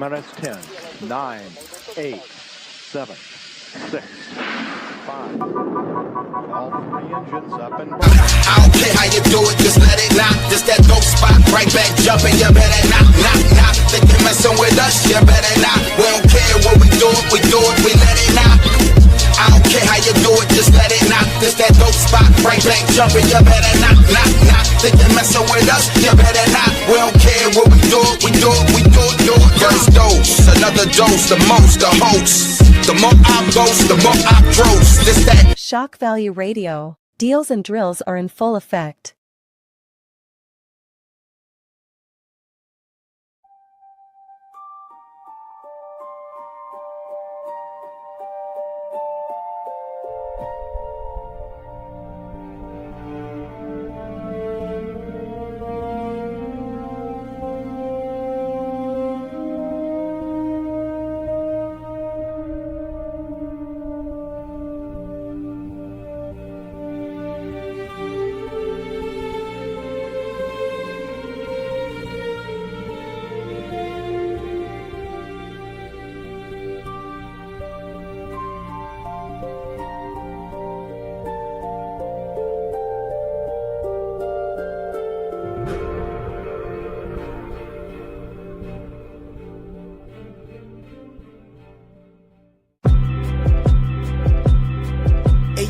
minutes, 10, 9, 8, 7, 6, 5. All 3 engines up and burning. I don't care how you do it, just let it knock. Just that dope spot, right back jumping, you better knock. Think you're messing with us, you better not. We don't care what we do it, we let it knock. I don't care how you do it, just let it knock. Just that dope spot, right back jumping, you better knock. Think you're messing with us, you better not. We don't care what we do it, we do it. First dose, another dose, the most, the host. The more I boast, the more I gross. This that Shock Value Radio. Deals and drills are in full effect.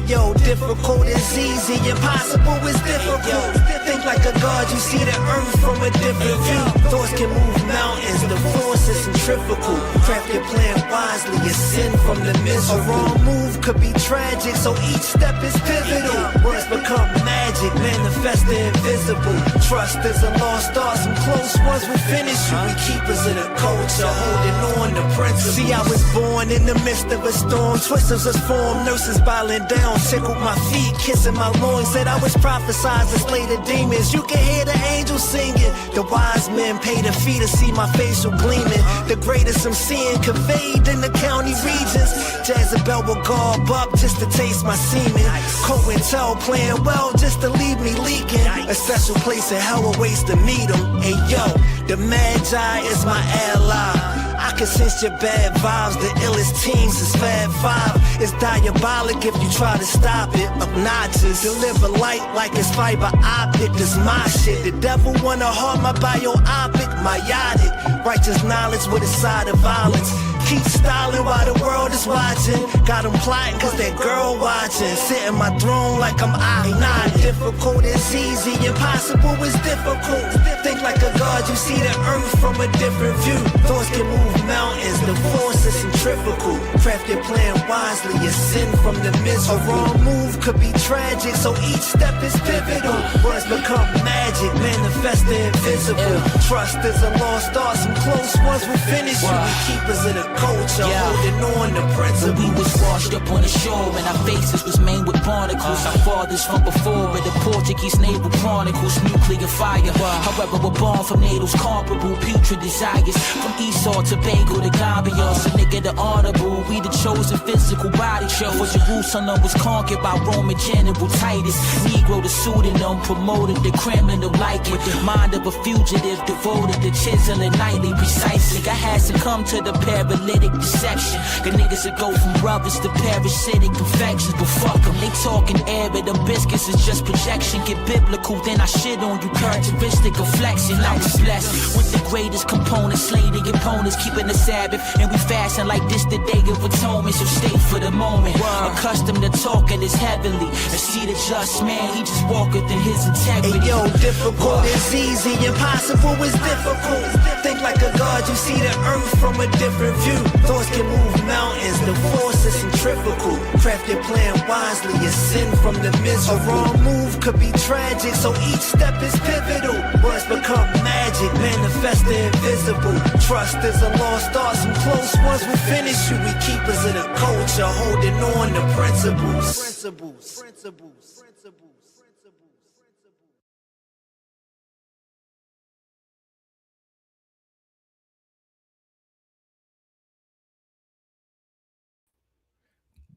Yo, difficult is easy, impossible is difficult. Think like a god, you see the earth from a different view. Thoughts can move mountains, the force is centrifugal. Craft your plan wisely, ascend from the misery. A wrong move could be tragic, so each step is pivotal. Words become magic, manifest the invisible. Trust is a lost art, some close ones will finish you. We keepers of the culture, holding on to principles. See, I was born in the midst of a storm. Twisters was formed, nurses bowing down. Tickled my feet, kissing my loins. Said I was prophesied to slay the demons. You can hear the angels singing. The wise men paid a fee to see my facial gleaming. The greatest I'm seeing conveyed in the county regions. Jezebel will garb up just to taste my semen. COINTEL playing well just to leave me leaking. A special place in hell awaits to meet him. Hey yo, the Magi is my ally. I can sense your bad vibes. The illest teams is Fab 5. It's diabolic if you try to stop it. Obnoxious, deliver light like it's fiber optic. This my shit. The devil wanna harm my biopic, myotic. Righteous knowledge with a side of violence. Keep styling while the world is watching. Got them plotting cause that girl watching. Sit in my throne like I'm not difficult is easy, impossible is difficult. Think like a god, you see the earth from a different view. Thoughts can move mountains, the force is centrifugal. Craft your plan wisely, ascend from the misery. A wrong move could be tragic, so each step is pivotal. Words become magic, manifest the invisible. Trust is a lost art, some close ones will finish you. We keepers of the culture, holding on to principles. We was washed up on the shore and our faces was made with barnacles. Our fathers from before in the Portuguese naval chronicles. Nuclear fire, however we're born from needles comparable. Putrid desires from Esau to Bagel to Gambia. So nigga the honorable, we the chosen physical body show. For Jerusalem was conquered by Roman General Titus. Negro the pseudonym promoted the criminal like it. The mind of a fugitive devoted to chiseling nightly precisely. I had to come to the paralytic deception. The niggas that go from brothers to parasitic perfections. But fuck them, they talking air, but them biscuits is just projection. Get biblical, then I shit on you. Characteristic of flexing. I was blessed with the greatest components, slaying the opponents, keeping the Sabbath. And we fasting like this the day of atonement. So stay for the moment. Accustomed to talking this heavenly. And see the just man, he just walketh in his integrity. Hey yo, difficult is easy, impossible is difficult. Think like a god, you see the earth from a different view. Thoughts can move mountains, the force is centrifugal. Craft your plan wisely, ascend from the misery. A wrong move could be tragic, so each step is pivotal. Words become magic, manifest the invisible. Trust is a lost art, some close ones will finish you. We keepers of the culture, holding on to principles.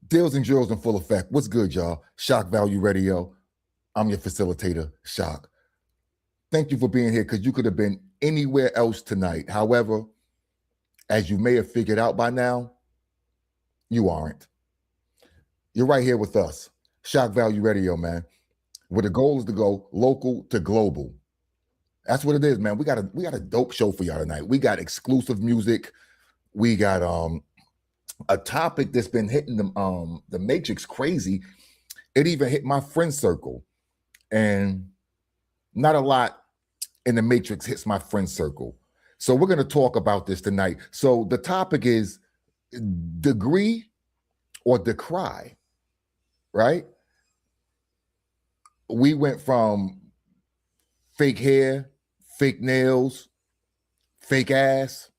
Deals and drills in full effect. What's good, y'all? Shock Value Radio. I'm your facilitator, Shak. Thank you for being here because you could have been anywhere else tonight. However, as you may have figured out by now, you aren't. You're right here with us, Shock Value Radio, man, where the goal is to go local to global. That's what it is, man. We got a dope show for y'all tonight. We got exclusive music. We got a topic that's been hitting the Matrix crazy. It even hit my friend circle, and not a lot in the Matrix hits my friend circle. So we're going to talk about this tonight. So the topic is Decry or Decry, right? We went from fake hair, fake nails, fake ass,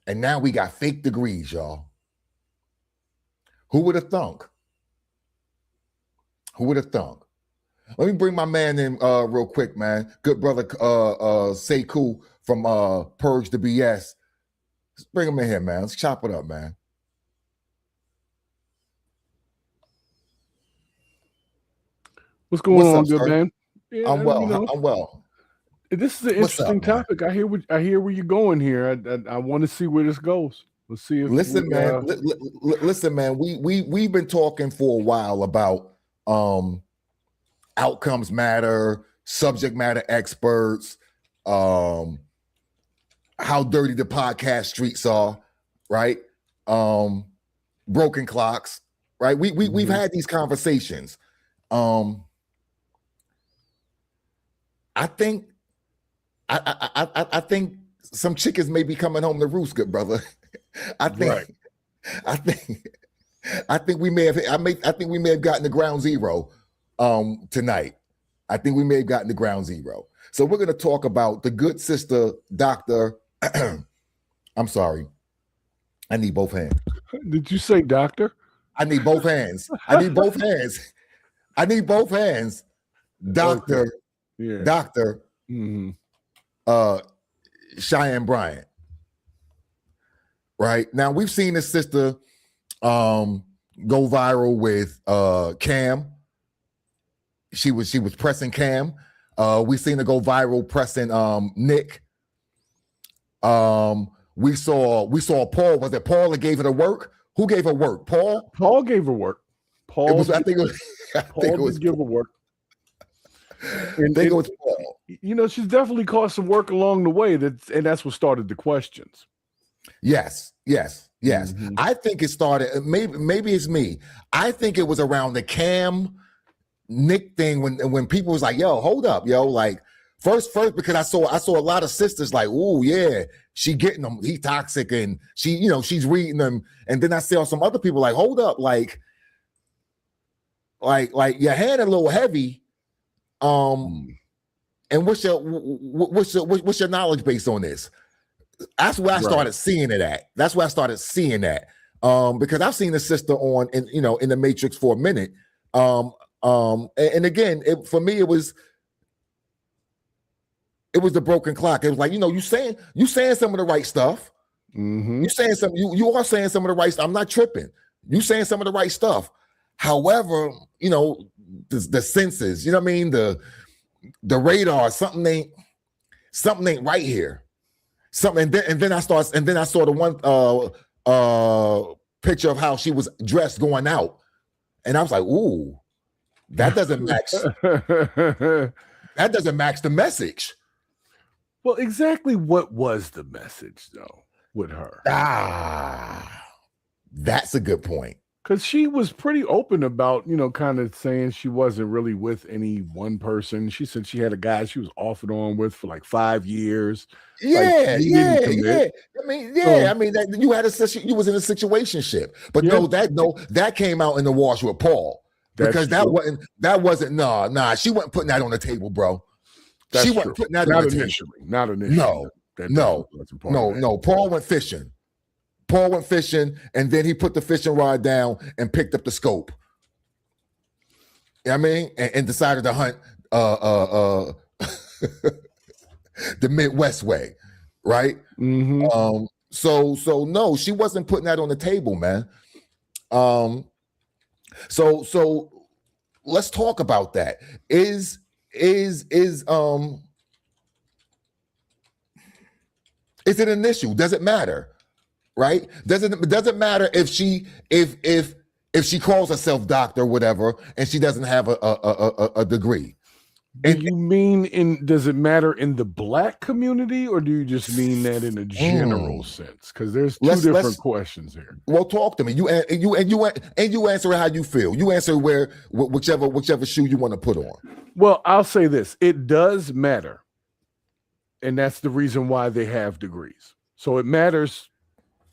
and now we got fake degrees, y'all. Who would have thunk? Who would have thunk? Let me bring my man in real quick, man. Good brother Sekou from Purge the BS. Let's bring him in here, man. Let's chop it up, man. What's going on, up, good sir? man? Yeah, I'm well. you know, I'm well. this is an What's up, interesting man? topic. I hear where you're going here. I want to see where this goes. Let's see if Listen, man. Listen, man. We've been talking for a while about outcomes matter, subject matter experts, how dirty the podcast streets are, right? Broken clocks, right? We've had these conversations. I think some chickens may be coming home to roost, good brother. I think we may have gotten to ground zero tonight. I think we may have gotten to ground zero. So we're going to talk about the good sister, Dr. I'm sorry. I need both hands. Did you say doctor? I need both hands. I need both hands. I need both hands. Dr. Okay. Yeah. Dr. Cheyenne Bryant. Right now, we've seen this sister go viral with Cam. She was pressing Cam. We've seen her go viral pressing Nick. We saw Paul. Was it Paul that gave her the work? Who gave her work? Paul? Paul gave her work. I think it was give her work. And I think it was Paul. You know, she's definitely caused some work along the way. That's what started the questions. Yes. I think it started. Maybe it's me. I think it was around the Cam Nick thing when people was like, "Yo, hold up, yo!" Like first because I saw a lot of sisters like, "Oh yeah, she getting them. He toxic," and she's reading them. And then I saw some other people like, "Hold up, like your hand a little heavy." And what's your knowledge base on this? That's where I started seeing it at. That's where I started seeing that. Because I've seen the sister in the Matrix for a minute. And again, for me, it was the broken clock. It was like, you saying some of the right stuff. You saying some, you are saying some of the right stuff. I'm not tripping. You saying some of the right stuff. However, the senses, you know what I mean? The radar, something ain't right here. Something, and then I saw the one picture of how she was dressed going out, and I was like, "Ooh, that doesn't match. That doesn't match the message." Well, exactly what was the message though with her? That's a good point. Because she was pretty open about, kind of saying she wasn't really with any one person. She said she had a guy she was off and on with for like 5 years. Yeah. I mean, that you had you was in a situationship, but that came out in the wash with Paul because that wasn't nah. She wasn't putting that on the table, bro. That's she wasn't putting that on the table. Not initially. No. Paul went fishing. And then he put the fishing rod down and picked up the scope. You know what I mean? And decided to hunt the Midwest way, right? So no, she wasn't putting that on the table, man. So let's talk about that. Is it an issue? Does it matter? Right? Doesn't matter if she calls herself doctor or whatever and she doesn't have a degree. Do you mean does it matter in the Black community, or do you just mean that in a general sense? Because there's two different questions here. Well, talk to me. You answer how you feel. You answer whichever shoe you want to put on. Well, I'll say this: it does matter, and that's the reason why they have degrees. So it matters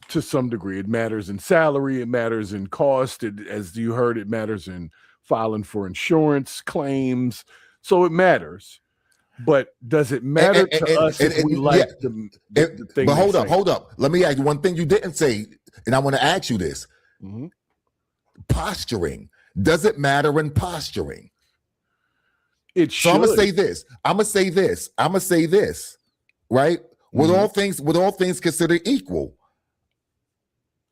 to some degree. It matters in salary. It matters in cost. As you heard, it matters in filing for insurance claims. So it matters, but does it matter to us if we like the thing? But hold up. Let me ask you one thing you didn't say, and I want to ask you this. Mm-hmm. Posturing. Does it matter in posturing? It should. So I'm gonna say this, right? With all things considered equal.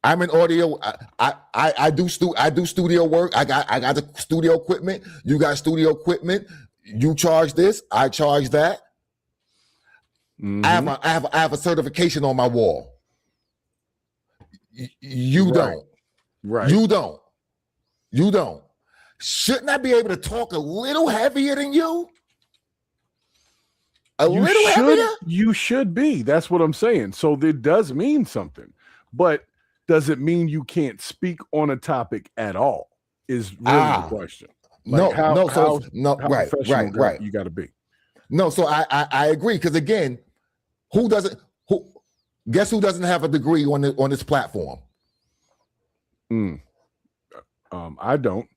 I'm in audio. I do studio work. I got the studio equipment. You got studio equipment. You charge this, I charge that. Mm-hmm. I have a certification on my wall. You don't. Right. You don't. Shouldn't I be able to talk a little heavier than you? Heavier? You should be. That's what I'm saying. So it does mean something. But does it mean you can't speak on a topic at all? Is really the question. Like right. You got to be. No, so I agree, because again, guess who doesn't have a degree on this platform? I don't.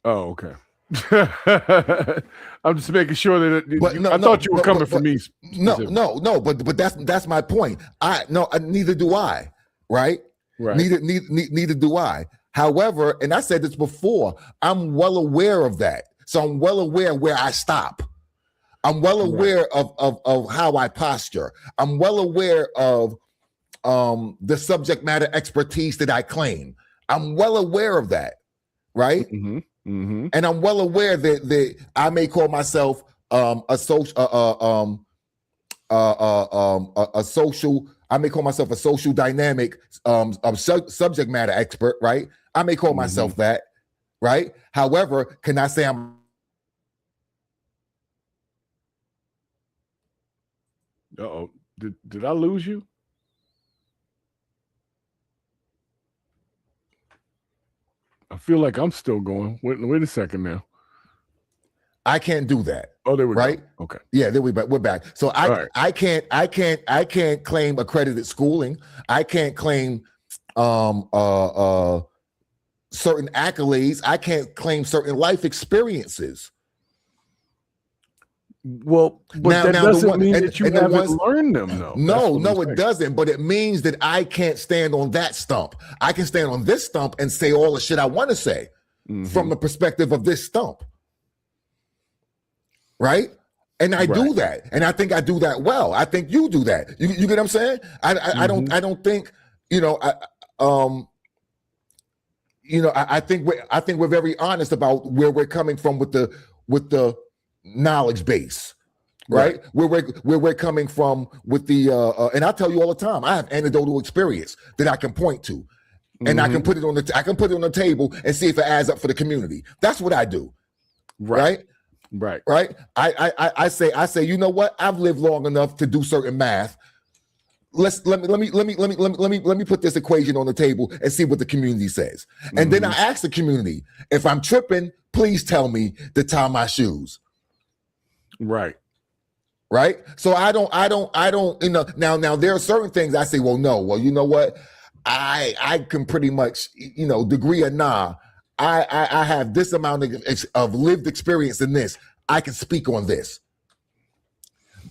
Oh, okay. I'm just making sure that I thought you were coming for me. No, but that's my point. Neither do I. Right. Neither do I. However, and I said this before, I'm well aware of that. So I'm well aware where I stop. I'm well aware of how I posture. I'm well aware of the subject matter expertise that I claim. I'm well aware of that, right? Mm-hmm. Mm-hmm. And I'm well aware that I may call myself a social dynamic subject matter expert, right? I may call myself that, right? However, can I say I'm? Uh-oh. Did I lose you? I feel like I'm still going. Wait a second now. I can't do that. Oh, there we go. Okay. Yeah, there we're back. So I can't claim accredited schooling. I can't claim certain accolades. I can't claim certain life experiences. Well, but that doesn't mean that you haven't learned them, though. No, it doesn't. But it means that I can't stand on that stump. I can stand on this stump and say all the shit I want to say from the perspective of this stump. Right? And I do that. And I think I do that well. I think you do that. You get what I'm saying? I don't think, I think we're very honest about where we're coming from with the knowledge base, right? Where we're coming from with the and I tell you all the time, I have anecdotal experience that I can point to, and I can put it on the table and see if it adds up for the community. That's what I do, right? I say, you know what? I've lived long enough to do certain math. Let me put this equation on the table and see what the community says. And then I ask the community, if I'm tripping, please tell me to tie my shoes. Right. So I don't, now there are certain things I say, well, you know what? I can pretty much, degree or nah, I have this amount of lived experience in this. I can speak on this.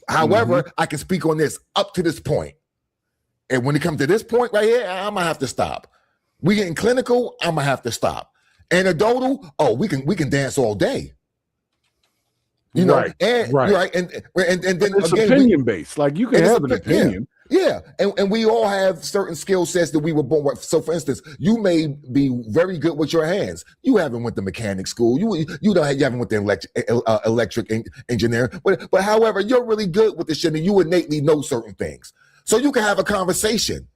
However, I can speak on this up to this point. And when it comes to this point right here, I'm gonna have to stop. We getting clinical, I'm gonna have to stop. Anecdotal, we can dance all day. And then it's opinion based. Like you can have an opinion. Yeah, and we all have certain skill sets that we were born with. So, for instance, you may be very good with your hands. You haven't went to mechanic school. You haven't went to electric engineer. But however, you're really good with the shit, and you innately know certain things. So you can have a conversation.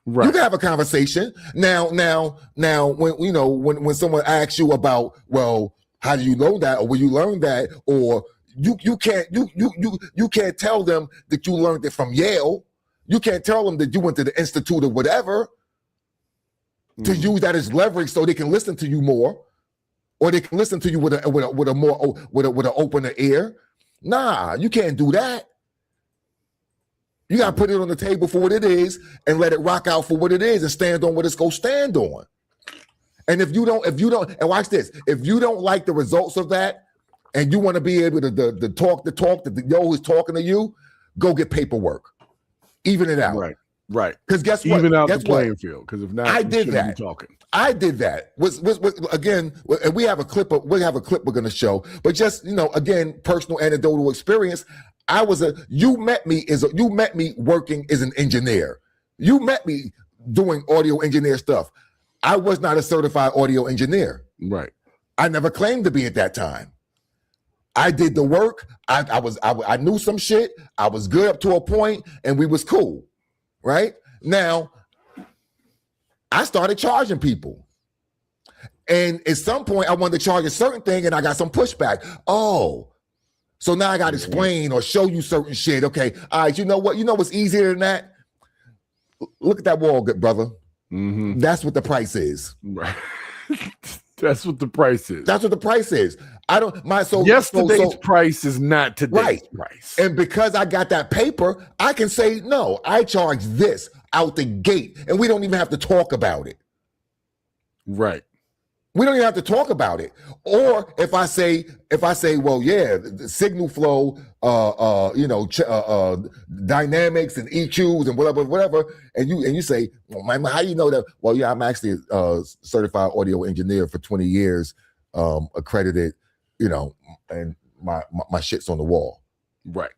Right. You can have a conversation. Now, when someone asks you about, well, how do you know that, or will you learn that, or you can't tell them that you learned it from Yale. You can't tell them that you went to the institute or whatever to use that as leverage so they can listen to you more, or they can listen to you with an opener ear. Nah, you can't do that. You gotta put it on the table for what it is and let it rock out for what it is and stand on what it's gonna stand on. And if you don't, and watch this, if you don't like the results of that, and you want to be able to talk that the yo is talking to you, go get paperwork. Even it out. Right. Because guess what? Even out the playing field. Because if not, I did that. I did that. Again, and we have a clip we're going to show. But just, again, personal anecdotal experience. You met me working as an engineer. You met me doing audio engineer stuff. I was not a certified audio engineer. Right. I never claimed to be at that time. I did the work. I knew some shit. I was good up to a point, and we was cool. Right? Now, I started charging people. And at some point, I wanted to charge a certain thing, and I got some pushback. Oh, so now I got to explain or show you certain shit. Okay, all right, you know what? You know what's easier than that? Look at that wall, good brother. Mm-hmm. That's what the price is. Right. That's what the price is. That's what the price is. Yesterday's price is not today's price. And because I got that paper, I can say, no, I charge this out the gate. And we don't even have to talk about it. Right. We don't even have to talk about it. Or if I say, well, yeah, the signal flow, dynamics and EQs and whatever, and you say, well, man, how you know that? Well, yeah, I'm actually a certified audio engineer for 20 years, accredited, and my shit's on the wall. Right.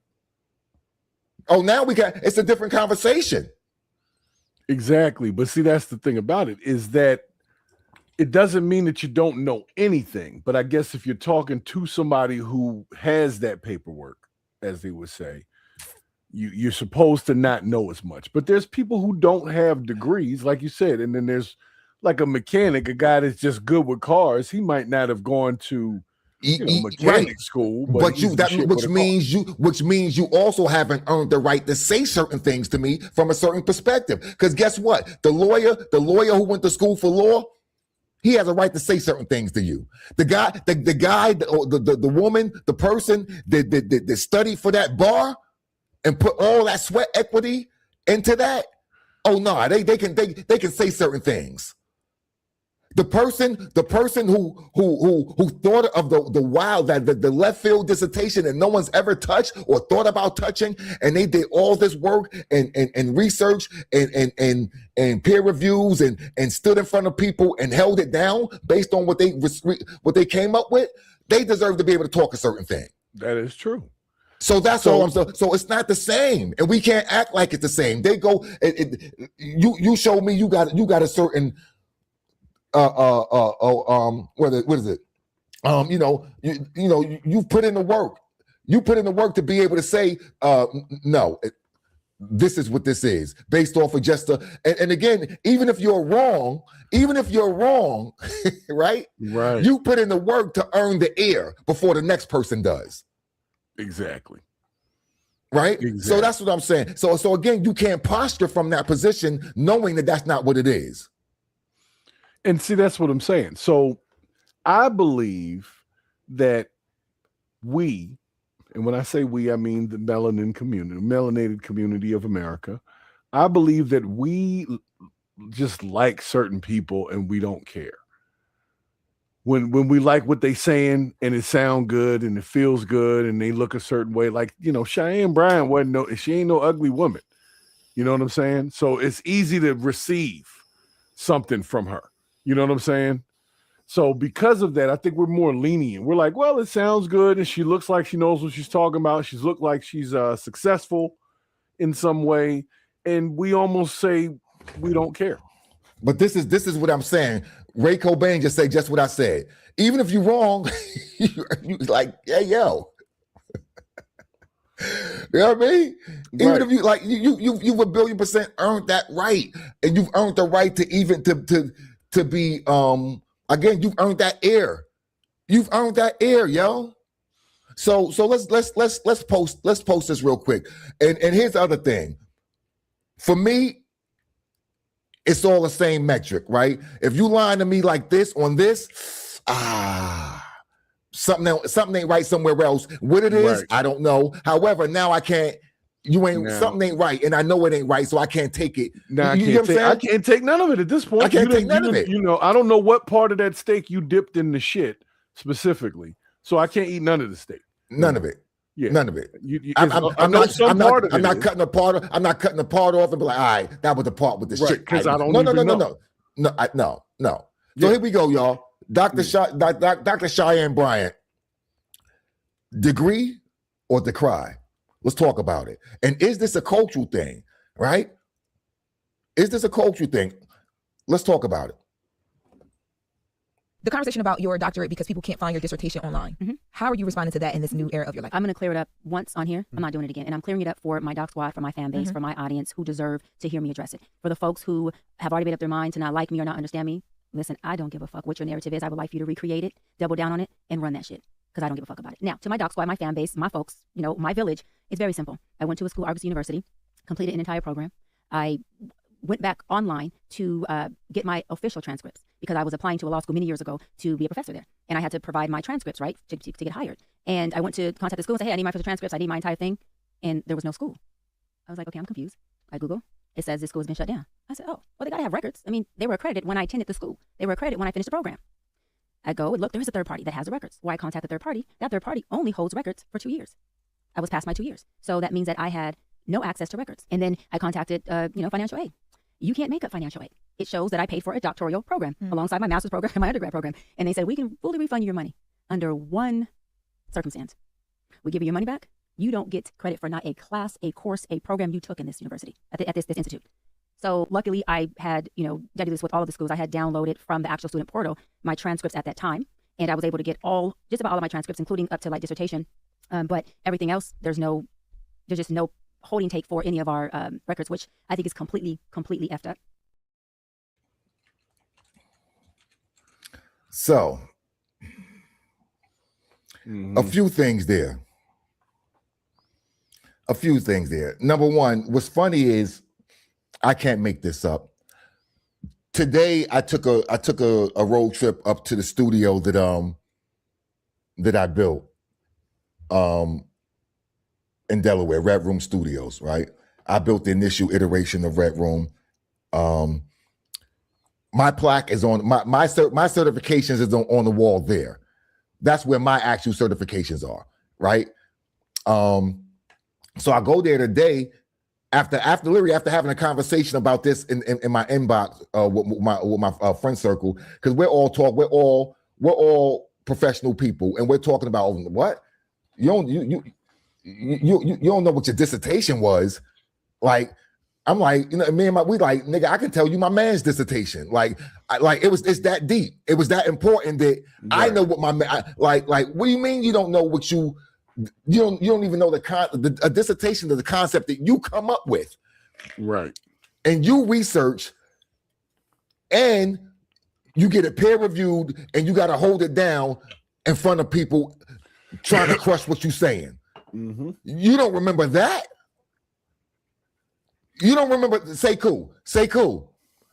Oh, now it's a different conversation. Exactly. But see, that's the thing about it, is that it doesn't mean that you don't know anything, but I guess if you're talking to somebody who has that paperwork, as they would say, you're supposed to not know as much. But there's people who don't have degrees, like you said, and then there's like a mechanic, a guy that's just good with cars. He might not have gone to mechanic school, but which means you also haven't earned the right to say certain things to me from a certain perspective. Because guess what? The lawyer who went to school for law, he has a right to say certain things to you. The woman, the person that studied for that bar and put all that sweat equity into that. Oh no, they can say certain things. The person who thought of the left field dissertation that no one's ever touched or thought about touching, and they did all this work and research and peer reviews and stood in front of people and held it down based on what they came up with, they deserve to be able to talk a certain thing. That is true. So that's all I'm saying. So it's not the same, and we can't act like it's the same. They go, you show me you got a certain what is it? You've put in the work. You put in the work to be able to say, no, this is what this is based off of just and again, even if you're wrong, right? Right. You put in the work to earn the ear before the next person does. Exactly. Right. Exactly. So that's what I'm saying. So again, you can't posture from that position knowing that that's not what it is. And see, that's what I'm saying. So I believe that we, and when I say we, I mean the melanated community of America. I believe that we just like certain people and we don't care. When we like what they saying and it sound good and it feels good and they look a certain way, like, Cheyenne Bryan she ain't no ugly woman. You know what I'm saying? So it's easy to receive something from her. You know what I'm saying? So because of that, I think we're more lenient. We're like, well, it sounds good. And she looks like she knows what she's talking about. She's looked like she's successful. in some way, and we almost say we don't care. But this is what I'm saying. Ray Cobain just say just what I said. Even if you're wrong, you like, hey, yo. You know what I mean? Even Right. if you like you've 1,000,000,000% earned that right, and you've earned the right to even to be again, you've earned that air. You've earned that air, yo. So let's post this real quick. And here's the other thing. For me, it's all the same metric, right? If you lying to me like this on this, something ain't right somewhere else. What it is, Right. I don't know. However, now I can't. Now- Something ain't right, and I know it ain't right, so I can't take it. Now You get what I'm I saying? can't take none of it at this point. I can't You take none of it. You know, I don't know what part of that steak you dipped in the shit specifically, so I can't eat none of the steak. None of it. Yeah, None of it. I'm not cutting a part of. I'm not cutting a part off and be like, all right, that was the part with the Right, shit. 'cause I don't No. know. So Yeah. here we go, y'all. Dr. Cheyenne Bryant, Decry or Decry? Let's talk about it. And is this a cultural thing, right? Is this a cultural thing? Let's talk about it. The conversation about your doctorate because people can't find your dissertation online. How are you responding to that in this new era of your life? I'm going to clear it up once on here. I'm not doing it again. And I'm clearing it up for my doc squad, for my fan base, for my audience who deserve to hear me address it. For the folks who have already made up their mind to not like me or not understand me, listen, I don't give a fuck what your narrative is. I would like for you to recreate it, double down on it, and run that shit. Because I don't give a fuck about it. Now, to my doc squad, my fan base, my folks, you know, my village, it's very simple. I went to a school, Argos University, completed an entire program. I went back online to get my official transcripts because I was applying to a law school many years ago to be a professor there. And I had to provide my transcripts, right, to get hired. And I went to contact the school and say, hey, I need my official transcripts. I need my entire thing. And there was no school. I was like, okay, I'm confused. I Google. It says this school has been shut down. I said, oh, well, they got to have records. I mean, they were accredited when I attended the school. They were accredited when I finished the program. I go and look, there is a third party that has the records. Well, I contact the third party. That third party only holds records for 2 years. I was past my 2 years. So that means that I had no access to records. And then I contacted, financial aid. You can't make up financial aid. It shows that I paid for a doctoral program alongside my master's program and my undergrad program. And they said, we can fully refund you your money under one circumstance. We give you your money back. You don't get credit for not a class, a course, a program you took in this university, at this institute. So luckily I had, I do this with all of the schools. I had downloaded from the actual student portal my transcripts at that time. And I was able to get just about all of my transcripts, including up to like dissertation. But everything else, there's just no holding take for any of our records, which I think is completely effed up. So, a few things there. Number one, what's funny is I can't make this up. Today, I took a road trip up to the studio that I built in Delaware, Red Room Studios, right? I built the initial iteration of Red Room. My plaque is on my certifications is on the wall there. That's where my actual certifications are, right? So I go there today after having a conversation about this in my inbox with my friend circle, because we're all professional people, and we're talking about what you don't know what your dissertation was. Like, I'm like, me and we like, nigga, I can tell you my man's dissertation. It's that deep. It was that important that I know what my man, like, what do you mean you don't know what you don't even know a dissertation is the concept that you come up with. Right. And you research and you get it peer reviewed and you got to hold it down in front of people trying to crush what you're saying. You don't remember that? You don't remember, say cool.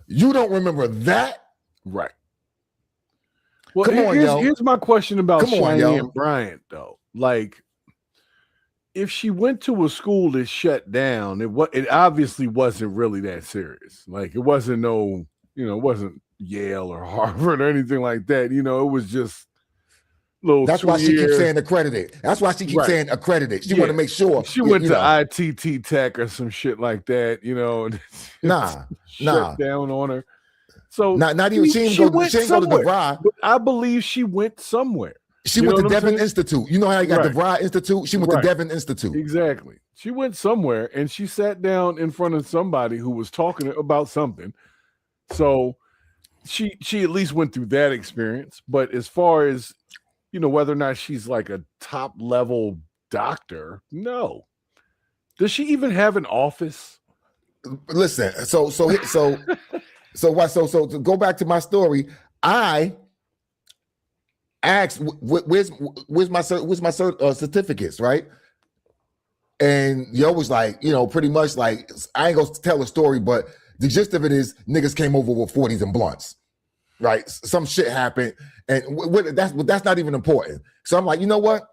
You don't remember that? Right. Well, Come on, here's my question about Cheyenne yo. Bryant, though. Like, if she went to a school that shut down, it obviously wasn't really that serious. Like, it wasn't it wasn't Yale or Harvard or anything like that. It was just little. That's why she keeps saying accredited. That's why she keeps saying accredited. She want to make sure she went to ITT Tech or some shit like that. Shut down on her. So not even she didn't go to DeVry. But I believe she went somewhere. She went to Devon Institute. You know how you got the DeVry Institute? She went to Devon Institute. Exactly. She went somewhere and she sat down in front of somebody who was talking about something. So she at least went through that experience. But as far as, whether or not she's like a top level doctor, no. Does she even have an office? Listen, so to go back to my story, I asked, where's my certificates, right? And yo was like, pretty much like, I ain't gonna tell a story, but the gist of it is niggas came over with 40s and blunts, right? Some shit happened, and that's not even important. So I'm like, you know what?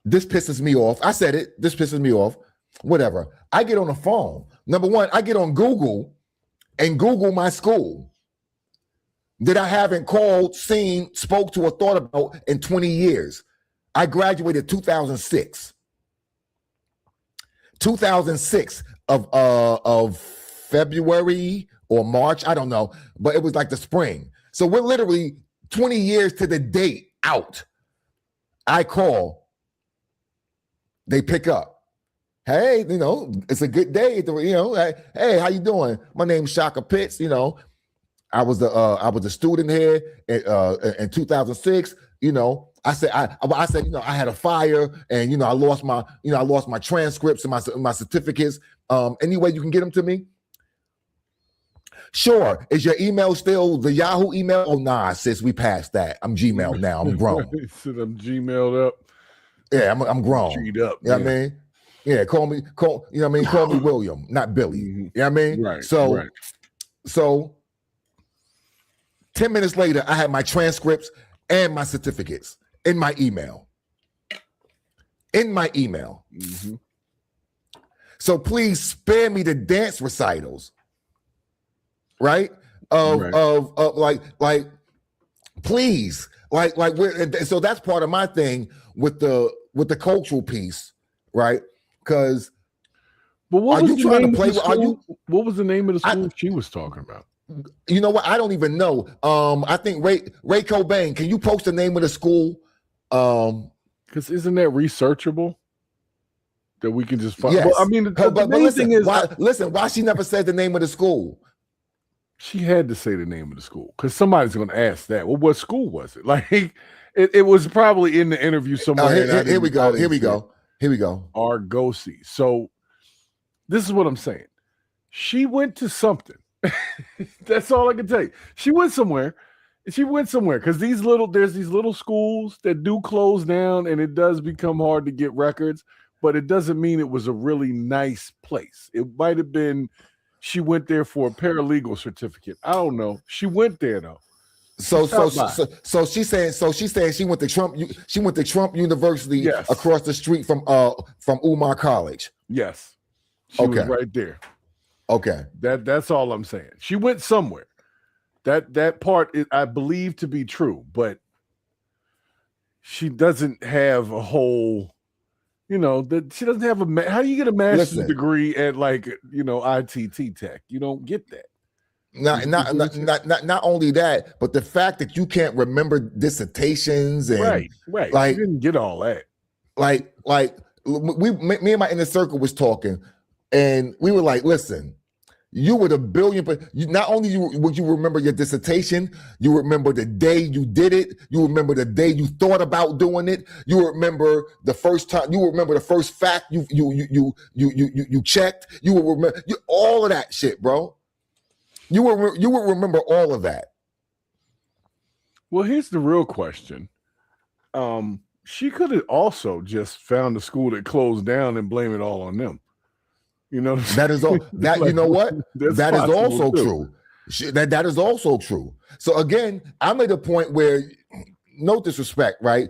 This pisses me off. I said it. This pisses me off. Whatever. I get on the phone. Number one, I get on Google and Google my school that I haven't called, seen, spoke to, or thought about in 20 years. I graduated 2006. 2006 of February or March, I don't know, but it was like the spring. So we're literally 20 years to the date out. I call, they pick up. Hey, it's a good day. Hey, how you doing? My name's Shaka Pitts. I was a student here in 2006. I said I had a fire, and I lost my transcripts and my certificates. Any way you can get them to me? Sure. Is your email still the Yahoo email? Oh nah, sis, we passed that. I'm Gmail now. I'm grown. He said I'm Gmailed up. Yeah, I'm grown. Treed up. You know what I mean? Yeah, call me William, not Billy. You know what I mean? Right. So 10 minutes later, I had my transcripts and my certificates in my email. Mm-hmm. So please spare me the dance recitals, right? Please, so that's part of my thing with the cultural piece, right? Because what was the name of the school she was talking about? You know what? I don't even know. I think Ray Cobain. Can you post the name of the school? Because isn't that researchable? That we can just find. Yes. Well, I mean, the main thing is, why she never said the name of the school? She had to say the name of the school because somebody's going to ask that. Well, what school was it? Like, it was probably in the interview somewhere. Here we go. Argosy. So this is what I'm saying. She went to something. That's all I can tell you. She went somewhere because there's these little schools that do close down, and it does become hard to get records, but it doesn't mean it was a really nice place. It might have been she went there for a paralegal certificate. I don't know. She went there though. So she's saying she went to Trump University across the street from Umar College. Yes. She was right there. Okay. That's all I'm saying. She went somewhere. That part is, I believe, to be true, but she doesn't have a whole, that she doesn't have how do you get a master's degree at ITT Tech? You don't get that. Not only that, but the fact that you can't remember dissertations and right. Like, you didn't get all that. Me and my inner circle was talking, and we were like, listen, you were the billion, but not only would you remember your dissertation, you remember the day you did it, you remember the day you thought about doing it, you remember the first time, you remember the first fact you checked, you will remember all of that shit, bro. You will remember all of that. Well, here's the real question. She could have also just found a school that closed down and blame it all on them. That is all. That you know what? That is also true. That is also true. So again, I'm at a point where, no disrespect, right?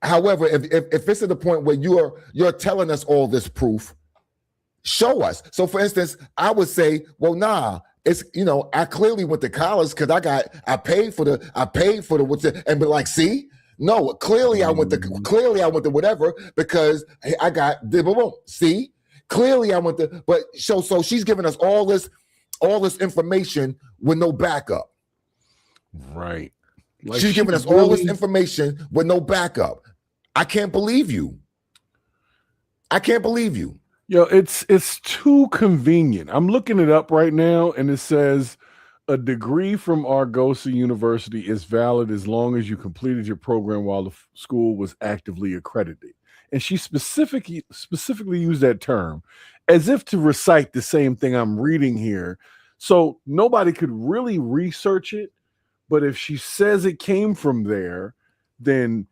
However, if it's at the point where you're telling us all this proof, show us. So for instance, I would say, well, nah, it's I clearly went to college because I paid for the and be like, see, no, clearly I went to whatever because I got see. Clearly, I went to, but so she's giving us all this information with no backup. Right. Like She's giving us all this information with no backup. I can't believe you. I can't believe you. Yo, it's too convenient. I'm looking it up right now, and it says a degree from Argosy University is valid as long as you completed your program while the school was actively accredited. And she specifically used that term as if to recite the same thing I'm reading here. So nobody could really research it. But if she says it came from there, then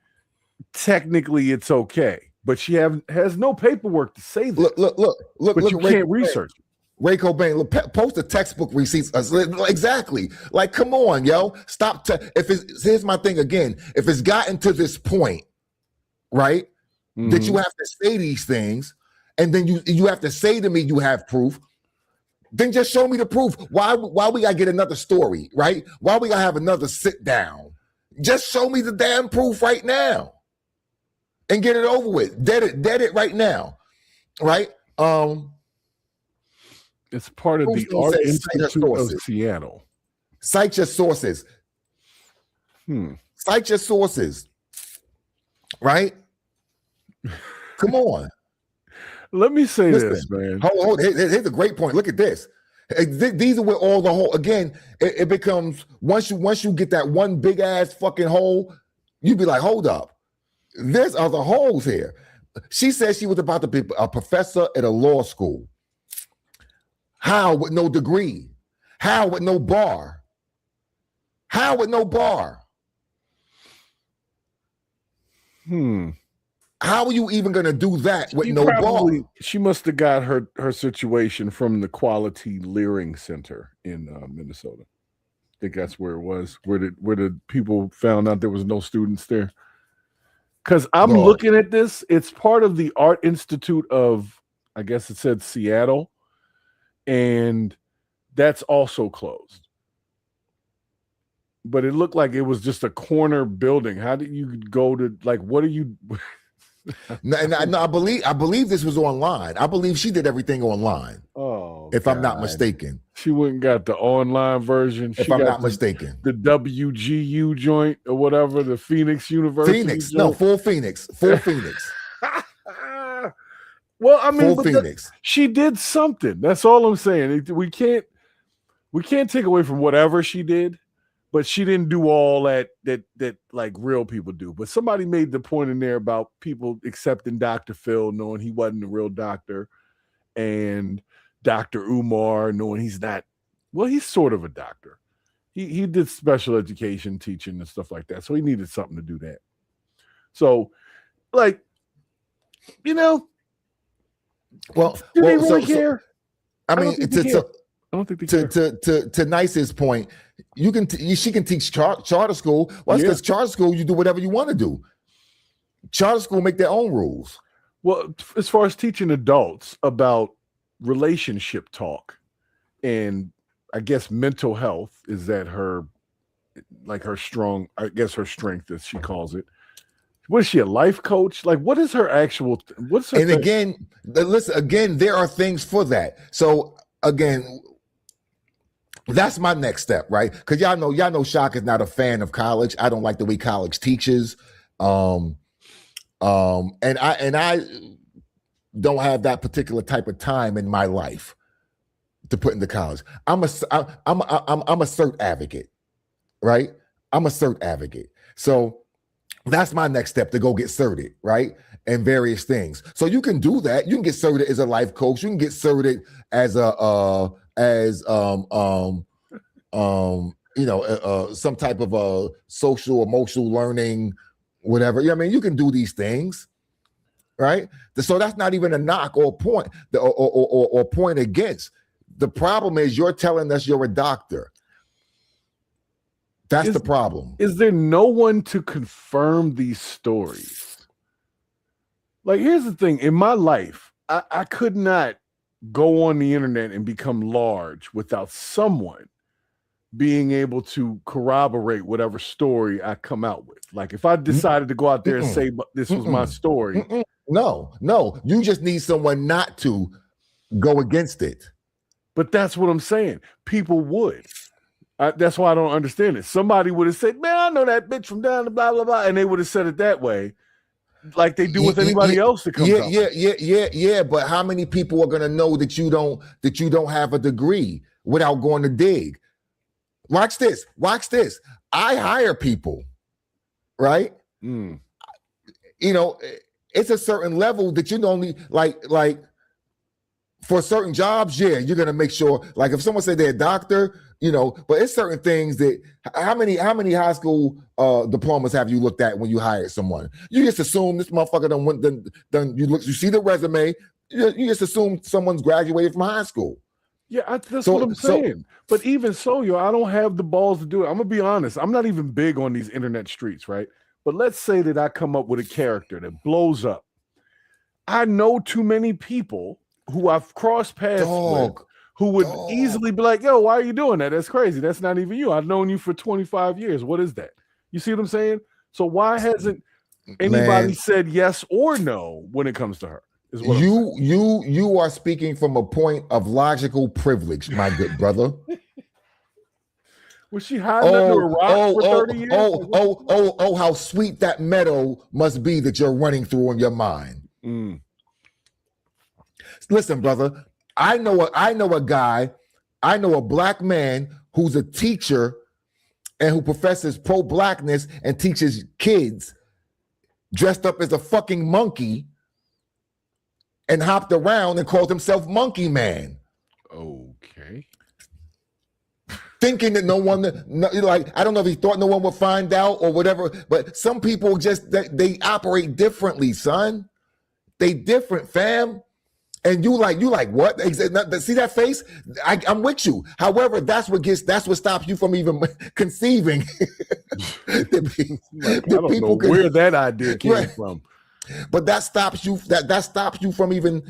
technically it's okay. But she has no paperwork to say that. Look. But you can't research it. Ray Cobain, look, post the textbook receipts. Exactly. Like, come on, yo. Stop. Here's my thing again. If it's gotten to this point, right, that you have to say these things, and then you have to say to me you have proof, then just show me the proof. Why we gotta get another story, right? Why we gotta have another sit down? Just show me the damn proof right now and get it over with. Dead it right now, right? It's part of the Art Institute of Seattle. Cite your sources. Cite your sources, right? Come on. Let me say this, man. Hold. Here's a great point. Look at this. These are where all the whole, again, it becomes, once you get that one big ass fucking hole, you be like, hold up. There's other holes here. She said she was about to be a professor at a law school. How with no degree? How with no bar? How with no bar? How are you even going to do that with no bar? She must have got her situation from the Quality Leering Center in Minnesota. I think that's where it was. Where the people found out there was no students there. Because I'm looking at this. It's part of the Art Institute of, I guess it said Seattle. And that's also closed. But it looked like it was just a corner building. How did you go to, like, what are you... No, I believe this was online. I believe she did everything online. Oh, if I'm not mistaken. She wouldn't got the online version. If I'm not mistaken. The WGU joint or whatever, the Phoenix University. Phoenix. Joint. No, full Phoenix. Full Phoenix. Well, I mean, Phoenix. She did something. That's all I'm saying. We can't take away from whatever she did, but she didn't do all that like real people do. But somebody made the point in there about people accepting Dr. Phil, knowing he wasn't a real doctor, and Dr. Umar, knowing he's not. Well, he's sort of a doctor. He did special education teaching and stuff like that, so he needed something to do that. So, like, you know. Well, do they really care? I mean, I don't think they care. To Nice's point, she can teach charter school. Well, because charter school, you do whatever you want to do. Charter school make their own rules. Well, as far as teaching adults about relationship talk and I guess mental health, is that her strength, as she calls it. What is she, a life coach? Like, what is her actual? What's her? And again, listen. Again, there are things for that. So again, that's my next step, right? Because y'all know, Shak is not a fan of college. I don't like the way college teaches, and I don't have that particular type of time in my life to put into college. I'm a cert advocate, right? I'm a cert advocate. So that's my next step, to go get certed, right? And various things. So you can do that. You can get certed as a life coach. You can get certed as some type of a social emotional learning, whatever. I mean, you can do these things, right? So that's not even a knock or point or point against. The problem is you're telling us you're a doctor. That's the problem. Is there no one to confirm these stories? Like, here's the thing. In my life, I could not go on the internet and become large without someone being able to corroborate whatever story I come out with. Like, if I decided to go out there and say this was my story. No. You just need someone not to go against it. But that's what I'm saying. People would. That's why I don't understand it. Somebody would have said, man, I know that bitch from down the blah, blah, blah. And they would have said it that way, like they do with anybody else that comes out. Yeah. But how many people are going to know that you don't have a degree without going to dig? Watch this. I hire people, right? You know, it's a certain level that you only like for certain jobs. Yeah, you're gonna make sure. Like if someone said they're a doctor, you know, but it's certain things that how many high school diplomas have you looked at when you hired someone? You just assume this motherfucker done you see the resume. You just assume someone's graduated from high school. Yeah, that's what I'm saying. But even so, I don't have the balls to do it. I'm gonna be honest. I'm not even big on these internet streets, right? But let's say that I come up with a character that blows up. I know too many people who I've crossed paths with who would easily be like, yo, why are you doing that? That's crazy. That's not even you. I've known you for 25 years. What is that? You see what I'm saying? So why hasn't anybody said yes or no when it comes to her? Is what you are speaking from a point of logical privilege, my good brother. Was she hiding under a rock for 30 years? How sweet that meadow must be that you're running through in your mind. Listen, brother, I know a black man who's a teacher and who professes pro-blackness and teaches kids dressed up as a fucking monkey and hopped around and called himself Monkey Man. Okay. Thinking that I don't know if he thought no one would find out or whatever, but some people just, they operate differently, son. They different, fam. And you like what? See that face? I'm with you. However, that's what stops you from even conceiving. I don't know where that idea came from. But that stops you. That stops you from even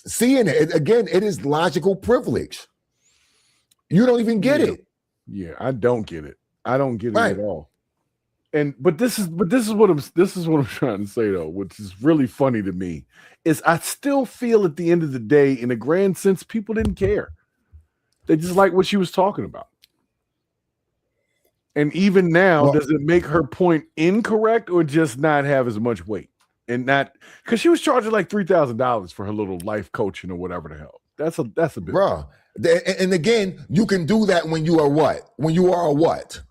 seeing it. Again, it is logical privilege. You don't even get it. Yeah, I don't get it. I don't get it at all. But this is what I'm trying to say though, which is really funny to me, is I still feel at the end of the day, in a grand sense, people didn't care. They just like what she was talking about. And even now, does it make her point incorrect or just not have as much weight? And not because she was charging like $3,000 for her little life coaching or whatever the hell. That's a bit. Bruh. And again, you can do that when you are what? When you are a what?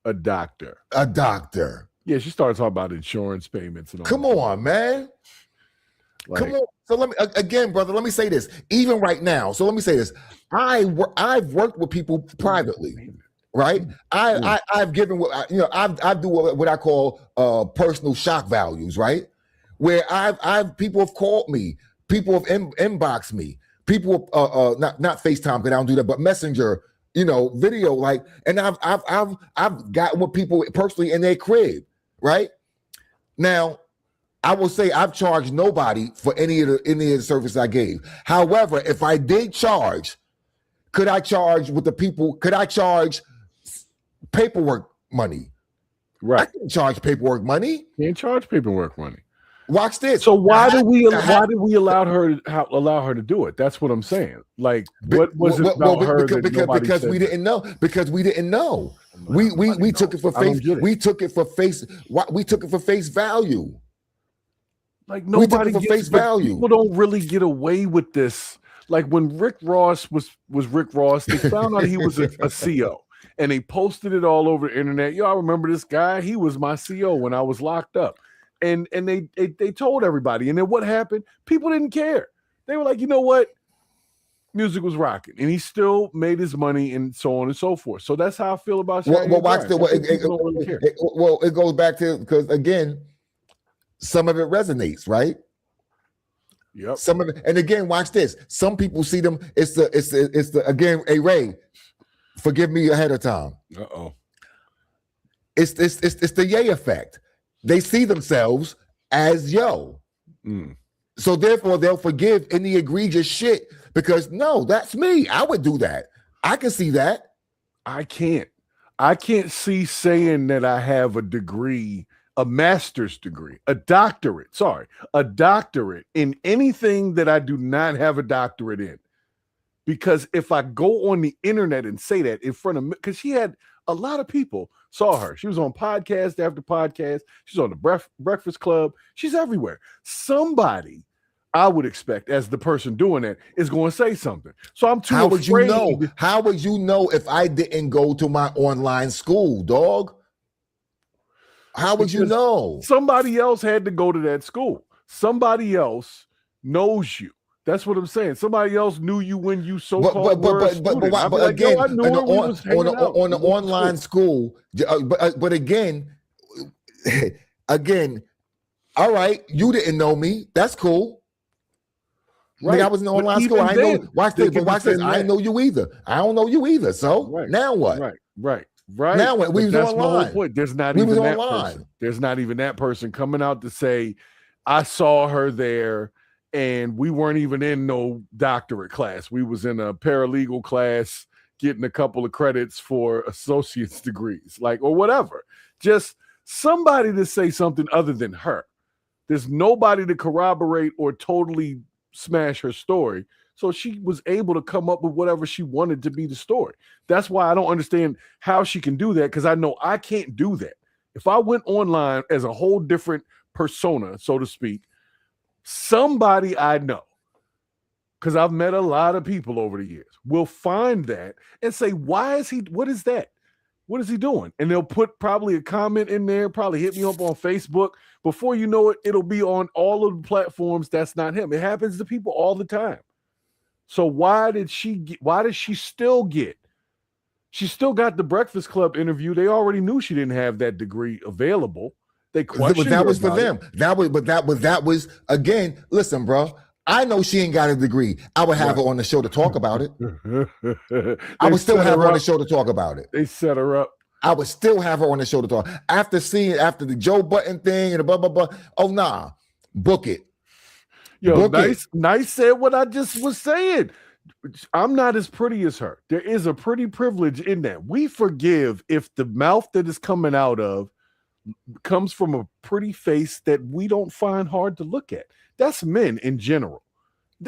A doctor. A doctor. Yeah, she started talking about insurance payments and all. Come on, man. Come on. So let me again, brother. Let me say this. Even right now. So let me say this. I've worked with people privately, right? I've given I do what I call personal shock values, right? Where I've people have called me, people have inboxed me, people not FaceTime because I don't do that, but Messenger. Video, and I've gotten with people personally in their crib, right? Now, I will say I've charged nobody for any of the service I gave. However, if I did charge, could I charge with the people? Could I charge paperwork money? Right. I can't charge paperwork money. Can't charge paperwork money. Watch this. So why did we allow her to do it? That's what I'm saying. Like, what was it about her because we didn't know. Because we didn't know. We took it for face. We took it for face. We took it for face value. Like nobody gets face value. People don't really get away with this. Like when Rick Ross was Rick Ross, they found out he was a CO, and they posted it all over the internet. Yo, I remember this guy. He was my CO when I was locked up. And they told everybody. And then what happened? People didn't care. They were like, you know what? Music was rocking. And he still made his money and so on and so forth. So that's how I feel about Shaq. It goes back to, because again, some of it resonates, right? Yep. Some of it, and again, watch this. Some people see them, it's the again, hey Ray, forgive me ahead of time. Uh-oh. It's the Ye effect. They see themselves as yo. So therefore they'll forgive any egregious shit because no, that's me. I would do that. I can see that. I can't see saying that I have a degree, a master's degree, a doctorate in anything that I do not have a doctorate in. because if I go on the internet and say that in front of, because she had a lot of people saw her. She was on podcast after podcast. She's on the Breakfast Club. She's everywhere. Somebody, I would expect, as the person doing that, is going to say something. So I'm too How afraid. would you know? How would you know if I didn't go to my online school, dog? How would you know? Somebody else had to go to that school. Somebody else knows you. That's what I'm saying. Somebody else knew you when you so-called were a student. But again, on the online school, but again, all right, you didn't know me. That's cool. Right. I was in the online school. I know. Watch this. I didn't know you either. I don't know you either. So now what? Right. Now what? We was online. The whole point. There's not even that person. There's not even that person coming out to say, I saw her there. And we weren't even in no doctorate class. We was in a paralegal class getting a couple of credits for associate's degrees, like, or whatever. Just somebody to say something other than her. There's nobody to corroborate or totally smash her story. So she was able to come up with whatever she wanted to be the story. That's why I don't understand how she can do that, because I know I can't do that. If I went online as a whole different persona, so to speak, somebody I know, because I've met a lot of people over the years, will find that and say, what is that? What is he doing? And they'll put probably a comment in there, probably hit me up on Facebook. Before you know it, it'll be on all of the platforms. That's not him. It happens to people all the time. So why did she still get? She still got the Breakfast Club interview. They already knew she didn't have that degree available. They questioned that was for about them. That was again. Listen, bro. I know she ain't got a degree. I would have her on the show to talk about it. I would still have her on the show to talk about it. They set her up. I would still have her on the show to talk. After the Joe Button thing and the blah blah blah. Oh nah, book it. Yo, nice said what I just was saying. I'm not as pretty as her. There is a pretty privilege in that. We forgive if the mouth that is coming out of comes from a pretty face that we don't find hard to look at. That's men in general.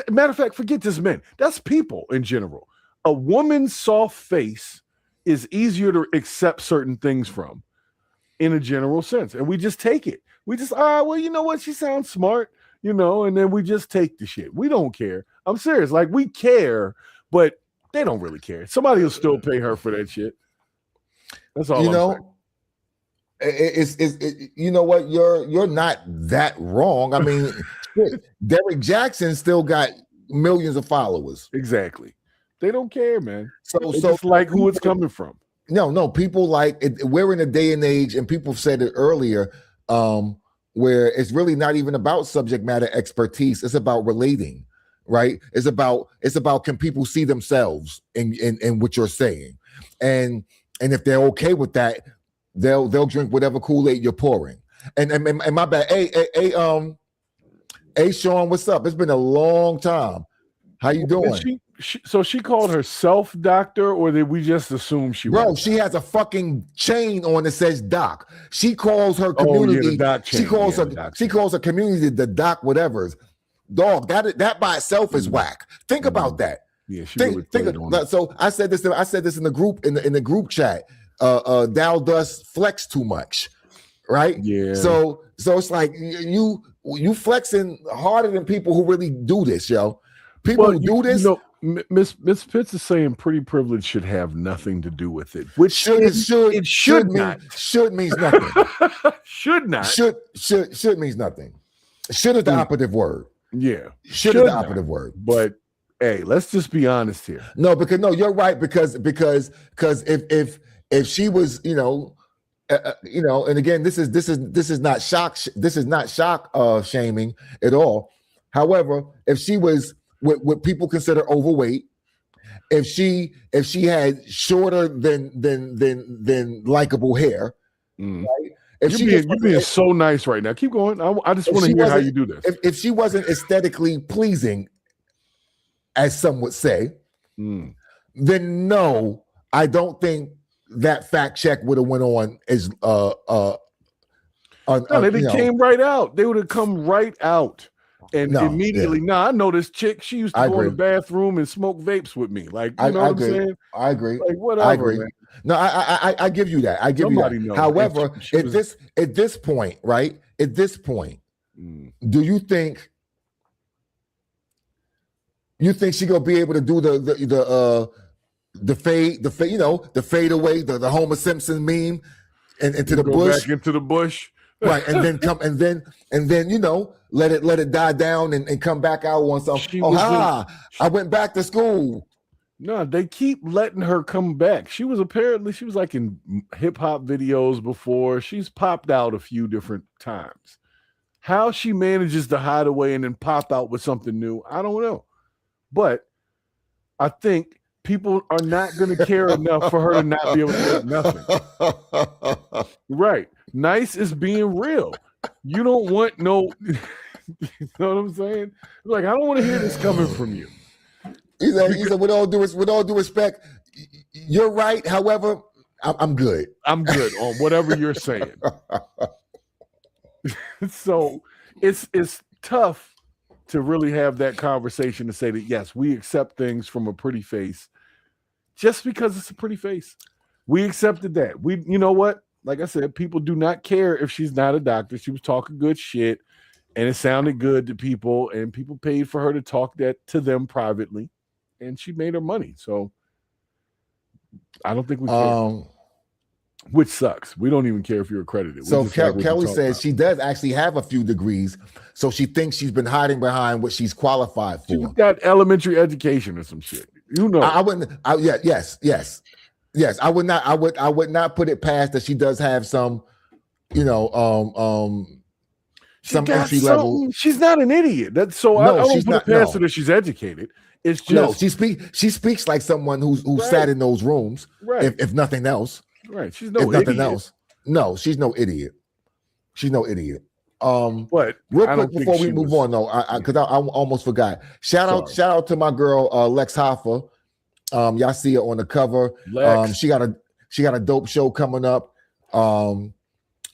Matter of fact, forget just men. That's people in general. A woman's soft face is easier to accept certain things from in a general sense. And we just take it. We just, well, you know what? She sounds smart, and then we just take the shit. We don't care. I'm serious. Like, we care, but they don't really care. Somebody will still pay her for that shit. That's all I'm saying. You know what? You're not that wrong. I mean, Derek Jackson still got millions of followers. Exactly. They don't care, man. So it's like who it's coming from. No. People like it. We're in a day and age, and people said it earlier, where it's really not even about subject matter expertise. It's about relating, right? It's about can people see themselves in what you're saying, and if they're okay with that, they'll drink whatever Kool-Aid you're pouring. And my bad. Hey, Sean, what's up? It's been a long time. How you doing? So she called herself doctor, or did we just assume she was? Bro, she has a fucking chain on that says doc. She calls her community. She calls her community the doc whatever's. Dog, that by itself is whack. Think about that. Yeah, so I said this in the group in the group chat. Dow does flex too much, right? Yeah. So it's like you flexing harder than people who really do this, yo. People who do this. Miss Pitts is saying pretty privilege should have nothing to do with it, which should not. Should means nothing. Should not. Should means nothing. Should is the operative word. Yeah. Should is the operative word. But hey, let's just be honest here. No, you're right because if she was, and again, this is not shock shaming at all. However, if she was what people consider overweight, if she had shorter than likable hair, right? You're being so nice right now. Keep going. I just want to hear how you do this. If she wasn't aesthetically pleasing, as some would say, then no, I don't think that fact check would have went on as they came right out. They would have come right out And No, immediately, I know this chick. She used to I go in the agree. bathroom and smoke vapes with me. Like, you know I what I'm agree. saying? I agree. Like, whatever. I agree. Man. No, I give you that. I give Somebody you that. knows. However, She was- at this point, right? At this point, do you think she gonna be able to do the fade, you know, the fade away, the Homer Simpson meme, and into the go bush, back into the bush, right? And then come and then you know, let it die down and come back out on something. I went back to school. No, they keep letting her come back. She was like in hip hop videos before. She's popped out a few different times. How she manages to hide away and then pop out with something new, I don't know. But I think people are not going to care enough for her to not be able to make nothing. Right. Nice is being real. You don't want no, you know what I'm saying? Like, I don't want to hear this coming from you. He said, with all due respect, you're right. However, I'm good. I'm good on whatever you're saying. So it's tough to really have that conversation to say that, yes, we accept things from a pretty face just because it's a pretty face. We accepted that. You know what? Like I said, people do not care if she's not a doctor. She was talking good shit and it sounded good to people and people paid for her to talk that to them privately. And she made her money. So I don't think we care. Which sucks. We don't even care if you're accredited. So Kelly says she does actually have a few degrees. So she thinks she's been hiding behind what she's qualified for. She's got elementary education or some shit. You know. I wouldn't. Yes. I would not put it past that she does have some, you know, some entry level. She's not an idiot. I don't put it past her that she's educated. It's just she speaks like someone who sat in those rooms, right? If nothing else, right? She's no idiot. Nothing else. No, she's no idiot. She's no idiot. But real quick before we move on, though, because I almost forgot. Shout out to my girl Lex Hoffa. Y'all see her on the cover. She got a dope show coming up.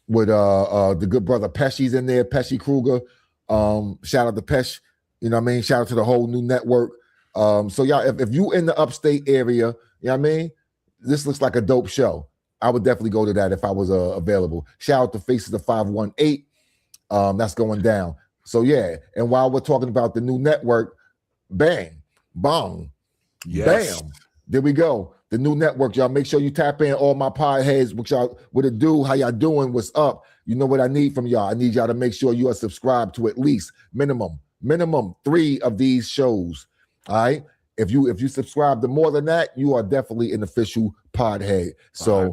With the good brother Pesci's in there, Pesci Kruger. Shout out to Pesh. You know what I mean? Shout out to the whole new network. So y'all, if you in the upstate area, you know what I mean? This looks like a dope show. I would definitely go to that if I was available. Shout out to Faces of 518. That's going down. So yeah, and while we're talking about the new network, bang, bong, yes. Bam. There we go. The new network, y'all. Make sure you tap in all my pod heads. What it do? How y'all doing? What's up? You know what I need from y'all. I need y'all to make sure you are subscribed to at least minimum 3 of these shows. All right. If you subscribe to more than that, you are definitely an official pod head. So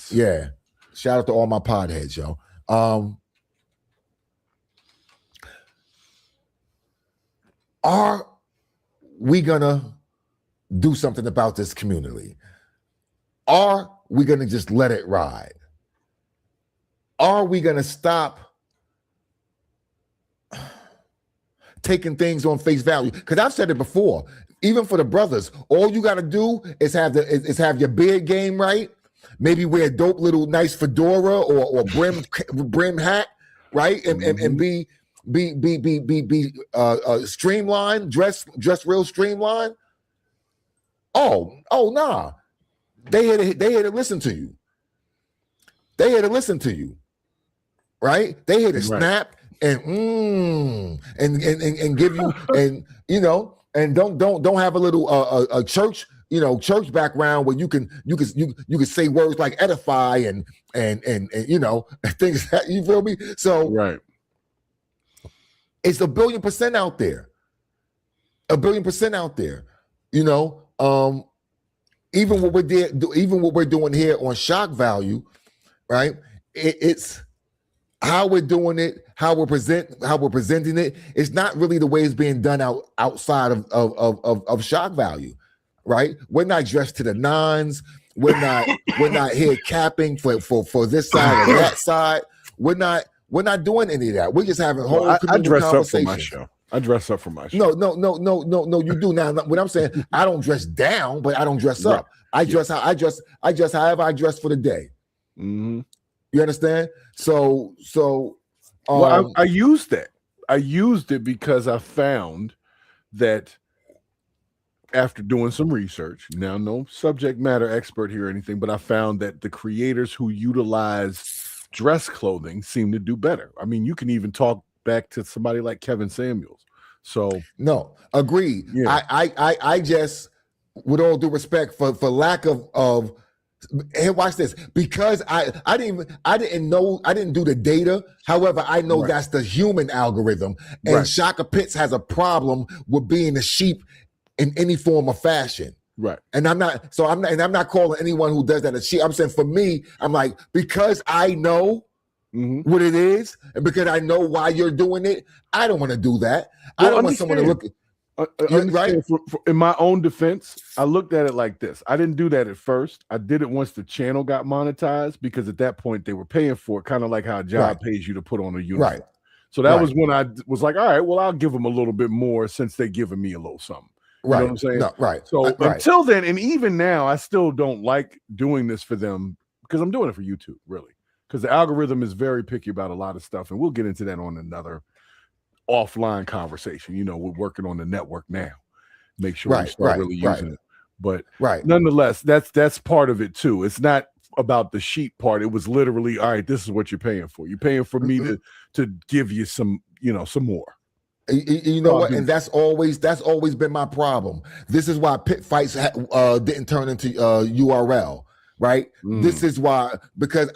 yeah, shout out to all my pod heads, yo. Are we gonna do something about this community? Are we gonna just let it ride? Are we gonna stop taking things on face value? Because I've said it before, even for the brothers, all you got to do is have your beard game right. Maybe wear a dope little nice fedora or brim hat, right? And be streamlined, dress real streamlined. Oh nah, they here to listen to you. They here to listen to you, right? They here to snap and give you and you know and don't have a little a church church background where you can say words like edify and you know things that you feel me. So right, it's 1 billion% out there, 1 billion% out there. You know, even what we're doing here on Shock Value, right? It's how we're doing it, how we're presenting it. It's not really the way it's being done outside of Shock Value, right? We're not dressed to the nines. We're not here capping for this side or that side. We're not doing any of that. We're just having whole I dress up for conversations. my show. I dress up for my show. No, you do. Now what I'm saying, I don't dress down, but I don't dress up. I dress however I dress for the day. Mm-hmm. You understand? So well, I use that. I used it because I found that after doing some research, now no subject matter expert here or anything, but I found that the creators who utilize dress clothing seem to do better. I mean, you can even talk back to somebody like Kevin Samuels. So no, agreed. Yeah. I just, with all due respect, for lack of hey, watch this, because I didn't do the data. However, I know that's the human algorithm, and Shaka Pitts has a problem with being a sheep in any form of fashion. Right. And I'm not calling anyone who does that a sheep. I'm saying for me, I'm like, because I know what it is, and because I know why you're doing it, I don't want to do that. Well, I don't want someone to look at right. In my own defense, I looked at it like this. I didn't do that at first. I did it once the channel got monetized, because at that point they were paying for it, kind of like how a job pays you to put on a uniform. Right. So that was when I was like, all right, well, I'll give them a little bit more since they're giving me a little something. You know what I'm saying? No, right. So until then, and even now, I still don't like doing this for them, because I'm doing it for YouTube, really. Because the algorithm is very picky about a lot of stuff. And we'll get into that on another offline conversation. You know, we're working on the network now. Make sure we start really using it. But nonetheless, that's part of it too. It's not about the sheep part. It was literally, all right, this is what you're paying for. You're paying for me to give you some, some more. You know what? And that's always been my problem. This is why pit fights didn't turn into URL, right? This is why, because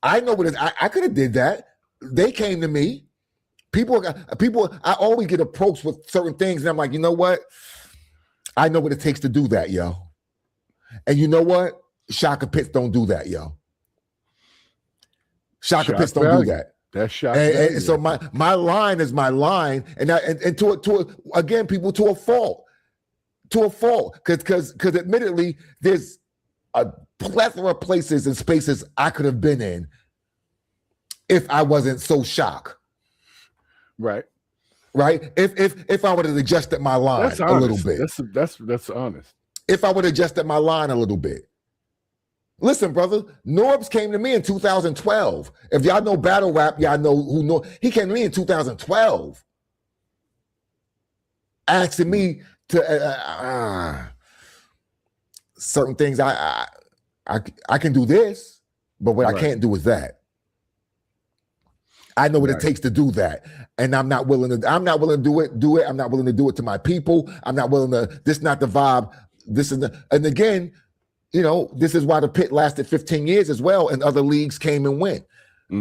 I know what it is. I could have did that. They came to me. People. I always get approached with certain things, and I'm like, you know what? I know what it takes to do that, yo. And you know what? Shaka Pitts don't do that, yo. Shaka Pitts don't do that. That's Shaq. And so my line is my line, and again, people to a fault, because admittedly, there's a plethora of places and spaces I could have been in if I wasn't so shocked. Right. If I would have adjusted my line a little bit. That's honest. If I would have adjusted my line a little bit. Listen, brother, Norbs came to me in 2012. If y'all know battle rap, y'all know who know. He came to me in 2012, asking me to certain things. I can do this, but what I can't do is that. I know what it takes to do that, and I'm not willing to do it. I'm not willing to do it to my people. I'm not willing to. This is not the vibe. And again. This is why the pit lasted 15 years as well, and other leagues came and went.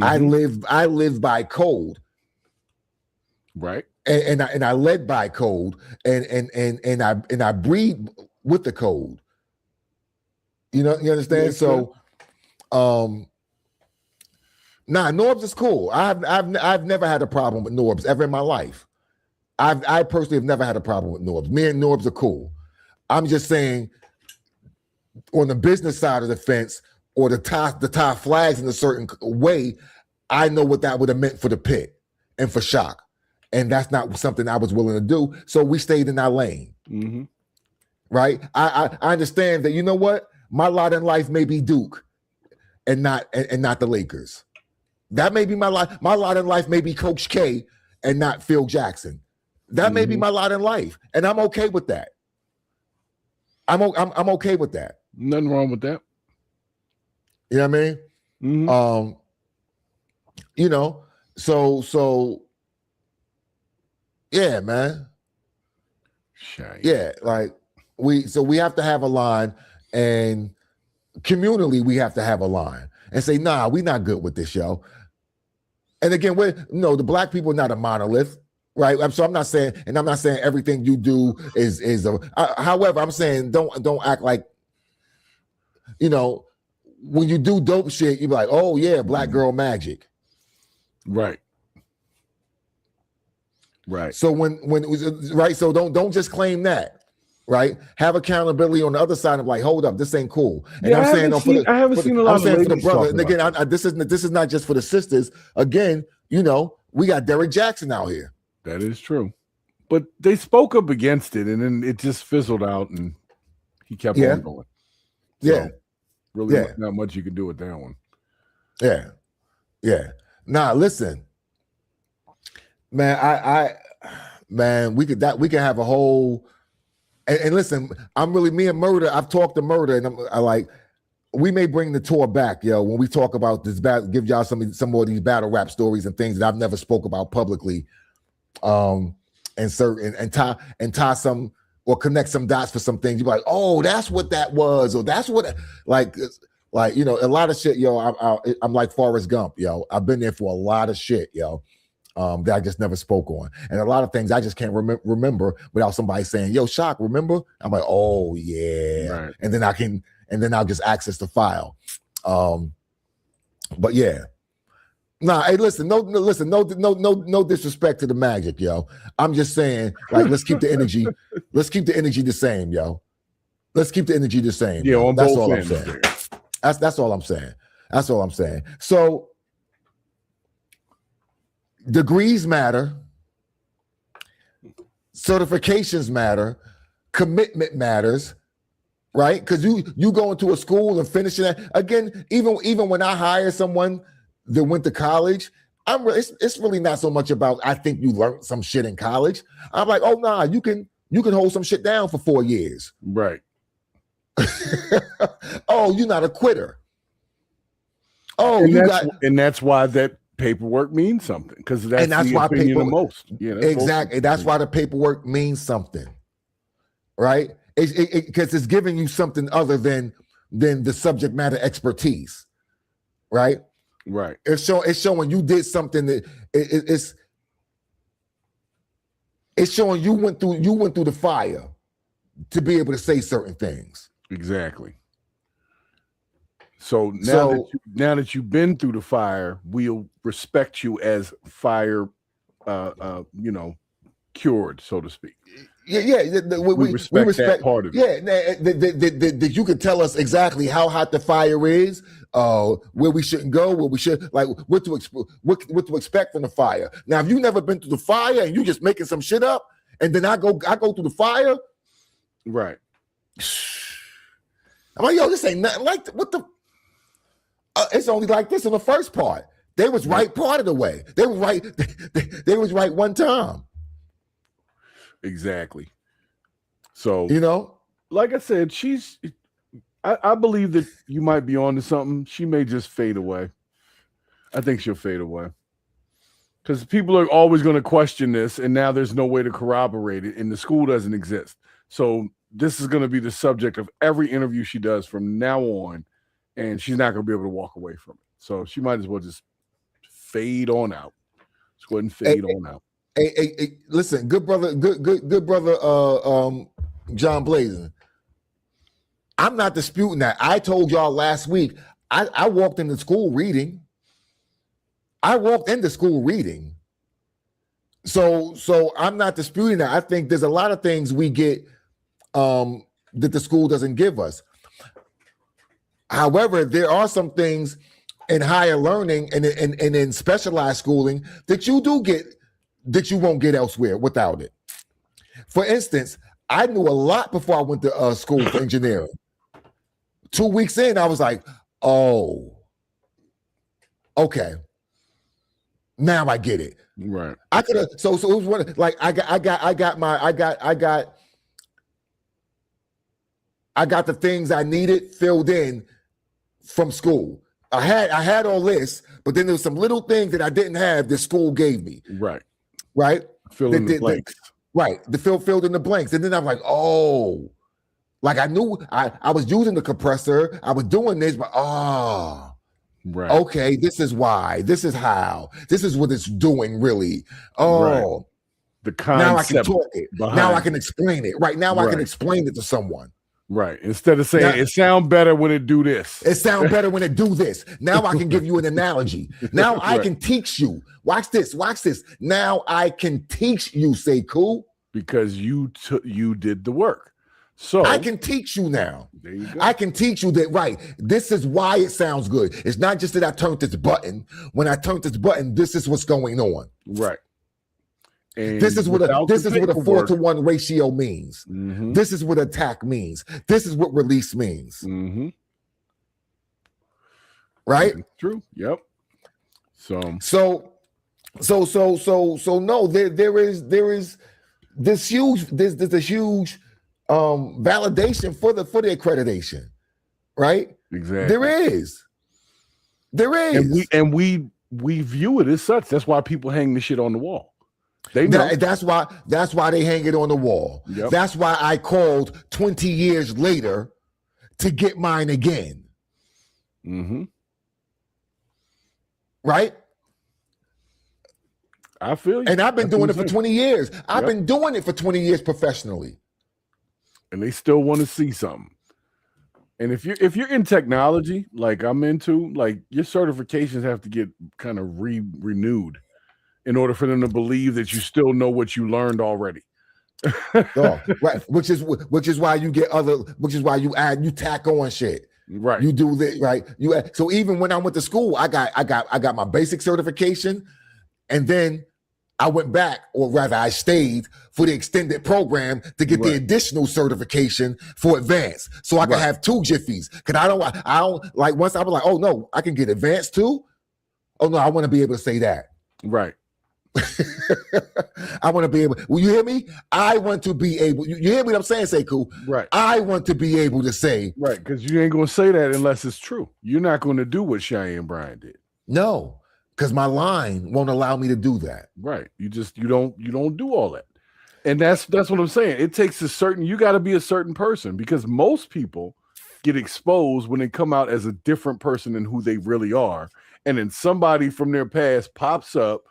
I live by code, right? And I led by code, and I breed with the code. You understand? Yeah, so, Norbs is cool. I've never had a problem with Norbs ever in my life. I personally have never had a problem with Norbs. Me and Norbs are cool. I'm just saying, on the business side of the fence, or the tie flags in a certain way, I know what that would have meant for the pit and for Shak, and that's not something I was willing to do. So we stayed in our lane, right? I understand that. You know what? My lot in life may be Duke, and not the Lakers. That may be my lot. My lot in life may be Coach K, and not Phil Jackson. That may be my lot in life, and I'm okay with that. I'm okay with that. Nothing wrong with that. You know what I mean? So yeah, man. Yeah, like we have to have a line, and communally we have to have a line and say, nah, we not good with this, yo. And again, the black people are not a monolith. Right. So I'm not saying everything you do is however, I'm saying don't act like, when you do dope shit, you be like, oh yeah, black girl magic. Right. So so don't just claim that. Right. Have accountability on the other side of like, hold up, this ain't cool. And I haven't seen a lot of ladies for the brother. talking And again, this is not just for the sisters. Again, we got Derek Jackson out here. That is true. But they spoke up against it, and then it just fizzled out, and he kept on going. So, really not much you can do with that one. Yeah. Nah, listen. Man, we could have a whole. And listen, I'm really me and Murder. I've talked to Murder, and I like. We may bring the tour back, yo, when we talk about this give y'all some more of these battle rap stories and things that I've never spoke about publicly, and tie some or connect some dots for some things. You're like, oh, that's what that was, or that's what like you know, a lot of shit, yo. I'm like Forrest Gump, yo. I've been there for a lot of shit, yo. That I just never spoke on, and a lot of things I just can't remember without somebody saying, "Yo, Shak, remember?" I'm like, "Oh yeah," Right. and then I'll just access the file. But yeah, nah. Hey, listen, no disrespect to the Magic, yo. I'm just saying, like, let's keep the energy. Let's keep the energy the same, yo. Let's keep the energy the same. Yeah, on that's both all ends. I'm saying. That's all I'm saying. That's all I'm saying. So. Degrees matter, certifications matter, commitment matters, right? Because you go into a school and finishing that again. Even when I hire someone that went to college, it's really not so much about I think you learned some shit in college. I'm like, oh nah, you can hold some shit down for 4 years, right? Oh, you're not a quitter. Oh, and that's why that paperwork means something, because that's the why opinion the most. Yeah, exactly. That's why the paperwork means something, right? Because it's giving you something other than the subject matter expertise, right? Right. It's showing you did something that it's showing you went through the fire to be able to say certain things. Exactly. So now that you've been through the fire, we'll respect you as fire, cured, so to speak. Yeah. We respect that part of it. Yeah, that you can tell us exactly how hot the fire is, where we shouldn't go, where we should, like what to expect from the fire. Now, if you've never been through the fire and you just making some shit up, and then I go through the fire, right? I'm like, yo, this ain't nothing like what the. It's only like this in the first part. They was right part of the way. They was right. They was right one time. Exactly. So like I said, I believe that you might be on to something. She may just fade away. I think she'll fade away because people are always going to question this, and now there's no way to corroborate it, and the school doesn't exist. So this is going to be the subject of every interview she does from now on. And she's not going to be able to walk away from it. So she might as well just fade on out. Just go ahead and fade on out. Hey, listen, good brother, John Blazin. I'm not disputing that. I told y'all last week, I walked into school reading. So I'm not disputing that. I think there's a lot of things we get that the school doesn't give us. However, there are some things in higher learning and in specialized schooling that you do get that you won't get elsewhere without it. For instance, I knew a lot before I went to school for engineering. 2 weeks in, I was like, oh, okay. Now I get it. Right. I could have so it was one like I got the things I needed filled in from school. I had all this, but then there was some little things that I didn't have that school gave me. Right. Fill in the blanks. The filled in the blanks. And then I'm like, oh, like I knew I was using the compressor. I was doing this, but right. Okay, this is why. This is how. This is what it's doing, really. Oh, right. The concept. Now I can talk it. Now I can explain it. Right now I can explain it to someone. Right. Instead of saying it sounds better when it do this. It sounds better when it do this. Now I can give you an analogy. Now I can teach you. Watch this. Now I can teach you, Sekou. Because you did the work. So I can teach you now. There you go. I can teach you that, right, this is why it sounds good. It's not just that I turned this button. When I turned this button, this is what's going on. Right. And this is what a 4-to-1 ratio means. Mm-hmm. This is what attack means. This is what release means. Mm-hmm. Right? True. Yep. So So no, there is this huge there's a huge validation for the accreditation, right? Exactly. There is. And we view it as such. That's why people hang the shit on the wall. They know. That's why they hang it on the wall. Yep. That's why I called 20 years later to get mine again. Mm-hmm. Right? I feel you. And I've been doing it for 20 years. I've Yep. been doing it for 20 years professionally. And they still want to see something. And if you're in technology, like I'm into, like your certifications have to get kind of renewed in order for them to believe that you still know what you learned already. Oh, right. Which is why you get you tack on shit. Right. You do that, right? So even when I went to school, I got my basic certification, and then I went back, or rather I stayed for the extended program to get the additional certification for advanced. So I can have 2 jiffies. Cause I don't like, once I was like, oh no, I can get advanced too. Oh no, I want to be able to say that. Right. I want to be able, will you hear me? I want to be able, you hear what I'm saying, Sekou? Right. I want to be able to say. Right, because you ain't going to say that unless it's true. You're not going to do what Cheyenne Bryan did. No, because my line won't allow me to do that. Right. You don't do all that. And that's what I'm saying. It takes you got to be a certain person, because most people get exposed when they come out as a different person than who they really are. And then somebody from their past pops up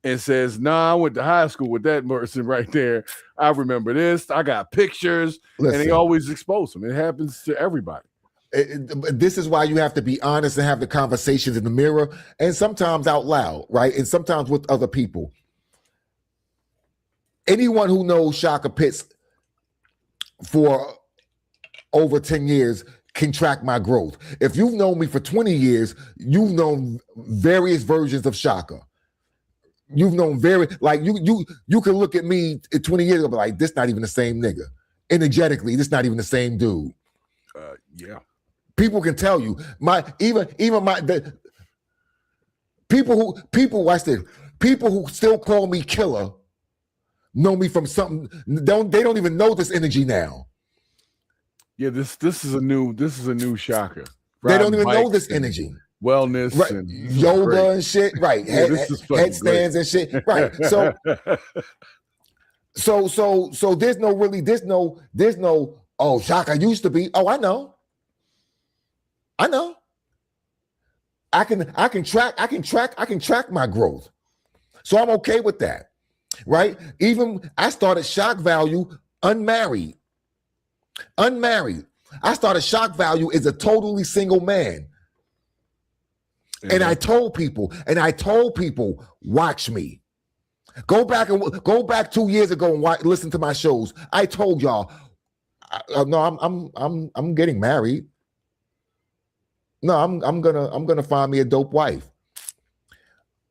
and says, nah, I went to high school with that person right there. I remember this. I got pictures. Listen, and they always expose them. It happens to everybody. This is why you have to be honest and have the conversations in the mirror, and sometimes out loud, right? And sometimes with other people. Anyone who knows Shaka Pitts for over 10 years can track my growth. If you've known me for 20 years, you've known various versions of Shaka. You've known you can look at me 20 years ago, but like, this not even the same nigga. Energetically, this not even the same dude. Yeah. People can tell you. People who still call me killer know me from something. They don't even know this energy now. Yeah, this is a new Shaka. They don't even know this energy. Wellness, right? and Yoga and shit, right? Yeah, Headstands and shit, right? So there's no. Oh, Shaka used to be. Oh, I know. I can track my growth, so I'm okay with that, right? Even I started Shock Value unmarried. I started Shock Value as a totally single man. And I told people, watch me. Go back 2 years ago and listen to my shows. I told y'all, no, I'm getting married. No, I'm gonna find me a dope wife.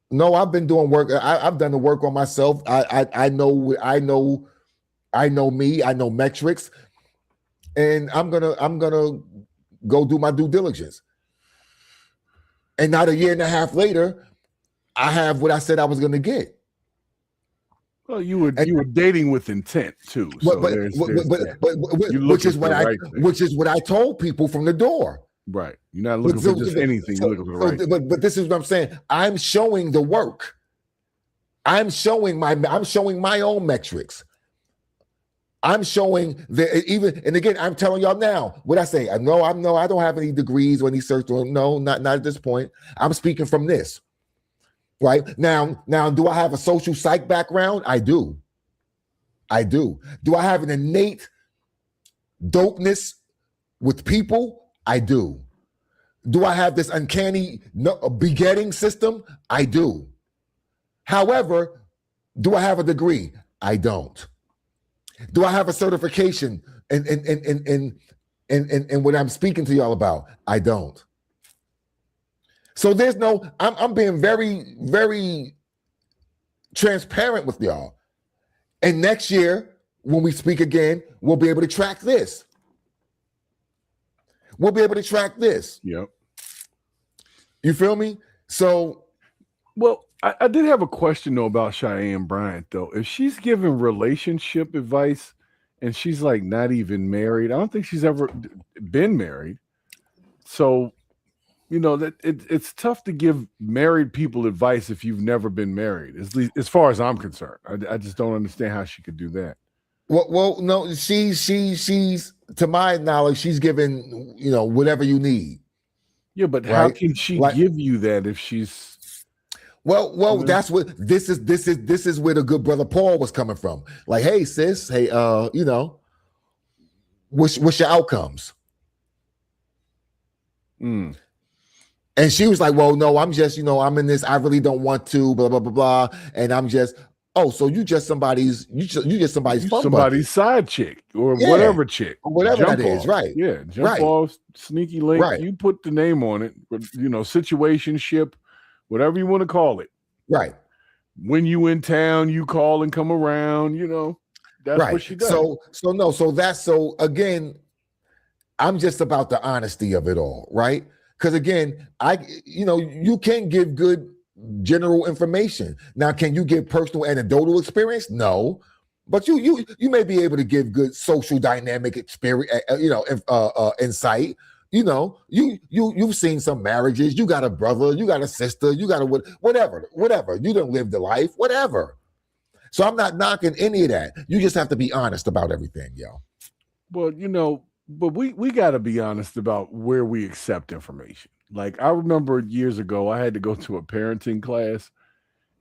No, I've been doing work. I've done the work on myself. I know me. I know metrics, and I'm gonna go do my due diligence. And not a year and a half later, I have what I said I was going to get. Well, you were dating with intent too. So which is what I told people from the door. Right. You're not looking for just anything. You're looking for the right thing. But this is what I'm saying. I'm showing the work. I'm showing my own metrics. I'm showing and again, I'm telling y'all now what I say. I don't have any degrees or any cert. No, not at this point. I'm speaking from this. Right now, do I have a social psych background? I do. Do I have an innate dopeness with people? I do. Do I have this uncanny begetting system? I do. However, do I have a degree? I don't. Do I have a certification and what I'm speaking to y'all about? I don't. So there's no, I'm being very, very transparent with y'all. And next year, when we speak again, we'll be able to track this. Yep. You feel me? So, well, I did have a question though about Cheyenne Bryant though. If she's giving relationship advice and she's like not even married, I don't think she's ever been married. So, that it's tough to give married people advice if you've never been married. As far as I'm concerned, I just don't understand how she could do that. Well, no, she's to my knowledge, she's given whatever you need. Yeah, but how can she give you that if she's? Well, that's what this is. This is where the good brother Paul was coming from. Like, hey, sis, hey, what's your outcomes? Mm. And she was like, well, no, I'm just, I'm in this. I really don't want to, blah, blah, blah, blah. And I'm just, so you just somebody's somebody's side chick or whatever chick. Or whatever jump that is, off. right. Yeah, jump off, sneaky link. Right. You put the name on it, situationship, whatever you want to call it. Right. When you in town, you call and come around, that's right. what she does. So again, I'm just about the honesty of it all, right? Because again, you can give good general information. Now, can you give personal anecdotal experience? No, but you may be able to give good social dynamic experience, insight. You've seen some marriages. You got a brother, you got a sister, you got a whatever. You don't live the life, whatever. So I'm not knocking any of that. You just have to be honest about everything, yo. Well, but we got to be honest about where we accept information. Like I remember years ago, I had to go to a parenting class,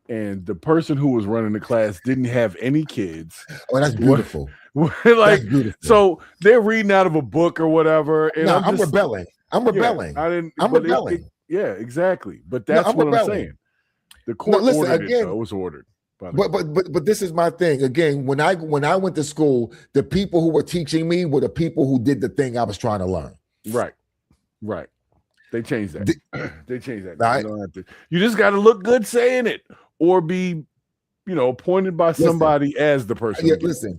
and the person who was running the class didn't have any kids. Oh, that's beautiful. That's beautiful. So they're reading out of a book or whatever. And I'm rebelling. I'm rebelling. I'm rebelling. Yeah, exactly. But that's what I'm saying. The court ordered it. It was ordered. But this is my thing. Again, when I went to school, the people who were teaching me were the people who did the thing I was trying to learn. Right. They changed that. They changed that. Right. You just got to look good saying it, or be, appointed by somebody as the person. Yeah, listen.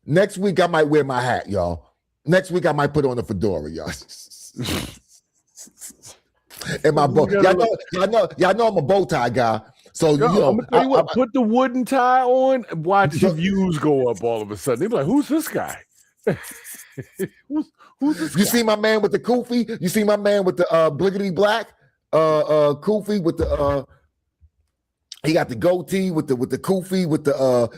Next week I might wear my hat, y'all. Next week I might put on a fedora, y'all. And my bow. Y'all know I'm a bow tie guy. So I'm gonna tell you what, put the wooden tie on and watch your views go up all of a sudden. They're like, who's this guy? who's this guy? You see my man with the kufi? You see my man with the bliggity black kufi with the he got the goatee with the kufi with the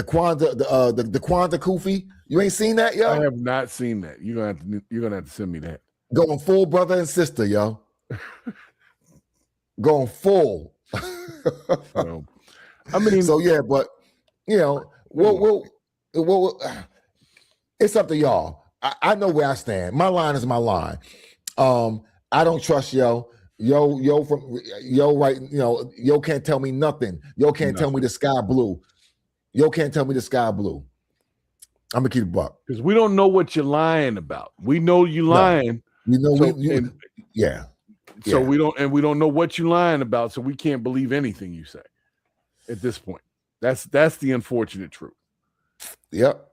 Kwanzaa kufi. You ain't seen that, yo? I have not seen that. You're gonna have to send me that. Going full brother and sister, yo. Going full. I mean, so yeah, but we'll it's up to y'all. I know where I stand. My line is my line. I don't trust yo can't tell me nothing. Yo can't tell me the sky blue. Yo can't tell me the sky blue. I'm gonna keep it buck because we don't know what you're lying about. We know you lying. Yeah. So we don't know what you're lying about, so we can't believe anything you say at this point. That's the unfortunate truth. Yep.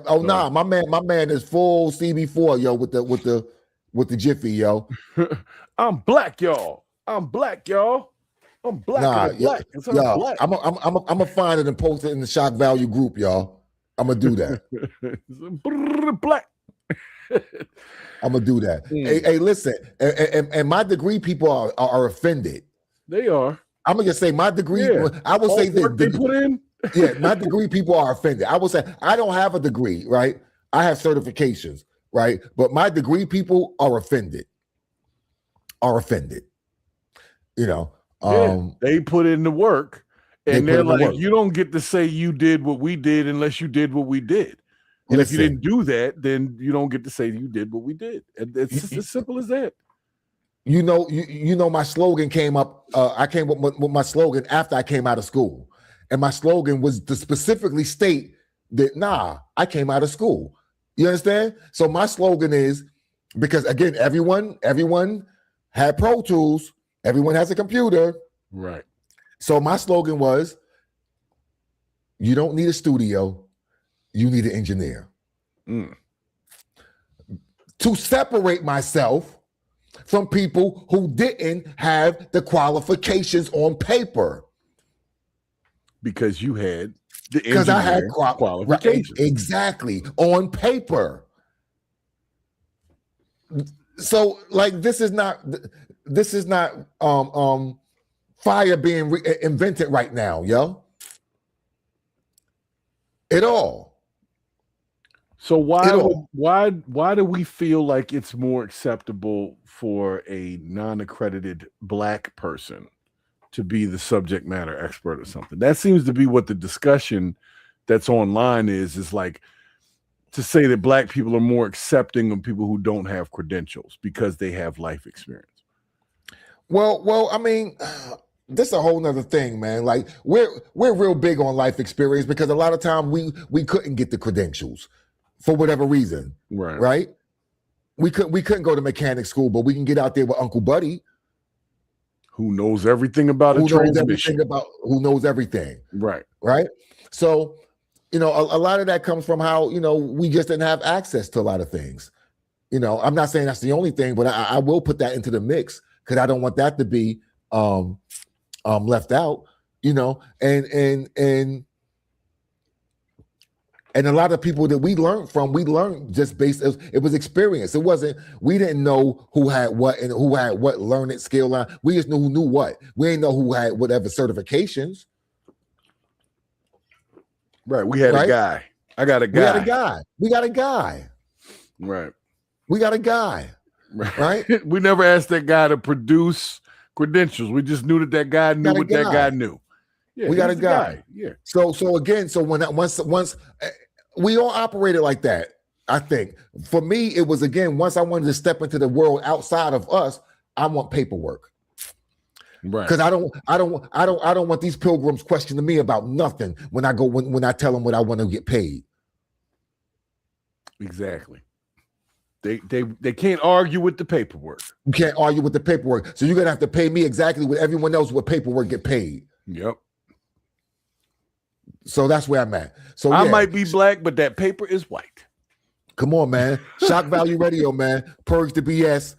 Oh nah, my man is full CB4, yo, with the jiffy, yo. I'm black, y'all. I'm black. Nah, black. Black. I'm gonna find it and post it in the Shock Value group, y'all. I'm gonna do that. Black. I'm gonna do that. Hey, listen, and my degree people are offended. They are. I'm gonna just say my degree. Yeah. I will say this. They put in. Yeah, my degree people are offended. I will say I don't have a degree, right? I have certifications, right? But my degree people are offended. They put in the work, and they're like, you don't get to say you did what we did unless you did what we did. And if you didn't do that, then you don't get to say you did what we did. And it's just as simple as that. You know, my slogan came up. I came up with my slogan after I came out of school, and my slogan was to specifically state that I came out of school. You understand? So my slogan is because again, everyone had Pro Tools. Everyone has a computer. Right. So my slogan was, you don't need a studio. You need an engineer. To separate myself from people who didn't have the qualifications on paper. Because you had the Because I had qualifications. Right, exactly, on paper. So, like, this is not fire being invented right now, yo. At all. So why do we feel like it's more acceptable for a non-accredited Black person to be the subject matter expert or something? That seems to be what the discussion that's online is like, to say that Black people are more accepting of people who don't have credentials because they have life experience. Well, I mean, this is a whole nother thing, man. Like, we're real big on life experience because a lot of time we couldn't get the credentials for whatever reason, right? We couldn't go to mechanic school, but we can get out there with Uncle Buddy, who knows everything about a transmission, who knows everything, right. So, you know, a lot of that comes from how, you know, we just didn't have access to a lot of things. You know, I'm not saying that's the only thing, but I will put that into the mix because I don't want that to be left out. You know, and a lot of people that we learned just based, it was experience. It wasn't, we didn't know who had what and who had what learning skill line. We just knew who knew what. We didn't know who had whatever certifications. Right. We had a guy. I got a guy. We got a guy. We got a guy. Right. We got a guy. Right. We never asked that guy to produce credentials. We just knew that guy knew what that guy knew. Yeah, we got a guy. Yeah. So again, once we all operated like that. I think for me, it was, again, once I wanted to step into the world outside of us, I want paperwork. Right. Because I don't want these pilgrims questioning me about nothing when I tell them what I want to get paid. Exactly. They can't argue with the paperwork. You can't argue with the paperwork. So you're gonna have to pay me exactly what everyone else with paperwork get paid. Yep. So that's where I'm at. So I might be Black, but that paper is white. Come on, man. Shock Value Radio, man. Purge the BS.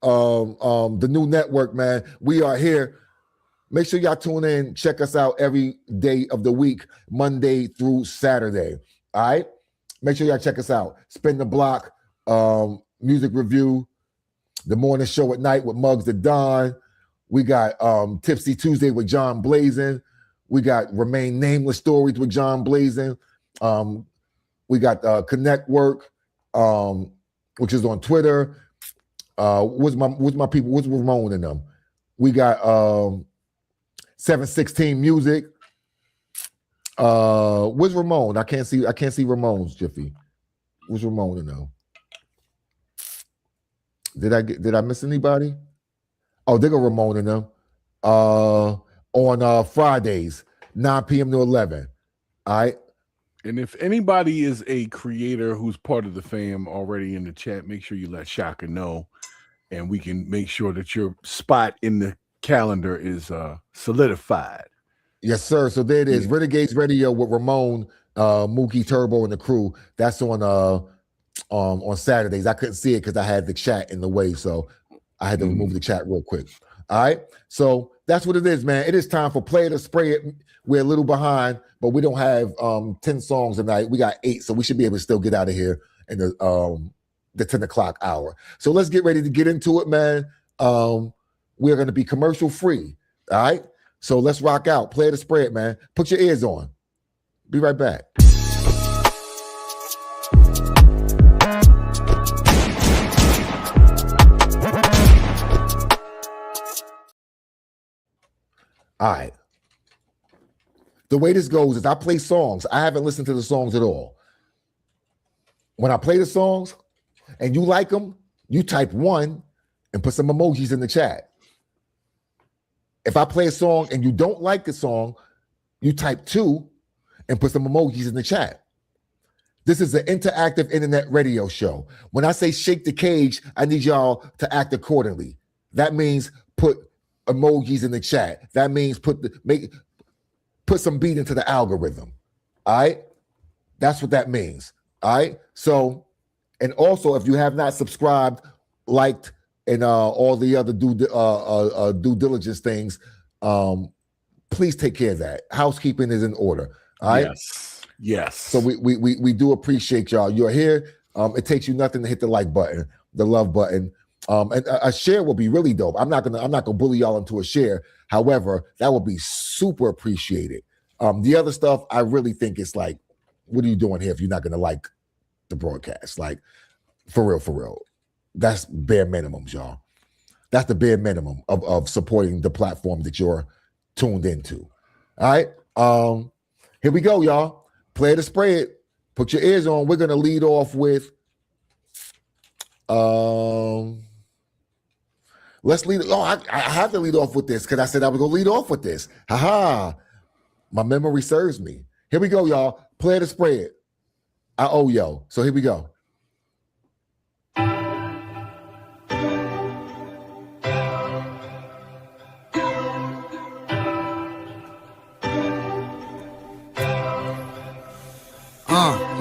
The new network, man. We are here. Make sure y'all tune in. Check us out every day of the week, Monday through Saturday. All right. Make sure y'all check us out. Spin the Block, music review, the morning show at night with Muggs the Don. We got Tipsy Tuesday with John Blazin. We got Remain Nameless Stories with John Blazin. We got Connect Work, which is on Twitter. What's my people? What's Ramon in them? We got 716 Music. Where's Ramon? I can't see Ramon's Jiffy. Where's Ramon in them? Did I miss anybody? Oh, they go Ramon in them. On Fridays, 9 p.m. to 11. All right. And if anybody is a creator who's part of the fam already in the chat, make sure you let Shaka know, and we can make sure that your spot in the calendar is solidified. Yes, sir. So there it is. Renegades Radio with Ramon, Mookie Turbo, and the crew. That's on Saturdays. I couldn't see it because I had the chat in the way, so I had to remove the chat real quick. All right. So that's what it is, man. It is time for Play It or Spray It. We're a little behind, but we don't have 10 songs tonight. We got 8, so we should be able to still get out of here in the 10 o'clock hour. So let's get ready to get into it, man. We're going to be commercial free. All right. So let's rock out. Play It or Spray It, man. Put your ears on. Be right back. All right. The way this goes is I play songs. I haven't listened to the songs at all. When I play the songs and you like them, you type 1 and put some emojis in the chat. If I play a song and you don't like the song, you type 2 and put some emojis in the chat. This is an interactive internet radio show. When I say shake the cage, I need y'all to act accordingly. That means put emojis in the chat. That means put some beat into the algorithm. All right? That's what that means. All right? So, and also if you have not subscribed, liked, and all the other due diligence things, please take care of that. Housekeeping is in order. All right. Yes. So we do appreciate y'all. You're here. It takes you nothing to hit the like button, the love button. And a share will be really dope. I'm not gonna bully y'all into a share. However, that will be super appreciated. The other stuff, I really think it's like, what are you doing here if you're not gonna like the broadcast? Like, for real. That's bare minimums, y'all. That's the bare minimum of supporting the platform that you're tuned into. All right. Here we go, y'all. Play the spread. Put your ears on. We're gonna lead off with let's lead. Oh, I have to lead off with this because I said I was gonna lead off with this. Haha. My memory serves me. Here we go, y'all. Play the spread. I owe yo. So here we go.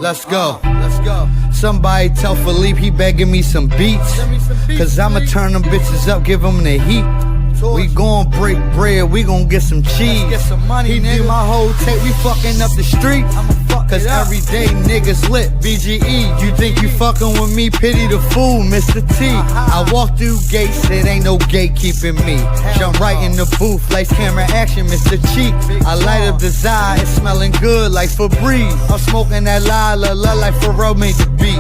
Let's go. Somebody tell Philippe he begging me some beats. Cause I'ma turn them bitches up, give them the heat. We gon' break bread, we gon' get some cheese. He did my whole tape, we fucking up the street. Cause everyday niggas lit, BGE. You think you fucking with me, pity the fool, Mr. T. I walk through gates, it ain't no gatekeeping me. Jump right in the booth, lights, camera, action, Mr. Cheek. I light up the Zai, it's smelling good like Febreze. I'm smoking that la la la like Pharrell made the beat.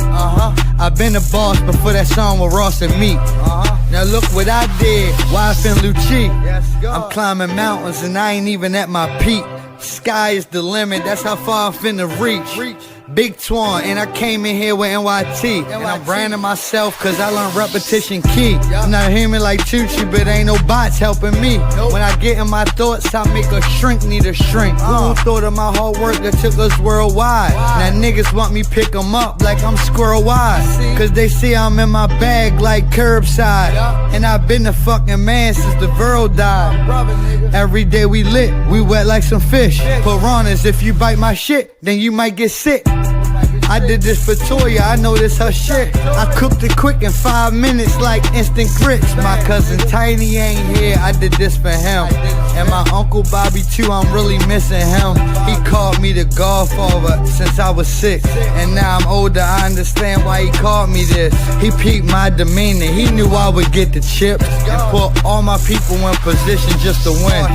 I been a boss before that song with Ross and me. Now look what I did, Wife and Lucci. I'm climbing mountains and I ain't even at my peak. Sky is the limit, that's how far I'm finna reach. Big Twan, and I came in here with NYT. And I'm branding myself cause I learned repetition key. I'm not human like Tucci, but ain't no bots helping me. When I get in my thoughts, I make a shrink need a shrink. Who thought of my hard work that took us worldwide? Now niggas want me pick them up like I'm squirrel wide. Cause they see I'm in my bag like curbside. And I've been the fucking man since the world died. Every day we lit, we wet like some fish. Piranhas, if you bite my shit, then you might get sick. I did this for Toya, I know this her shit. I cooked it quick in 5 minutes like instant grits. My cousin Tiny ain't here, I did this for him. And my Uncle Bobby too, I'm really missing him. He called me the Godfather since I was 6. And now I'm older, I understand why he called me this. He peeped my demeanor, he knew I would get the chips. And put all my people in position just to win.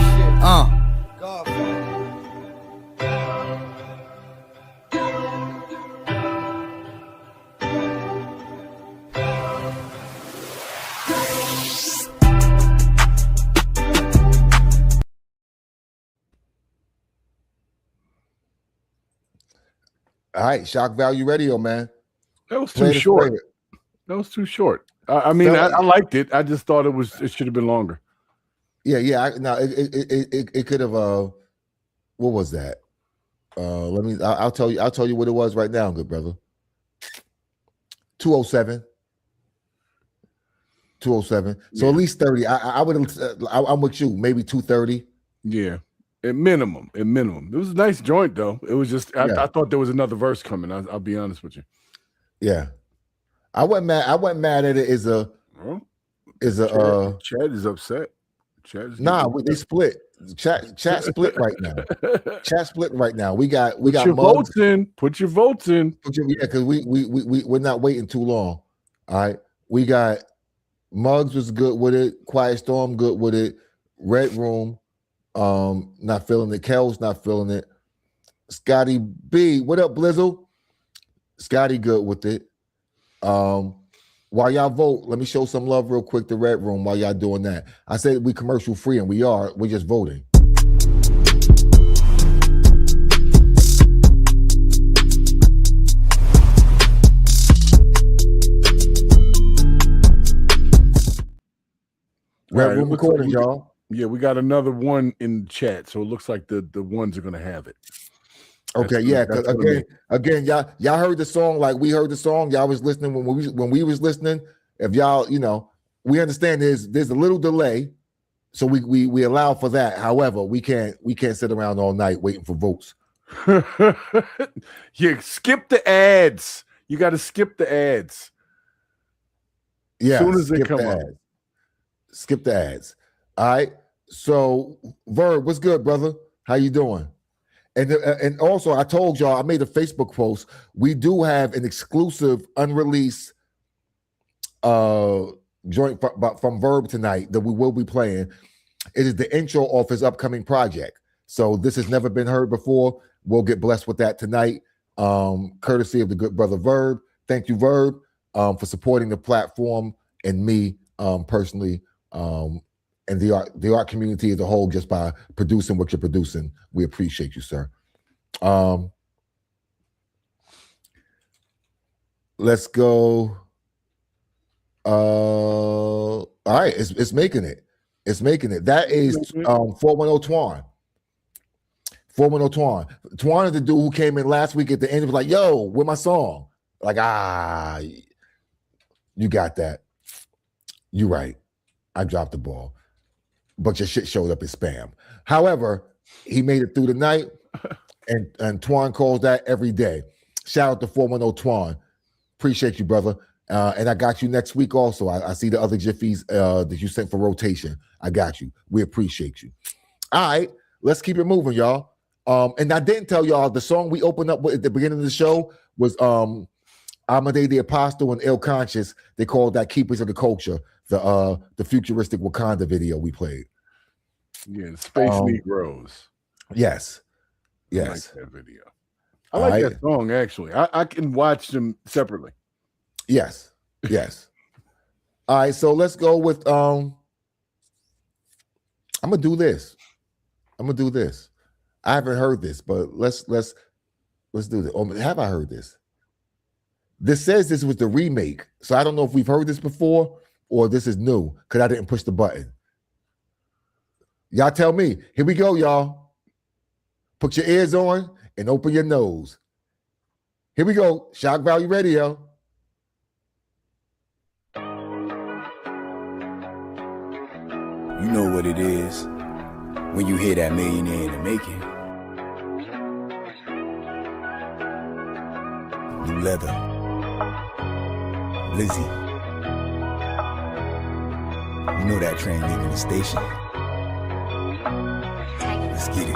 All right, Shock Value Radio, man. That was too short. That was too short. I mean, I liked it. I just thought it should have been longer. Yeah. It could have. What was that? I'll tell you what it was right now, good brother. 207. 207. So at least 30. I would. I'm with you. Maybe 230. Yeah. At minimum. It was a nice joint, though. It was just, I thought there was another verse coming. I'll be honest with you. Yeah. I wasn't mad at it Chad is upset. They split. Chat split right now. Chat split right now. We got your Mugs. votes in. Put your votes in. Because we're not waiting too long. All right. We got Mugs was good with it. Quiet Storm good with it. Red Room. Not feeling it. Kel's not feeling it. Scotty B, what up, Blizzle? Scotty good with it. While y'all vote, let me show some love real quick to Red Room while y'all doing that. I said we commercial free, and we're just voting. Red Room recording, y'all. Yeah, we got another one in the chat, so it looks like the ones are gonna have it. Okay, yeah. Because again, y'all heard the song like we heard the song. Y'all was listening when we was listening. If y'all, we understand there's a little delay, so we allow for that. However, we can't sit around all night waiting for votes. Yeah, skip the ads. You got to skip the ads. Yeah, as soon as they come up. Skip the ads. All right. So, Verb, what's good, brother? How you doing? And also, I told y'all, I made a Facebook post. We do have an exclusive, unreleased joint from Verb tonight that we will be playing. It is the intro off his upcoming project. So this has never been heard before. We'll get blessed with that tonight, courtesy of the good brother Verb. Thank you, Verb, for supporting the platform and me personally, and the art community as a whole, just by producing what you're producing. We appreciate you, sir. Let's go. All right, it's making it. It's making it. That is 410 Twan. 410 Twan. Twan is the dude who came in last week at the end and was like, yo, where's my song? Like, you got that. You right. I dropped the ball. But your shit showed up as spam. However, he made it through the night, and Twan calls that every day. Shout out to 410 Twan. Appreciate you, brother. And I got you next week also. I see the other jiffies that you sent for rotation. I got you. We appreciate you. All right, let's keep it moving, y'all. And I didn't tell y'all the song we opened up with at the beginning of the show was Amadei the Apostle and Ill Conscious. They called that Keepers of the Culture, the futuristic Wakanda video we played. Yeah, Space Negroes. Yes. I like that video. I like that song, actually. I can watch them separately. Yes. All right, so let's go with I'm gonna do this. I haven't heard this, but let's do this. Oh, have I heard this? This says this was the remake, so I don't know if we've heard this before or this is new because I didn't push the button. Y'all tell me. Here we go, y'all. Put your ears on and open your nose. Here we go. Shock Value Radio. You know what it is when you hear that millionaire in the making. New leather. Lizzie. You know that train leaving the station. Let's get it.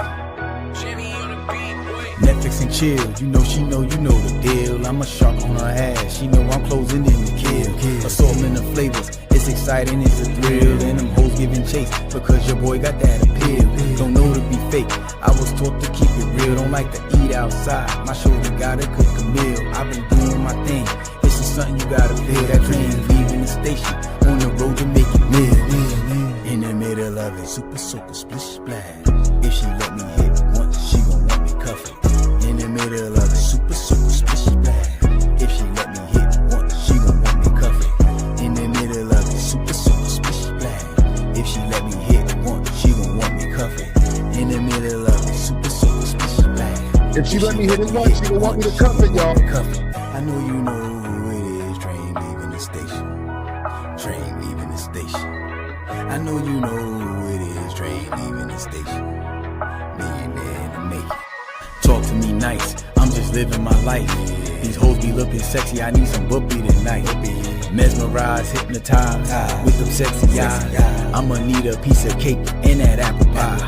Netflix and chill, you know the deal. I'm a shark on her ass, she know I'm closing in to kill. Assortment of flavors, it's exciting, it's a thrill. And them hoes giving chase, because your boy got that appeal. Don't know to be fake, I was taught to keep it real. Don't like to eat outside, my shoulder gotta cook a meal. I've been doing my thing, this is something you gotta feel. That train leaving the station, on the road to make it live. In the middle of it, super soaker, splish splash. If she let me hit once, she gon' want me cuff it. In the middle of it, super splish splash. If she let me hit once, she gon' want me cuff it. In the middle of it, super splish splash. If she let me hit once, she gon' want me cuff it. In the middle of it, super splish splash. If she let me hit it once, she gon' want me to cuff it, y'all. I know you know who it is. Train leaving the station. Train leaving the station. I know you know who it is. Train leaving the station. Millionaire in the making. Talk to me nice, I'm just living my life. These hoes be looking sexy, I need some whoopee tonight. Mesmerized, hypnotized, with them sexy eyes. I'ma need a piece of cake and that apple pie.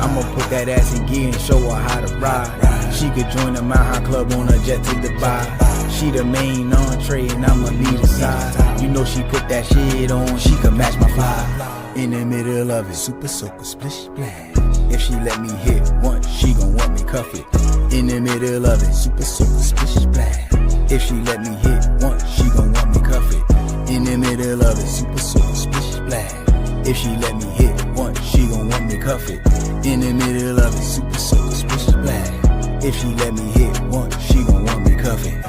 I'ma put that ass in gear and show her how to ride. She could join the Mount High Club on a jet to Dubai. She the main entree and I'ma lead the side. You know she put that shit on, she could match my fly. In the middle of it, super soaker, splish splash. If she let me hit once, she gon' want me cuff it. In the middle of it, super soaker, splish splash. If she let me hit once, she gon' want me cuff it. In the middle of it, super soaker, splish splash. If she let me hit once, she gon' want me cuff it. In the middle of it, super soaker, splish splash. If she let me hit once, she gon' want me cuff it.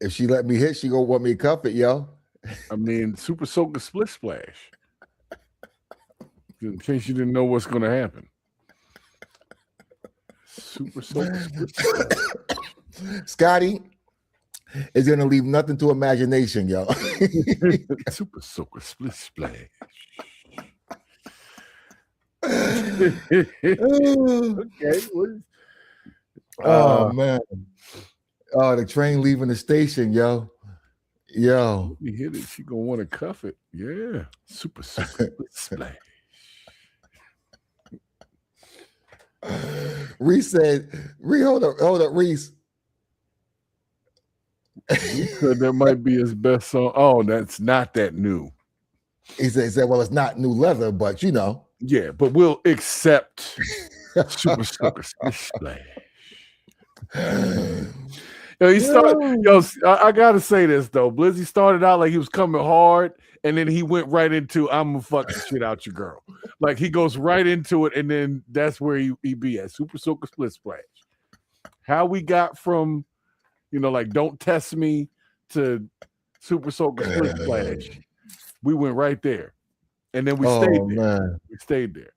If she let me hit, she gonna want me to cuff it, yo. I mean, Super Soaker Split Splash. In case you didn't know what's gonna happen. Super Soaker Split Splash. Scotty is gonna leave nothing to imagination, yo. Super Soaker Split Splash. Okay. Oh man. Oh, the train leaving the station, yo. Yo. Let me hit it. She gonna want to cuff it. Yeah. Super splash. Reese said, hold up, Reese. He said that might be his best song. Oh, that's not that new. He said, well, it's not new leather, but you know. Yeah, but we'll accept Super Splash. Yo, he started. Yo, I gotta say this though. Blizzy started out like he was coming hard, and then he went right into "I'm gonna fuck the shit out your girl." Like he goes right into it, and then that's where he be at Super Soaker Split Splash. How we got from, like "Don't Test Me" to Super Soaker Split Splash, we went right there, and then we stayed there. Man. We stayed there.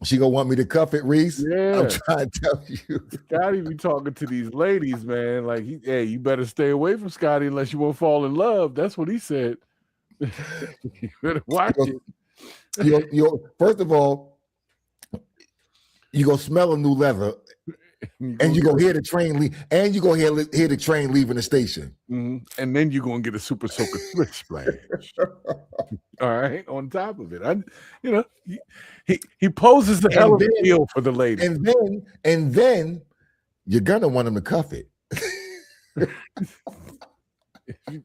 She gonna want me to cuff it, Reese? Yeah, I'm trying to tell you. Scotty be talking to these ladies, man. Like, hey, you better stay away from Scotty unless you won't fall in love. That's what he said. You better watch it. First of all, you gonna smell a new leather, and you gonna hear the train leave, and you gonna hear the train leaving the station. Mm-hmm. And then you're gonna get a Super Soaker Split Splash. All right, on top of it, he poses the hell of a deal for the lady, and then you're gonna want him to cuff it.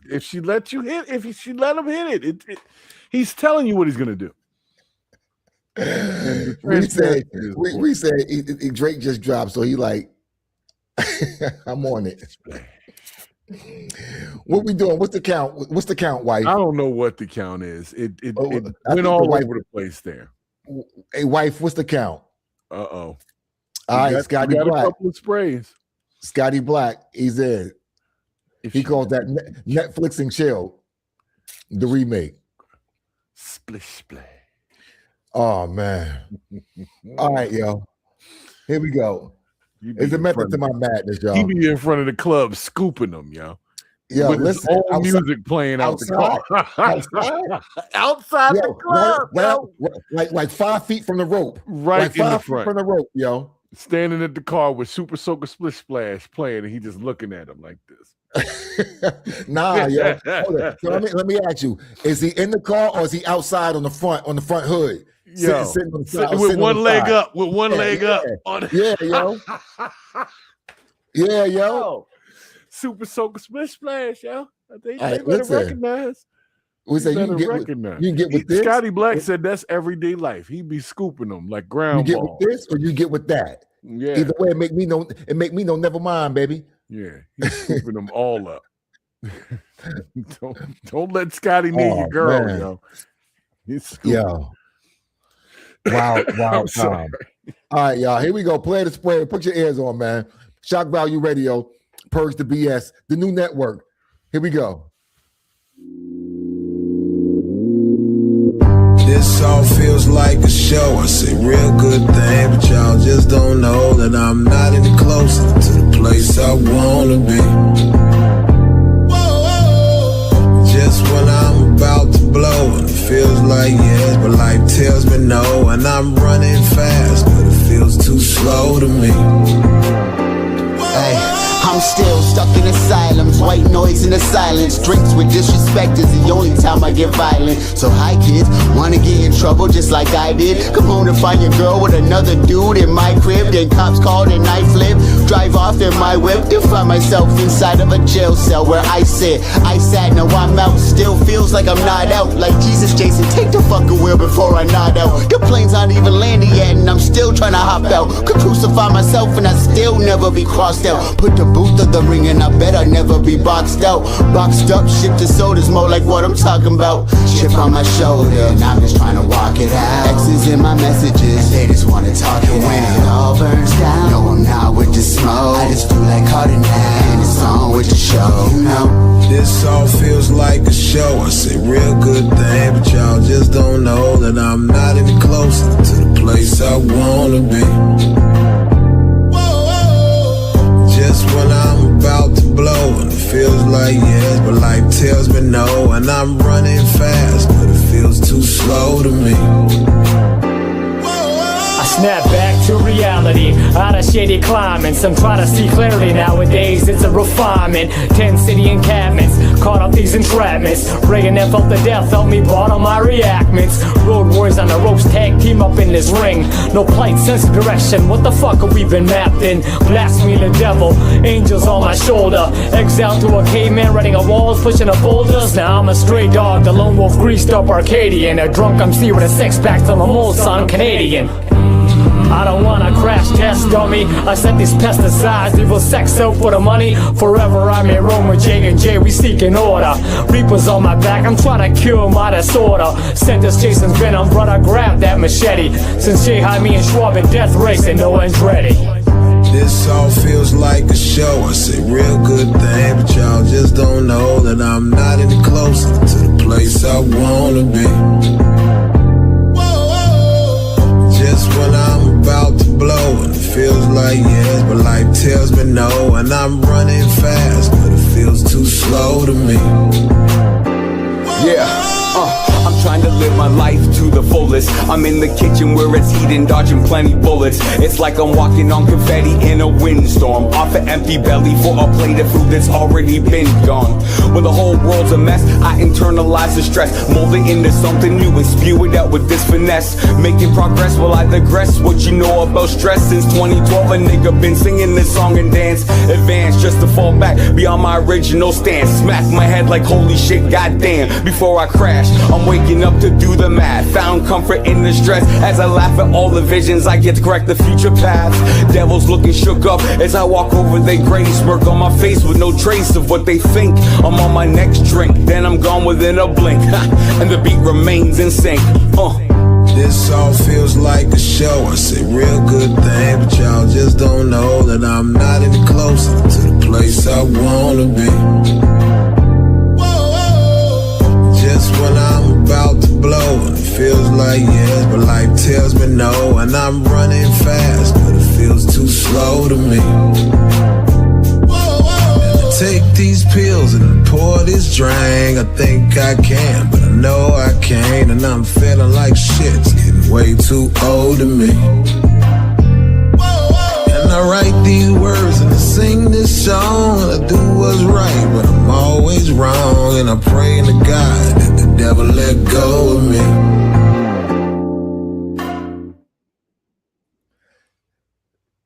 If she let you hit, if she let him hit it, he's telling you what he's gonna do. We said Drake just dropped, so he like, I'm on it. What we doing? What's the count? What's the count, wife? I don't know what the count is. It went all over the place there. Hey, wife, what's the count? All right, Scotty Black. A couple of sprays. Scotty Black, he's in. He calls that Netflix and chill, the remake. Splish splash. Oh man! All right, yo. Here we go. It's a method to my madness, y'all. He be in front of the club scooping them, yo. Yo, with listen, his own music playing out the car. Outside the club, like 5 feet from the rope. Right like in the 5 feet front. from the rope, yo. Standing at the car with Super Soaker Split Splash playing, and he just looking at him like this. Nah, yo. Hold on. So let me ask you: is he in the car or is he outside on the front hood? Yo, sitting on the side, with one leg side. up, with one leg up. Yeah, yo. Yeah, yo. Super Soaker Split Splash, yo. They Right, better recognize. We say you can get with this. Scotty Black said that's everyday life. He be scooping them like ground You get balls. with this or you get with that. Yeah. Either way, it make me know. Never mind, baby. Yeah, he's scooping them all up. don't let Scotty near your girl, man. yo. He's scooping. Yo. Wow, time. All right, y'all. Here we go. Play the spray. Put your ears on, man. Shock Value Radio, Purge the BS, the new network. Here we go. This all feels like a show. I say real good thing, but y'all just don't know that I'm not any closer to the place I wanna be. Just when I'm about to blow, and it feels like yes, but life tells me no, and I'm running fast, but it feels too slow to me. Hey, I'm still stuck in asylums, white noise in the silence. Drinks with disrespect is the only time I get violent. So hi kids, wanna get in trouble just like I did? Come home to find your girl with another dude in my crib. Then cops called and I flip, drive off in my whip. To find myself inside of a jail cell where I sit. I sat, now I'm out, still feels like I'm not out. Like Jesus, Jason, take the fucking wheel before I nod out. The planes aren't even landed yet and I'm still trying to hop out. Could crucify myself and I still never be crossed out. Put the boot of the ring and I bet I never be boxed out. Boxed up, shipped to soda's more like what I'm talking about. Chip on my shoulder and I'm just trying to walk it out. X's in my messages, they just wanna talk it out. When it all burns down, no I'm not with the smoke. I just feel like cutting down and it's on with the show, you know. This all feels like a show. I say real good thing, but y'all just don't know that I'm not any closer to the place I wanna be. Just when I'm about to blow, and it feels like yes, but life tells me no, and I'm running fast, but it feels too slow to me. shady climbing. Some try to see clearly nowadays, it's a refinement. 10 city encampments, caught up these entrapments. Reagan that felt the death, helped me bottle my reactments. Road warriors on the ropes, tag team up in this ring. No plight, sense of direction, what the fuck have we been mapped in? Blasphemy the devil, angels on my shoulder. Exiled to a caveman, running on walls, pushing up boulders. Now I'm a stray dog, the lone wolf greased up Arcadian. A drunk MC with a six-pack till I'm old, son, Canadian. I don't wanna crash test dummy. I set these pesticides, evil sex out for the money. Forever I'm in Rome with J&J, we seeking order. Reapers on my back, I'm trying to cure my disorder. Sentence Jason's venom, brother, grab that machete. Since Jay had me and Schwab in death race and no one's ready. This all feels like a show. I say real good thing, but y'all just don't know that I'm not any closer to the place I wanna be. Just when I'm about to blow, and it feels like yes, but life tells me no. And I'm running fast, but it feels too slow to me. Yeah, I'm trying to live my life to the fullest. I'm in the kitchen where it's heating, dodging plenty bullets. It's like I'm walking on confetti in a windstorm, off an empty belly for a plate of food that's already been gone. When the whole world's a mess, I internalize the stress, mold it into something new and spew it out with this finesse. Making progress while I digress. What you know about stress? Since 2012 a nigga been singing this song and dance. Advance just to fall back beyond my original stance. Smack my head like holy shit, goddamn. Before I crash, I'm waking up to do the math. Found comfort in the stress as I laugh at all the visions I get to correct the future paths. Devils looking shook up as I walk over their grave. Smirk on my face with no trace of what they think. I'm on my next drink, then I'm gone within a blink. And the beat remains in sync. This all feels like a show. I say real good thing, but y'all just don't know that I'm not any closer to the place I wanna be. Just when I'm about to blow, and it feels like yes, but life tells me no. And I'm running fast, but it feels too slow to me. Take these pills and pour this drink. I think I can, but I know I can't. And I'm feeling like shit's getting way too old to me. And I write these words and I sing this song, and I do what's right, but I'm always wrong. And I pray to God that the devil let go of me.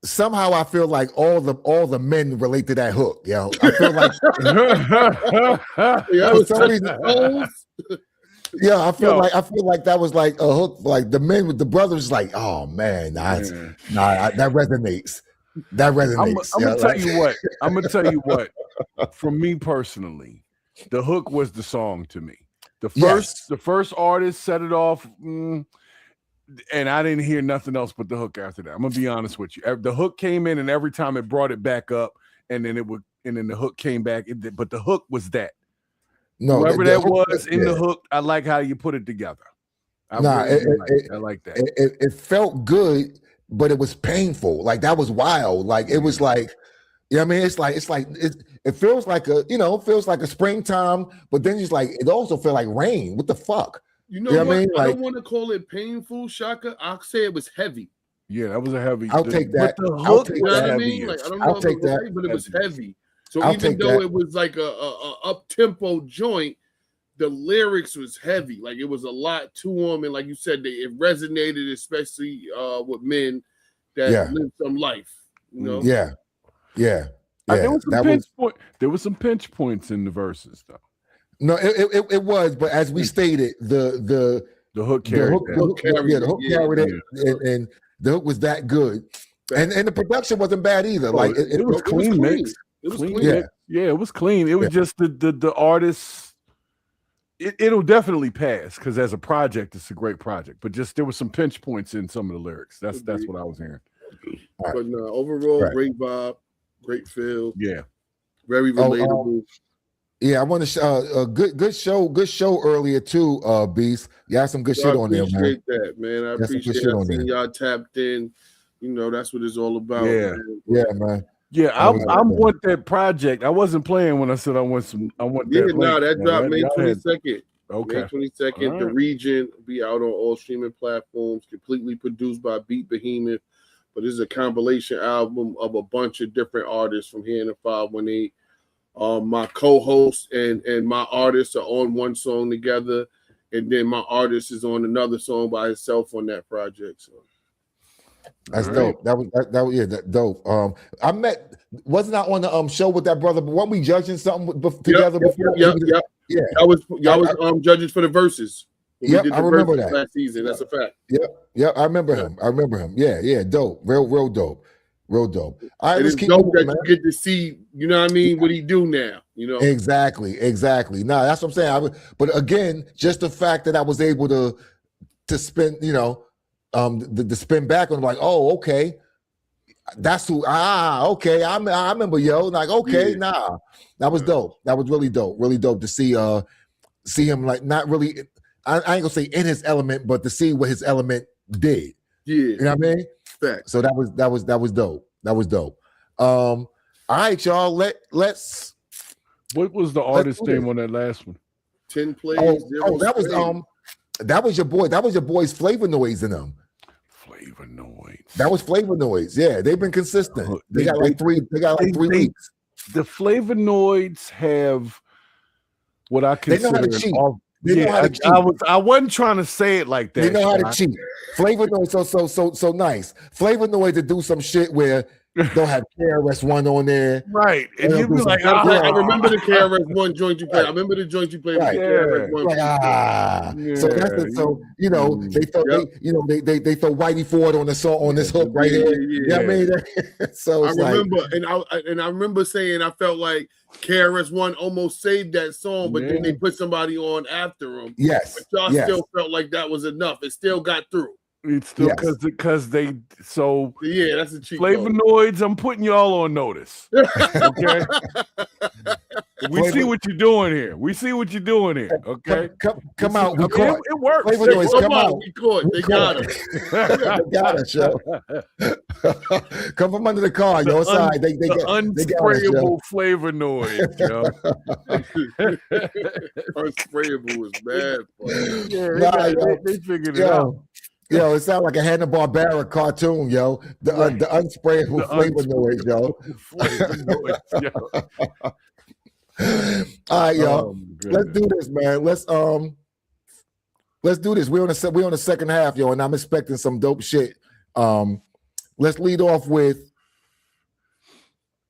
Somehow I feel like all the men relate to that hook, yo. I feel like for some reason, I feel like that was like a hook. Like the men with the brothers, like, oh man, that resonates. That resonates. I'm gonna tell you what. I'm gonna tell you what. For me personally, the hook was the song to me. The first artist set it off. And I didn't hear nothing else but the hook after that. I'm gonna be honest with you. The hook came in, and every time it brought it back up, and then the hook came back. But the hook was that. No, whoever that was in the hook, I like how you put it together. I like that. It felt good, but it was painful. Like that was wild. Like it was like, you know what I mean? It feels like a springtime, but then it's like it also felt like rain. What the fuck? You know what? I mean? I don't want to call it painful, Shaka. I'll say it was heavy. Yeah, that was a heavy. I'll take that. But the hook, you know what I mean? Like I don't know if it was heavy, but it was heavy. So even though it was like a up-tempo joint, the lyrics was heavy. Like it was a lot to them, and like you said, it resonated, especially with men that live some life. You know? Yeah. There was some pinch points in the verses, though. No, it was, but as we stated, the hook carried it. The hook carried it, and the hook was that good, and the production wasn't bad either. Like it was clean mix. It was clean. Yeah, it was clean. It was just the artists. It'll definitely pass because as a project, it's a great project. But just there was some pinch points in some of the lyrics. That's what I was hearing. But overall, great vibe, great feel. Yeah, very relatable. Yeah, I want to good show earlier too, Beast. You had some good shit on there, man. I appreciate that, man. I appreciate it. Y'all tapped in. You know, that's what it's all about. Yeah, man. Yeah, man. Yeah, I want that project. I wasn't playing when I said I want that. That dropped May 22nd. Okay. May 22nd. Right. The Region will be out on all streaming platforms, completely produced by Beat Behemoth. but this is a compilation album of a bunch of different artists from here in the 518. My co-host and my artist are on one song together, and then my artist is on another song by himself on that project. So that's dope. That was dope. Wasn't I on the show with that brother? But weren't we judging something together before? Yeah. I was judges for the verses. Yep, I remember that last season. That's a fact. Yep, I remember him. Yeah, dope. Real dope. All right, let's keep moving, man. You get to see, you know what I mean, what he do now, you know. Exactly. No, that's what I'm saying. But again, just the fact that I was able to spin, you know, the spin back on, like, oh, okay, that's who. Okay, I remember, yo. Like, okay, nah, that was dope. That was really dope to see him, like, not really. I ain't gonna say in his element, but to see what his element did. Yeah, you know what I mean. Fact. So that was dope. All right, y'all. Let's. What was the artist name on that last one? 10 plays. That was your boy. That was your boys Flavonoids in them. Flavonoids. That was Flavonoids. Yeah, they've been consistent. They got like 3 weeks. The Flavonoids have what I consider. They know how to cheat. They know how to cheat. I wasn't trying to say it like that. They know how to cheat. Flavonoids so nice. Flavonoids to do some shit where they'll have KRS-One on there. Right. And you'll be like, I remember the KRS-One joint you played. I remember the joint you played with the KRS-One. Like, So you know, they throw they throw Whitey Ford on this hook right here. You know what I mean? So I remember, and I remember saying I felt like KRS-One almost saved that song, but then they put somebody on after him. Yes. But y'all still felt like that was enough. It still got through. It's still because they that's a cheat Flavonoids. I'm putting y'all on notice. Okay. We see what you're doing here. Okay. Come out. We caught. It works. Flavonoids, come out. We caught. They got us. They got us, yo. Come from under the car, yo. Side. They unsprayable Flavonoid, yo. Unsprayable was bad. Yeah, they figured it out. Yo, it sounds like a Hanna-Barbera cartoon, yo. The unsprayable Flavonoids, yo. All right, y'all. Let's do this, man. Let's do this. We're on the second half, yo, and I'm expecting some dope shit. Let's lead off with.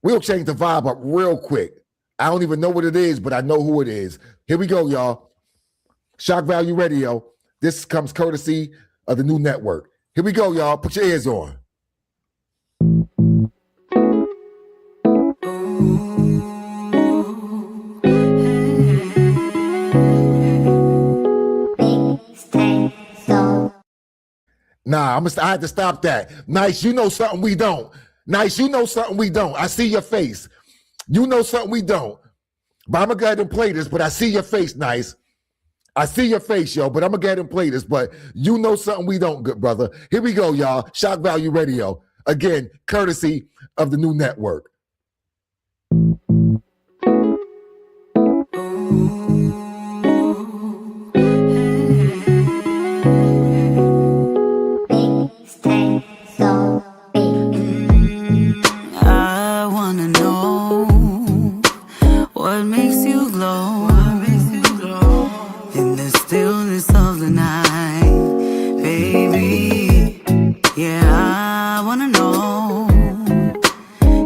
We'll change the vibe up real quick. I don't even know what it is, but I know who it is. Here we go, y'all. Shock Value Radio. This comes courtesy of the new network. Here we go, y'all. Put your ears on. Nah, I had to stop that. Nice, you know something we don't. Nice, you know something we don't. I see your face. You know something we don't. But I'm gonna go ahead and play this, but I see your face, Nice. I see your face, yo, but I'm gonna go ahead and play this, but you know something we don't, good brother. Here we go, y'all. Shock Value Radio. Again, courtesy of the new network. I wanna know what makes you glow. In the stillness of the night, baby. Yeah, I wanna know,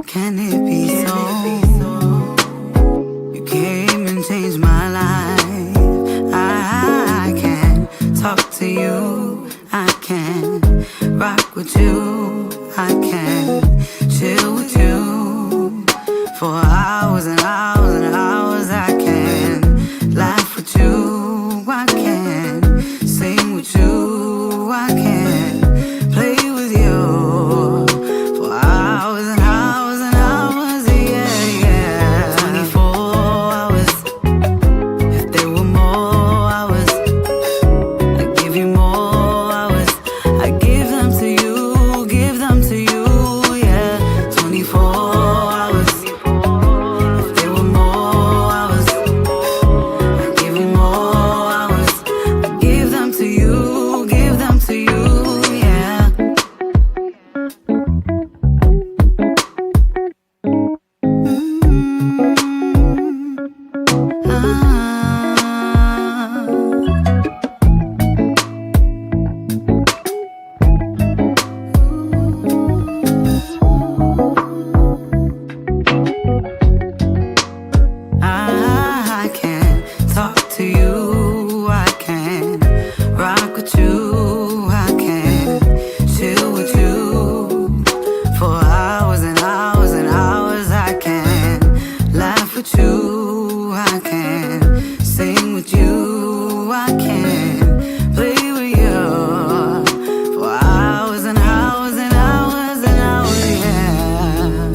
can it be so? You came and changed my life. I can talk to you. I can rock with you. I can chill with you for hours and hours and hours. I can laugh with you. I can sing with you. I can play with you for hours and hours and hours. Yeah. 24 hours. If there were more hours, I'd give you more hours. I give them to you, give them to you. Yeah. 24 hours. If there were more laugh with you, I can sing with you, I can play with you for hours and hours and hours and hours, yeah.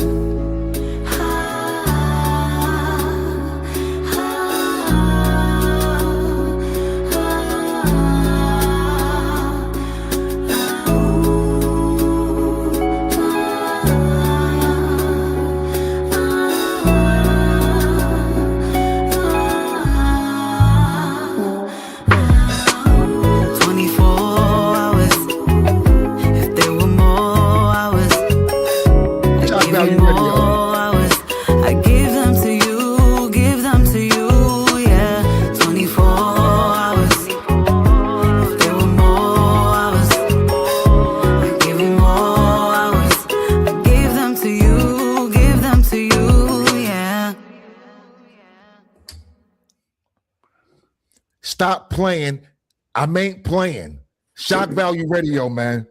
Stop playing. I ain't playing. Shock Value Radio, man.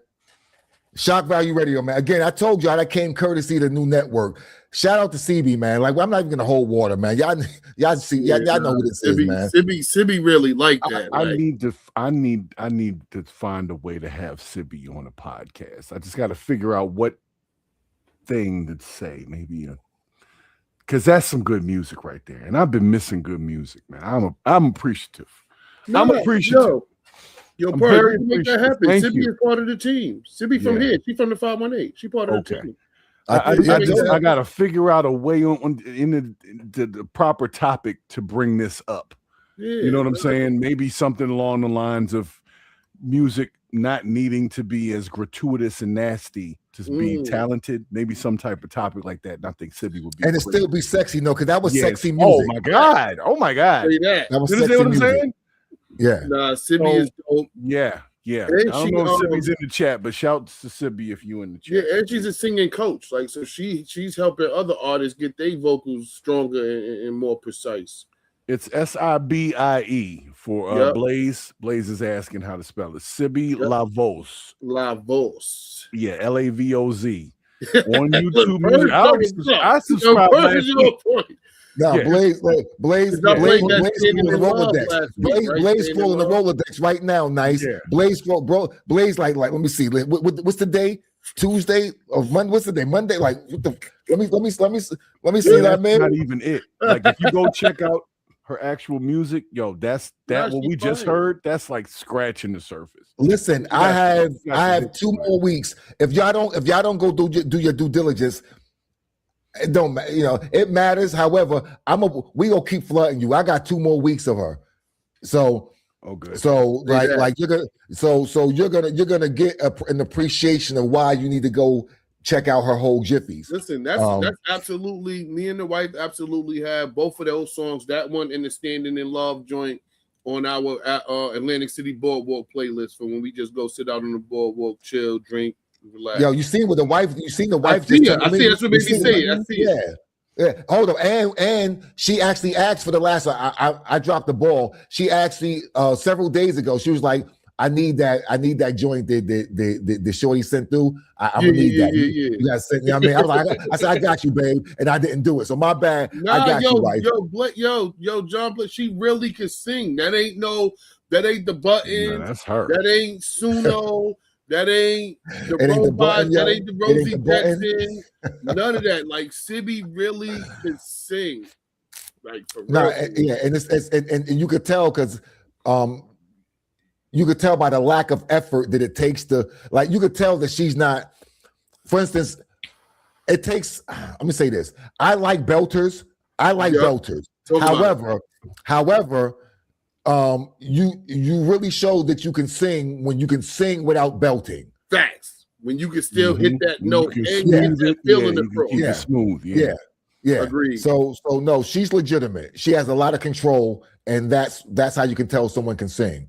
Shock Value Radio, man. Again, I told y'all that came courtesy of the new network. Shout out to CB, man. Like, I'm not even gonna hold water, man. Y'all know who this is, man. Sibby really like that. I need to find a way to have Sibby on a podcast. I just got to figure out what thing to say. Maybe because that's some good music right there, and I've been missing good music, man. I'm appreciative. I'm appreciative. Yo, I'm bro, very make that appreciative. happen. Thank Sibby you. is part of the team. Sibby from Yeah. here. She from the 518. She part of the team. I got to figure out a way in the proper topic to bring this up. Yeah, you know what I'm saying? Maybe something along the lines of music not needing to be as gratuitous and nasty, just be talented. Maybe some type of topic like that. And I think Sibby would be, and it still be sexy, no, because that was sexy music. Oh my god! Oh my god! Say that. That was You sexy understand what I'm music. saying? Yeah. Nah, Sibby is dope. Yeah. Yeah. And I don't she, know if Sibby's in the chat, but shout to Sibby if you in the Yeah, chat. and she's a singing coach. Like, so she's helping other artists get their vocals stronger and more precise. It's Sibie for Yep. Blaze. Blaze is asking how to spell it. Sibby Lavos. Lavos. Yeah, Lavoz. On Look, YouTube Bird music. knows I up. subscribed Yo, Bird last is week. on point. No, Yeah. Blaze I played that Standing scrolling the in Love Rolodex. last week, right? Blaze Standing scrolling the in Love. Rolodex right now. Nice. Yeah. Blaze like let me see. What's the day? Tuesday or Monday? What's the day? Monday. Like what the? Let me see that, man. Not even it. Like if you go check out her actual music, yo, that what she we just fine. heard. That's like scratching the surface. Listen, I have 2 more weeks. If y'all don't go do your due diligence, it don't matter. You know, it matters. However, we gonna keep flooding you. I got 2 more weeks of her. So good. So you're gonna get an appreciation of why you need to go check out her whole jiffies. Listen, that's absolutely, me and the wife absolutely have both of those songs, that one and the Standing in Love joint, on our Atlantic City Boardwalk playlist for when we just go sit out on the boardwalk, chill, drink, relax. Yo, you seen with the wife? You seen the wife? I see it. That's what made me say it. I see it. Yeah. Yeah, hold on, and she actually asked for the last. I dropped the ball. She actually several days ago. She was like, "I need that joint the shorty sent through. I'm gonna need that. You gotta send." You know what I mean? I was like, I said, "I got you, babe," and I didn't do it. So my bad. I got you, wife. Yo, John Blake, she really can sing. That ain't the button. No, that's her. That ain't Suno. That ain't the It ain't the robot. button, That yo. ain't the It ain't Rosie the button. Jackson. None of that. Like Sibby really can sing. Like for No, real. yeah, and and you could tell because you could tell by the lack of effort that it takes to, like, you could tell that she's not. For instance, it takes. Let me say this: I like belters. Belters. However, you really show that you can sing when you can sing without belting. Facts. When you can still hit that note and smooth get that it, feeling yeah, in the throat. Keep it smooth. Yeah. Yeah. Agreed. So no, she's legitimate. She has a lot of control, and that's how you can tell someone can sing.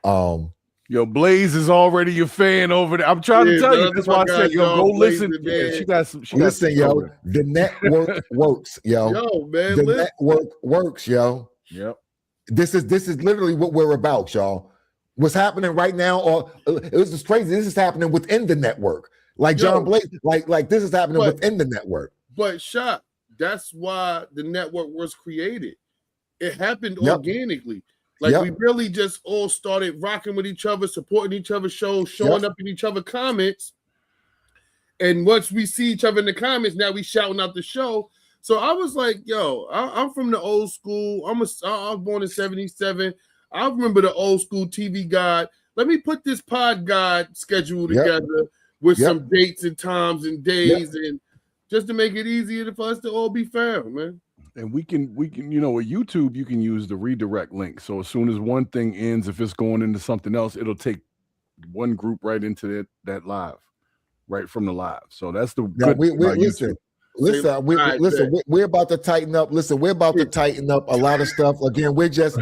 Yo, Blaze is already your fan over there. I'm trying to tell you. That's why I said, yo, go listen. Yeah, she got some. Listen, yo, the network works, yo. Yo, man, the listen. network works, yo. Yep. This is literally what we're about, y'all. What's happening right now, or it was just crazy. This is happening within the network. Like John Blake, like this is happening within the network. But Shak, that's why the network was created. It happened organically. Like we really just all started rocking with each other, supporting each other's shows, showing up in each other's comments. And once we see each other in the comments, now we shouting out the show. So I was like, yo, I'm from the old school. I was born in 77. I remember the old school TV guide. Let me put this pod guide schedule together with some dates and times and days, and just to make it easier for us to all be found, man. And we can, with YouTube, you can use the redirect link. So as soon as one thing ends, if it's going into something else, it'll take one group right into that live, right from the live. So that's the good thing about YouTube. Listen, we're about to tighten up. Listen, we're about to tighten up a lot of stuff. Again, we're just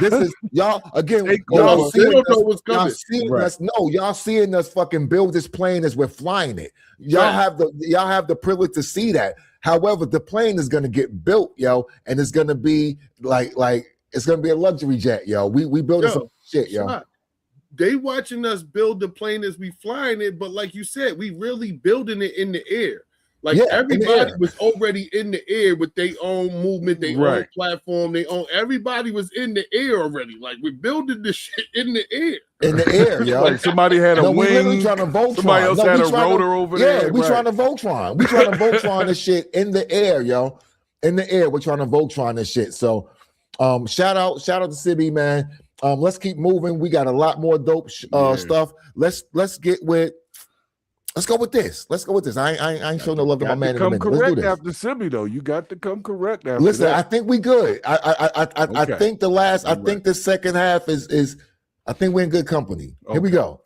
this is y'all again. Y'all seeing us. No, y'all seeing us fucking build this plane as we're flying it. Y'all have the privilege to see that. However, the plane is gonna get built, yo, and it's gonna be like it's gonna be a luxury jet, yo. We building some shit, yo. They watching us build the plane as we flying it, but like you said, we really building it in the air. Like everybody was already in the air with their own movement, their own platform, everybody was in the air already. Like we're building this shit in the air. In the air, yo. Like somebody had a wing. Trying to Voltron. Somebody else had a rotor over there. Yeah, we trying to Voltron. We trying to Voltron this shit in the air, yo. In the air, we're trying to Voltron this shit. So shout out to Sibby, man. Let's keep moving. We got a lot more dope stuff. Let's go with this. I ain't showing no love to my man. Come correct after Sibby, though. You got to come correct after. Listen, I think we good. I think the last. I think the second half is. I think we're in good company. Here we go.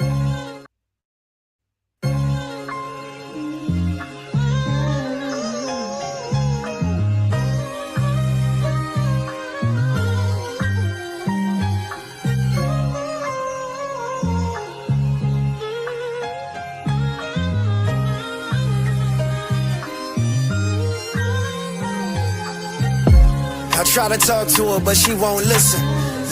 I try to talk to her, but she won't listen.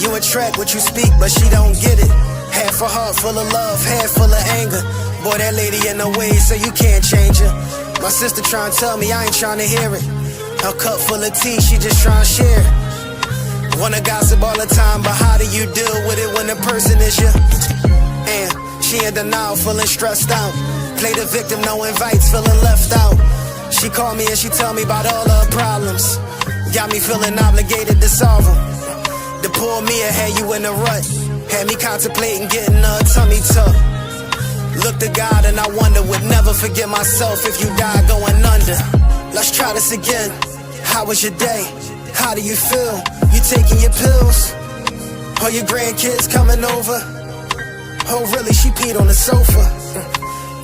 You attract what you speak, but she don't get it. Half a heart full of love, half full of anger. Boy, that lady in the way, so you can't change her. My sister trying to tell me, I ain't trying to hear it. Her cup full of tea, she just trying to share it. Wanna gossip all the time, but how do you deal with it when the person is you? And she in denial, feeling stressed out. Play the victim, no invites, feeling left out. She called me and she tell me about all her problems. Got me feeling obligated to solve them. The poor Mia had you in a rut. Had me contemplating getting a tummy tuck. Look to God and I wonder, would never forget myself if you die going under. Let's try this again. How was your day? How do you feel? You taking your pills? Are your grandkids coming over? Oh really, she peed on the sofa.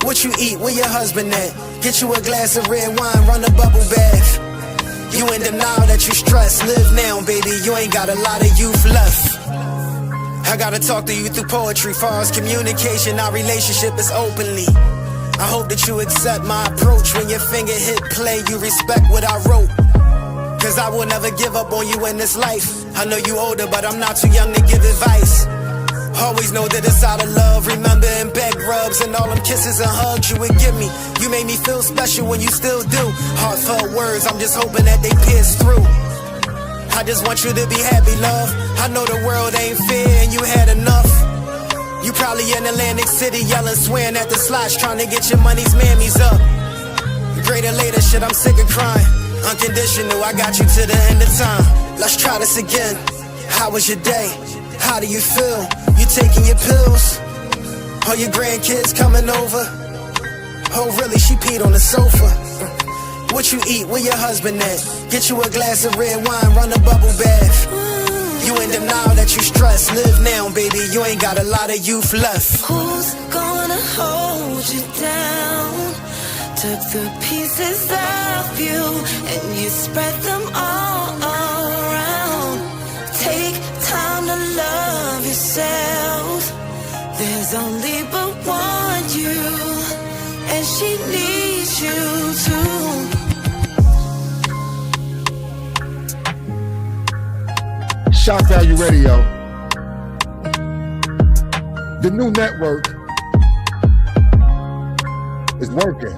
What you eat? Where your husband at? Get you a glass of red wine, run a bubble bath. You in denial that you stressed. Live now, baby, you ain't got a lot of youth left. I gotta talk to you through poetry. Far as communication, our relationship is openly. I hope that you accept my approach. When your finger hit play, you respect what I wrote. Cause I will never give up on you in this life. I know you older, but I'm not too young to give advice. Always know that it's out of love. Remember in bed rubs and all them kisses and hugs you would give me. You made me feel special when you still do. Heartfelt words, I'm just hoping that they pierce through. I just want you to be happy, love. I know the world ain't fair and you had enough. You probably in Atlantic City yelling, swearing at the slots, trying to get your money's mammies up. Greater later, shit, I'm sick of crying. Unconditional, I got you to the end of time. Let's try this again. How was your day? How do you feel? You taking your pills? Are your grandkids coming over? Oh really, she peed on the sofa. What you eat? Where your husband at? Get you a glass of red wine, run a bubble bath. You in denial that you stressed. Live now, baby, you ain't got a lot of youth left. Who's gonna hold you down? Took the pieces of you and you spread them all around. Take time to love yourself. There's only but one you, and she needs you too. Shak Value Radio, the new network is working.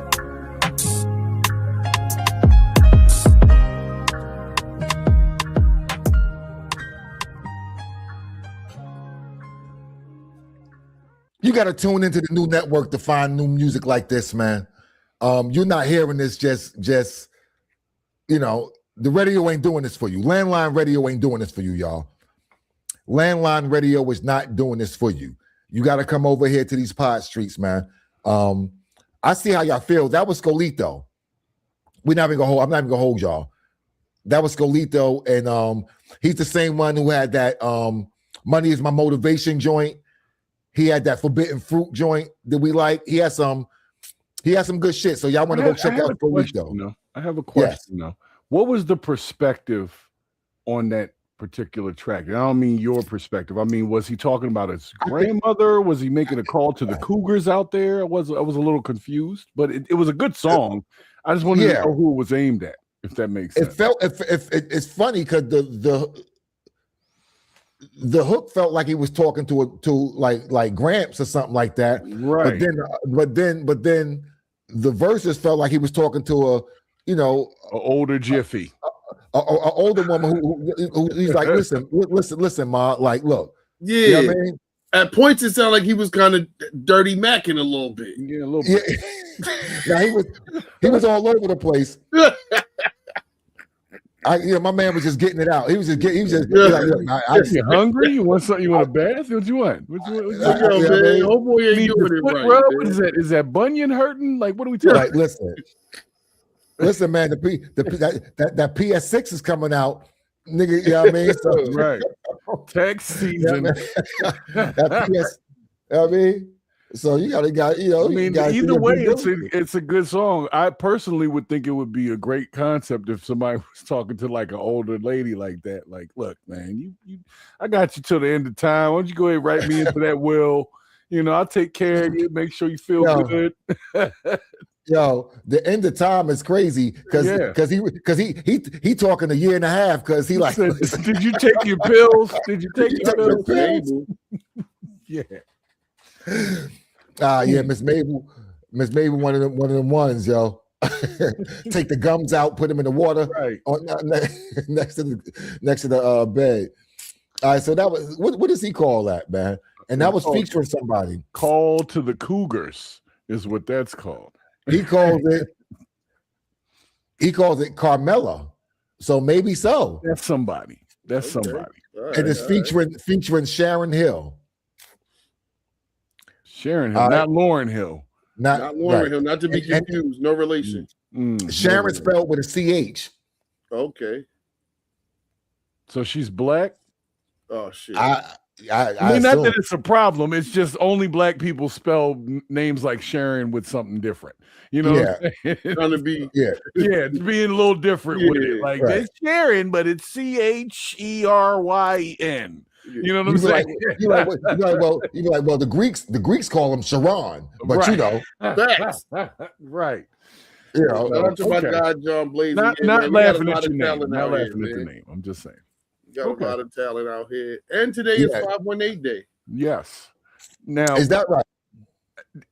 got to tune into the new network to find new music like this, man. You're not hearing this just the radio ain't doing this for you. Landline radio ain't doing this for you, y'all. Landline radio is not doing this for you. You got to come over here to these pod streets, man. I see how y'all feel. That was Scolito. I'm not even gonna hold y'all. That was Scolito, and he's the same one who had that Money Is My Motivation joint. He had that Forbidden Fruit joint that we like. He has some good shit. So y'all want to go check out Scolito. I have a question though. What was the perspective on that particular track? And I don't mean your perspective. I mean, was he talking about his grandmother? Was he making a call to the Cougars out there? I was a little confused, but it was a good song. I just wanted to know who it was aimed at, if that makes sense. It's funny because the hook felt like he was talking to like Gramps or something like that. Right. But then the verses felt like he was talking to an older Jiffy. An older woman who he's like, listen, Ma, like, look. Yeah. You know what I mean? At points, it sounded like he was kind of dirty macking a little bit. Yeah, a little bit. Yeah. Now, he was all over the place. My man was just getting it out. He was like, look, you hungry? You want something? You want a bath? What you want? What you want? Oh boy, ain't doing it right. What is that? Is that bunion hurting? Like, what are we talking about? Listen, man. That PS6 is coming out, nigga. You know what I mean? So, right. Tax season. I mean, so you gotta. I mean, either way, it's a good song. I personally would think it would be a great concept if somebody was talking to like an older lady like that. Like, look, man, I got you till the end of time. Why don't you go ahead and write me into that will? I'll take care of you. Make sure you feel good. Yo, the end of time is crazy because he talking a year and a half because he like. Did you take your pills? Did you take your pills? Yeah. Yeah, Miss Mabel, one of them ones, yo. Take the gums out, put them in the water, right next to the bed. All right, so that was what does he call that, man? And that was featuring somebody. Call to the Cougars is what that's called. He calls it Carmela. So maybe so. That's somebody. Right, and it's featuring Sharon Hill. Sharon Hill, not Lauryn Hill. Not Lauryn Hill, not to be confused. No relation. Sharon spelled with a CH. Okay. So she's black? Oh shit. I mean, not that it's a problem. It's just only black people spell names like Sharon with something different. Trying to be being a little different with it. Like it's Sharon, but it's CHERYN. You know what I'm saying? You're like, well, the Greeks call him Sharon, but facts. Right. Shout out to my guy John Blaze. Not laughing at your name. Not laughing at the name. I'm just saying. Got a lot of talent out here. And today is 518 Day. Yes. Now is that right?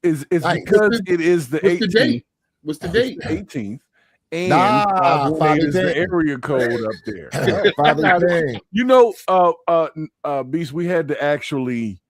Is because it is the 18th. What's the date? 18th. And 518 is the area code up there. 518. Beast, we had to actually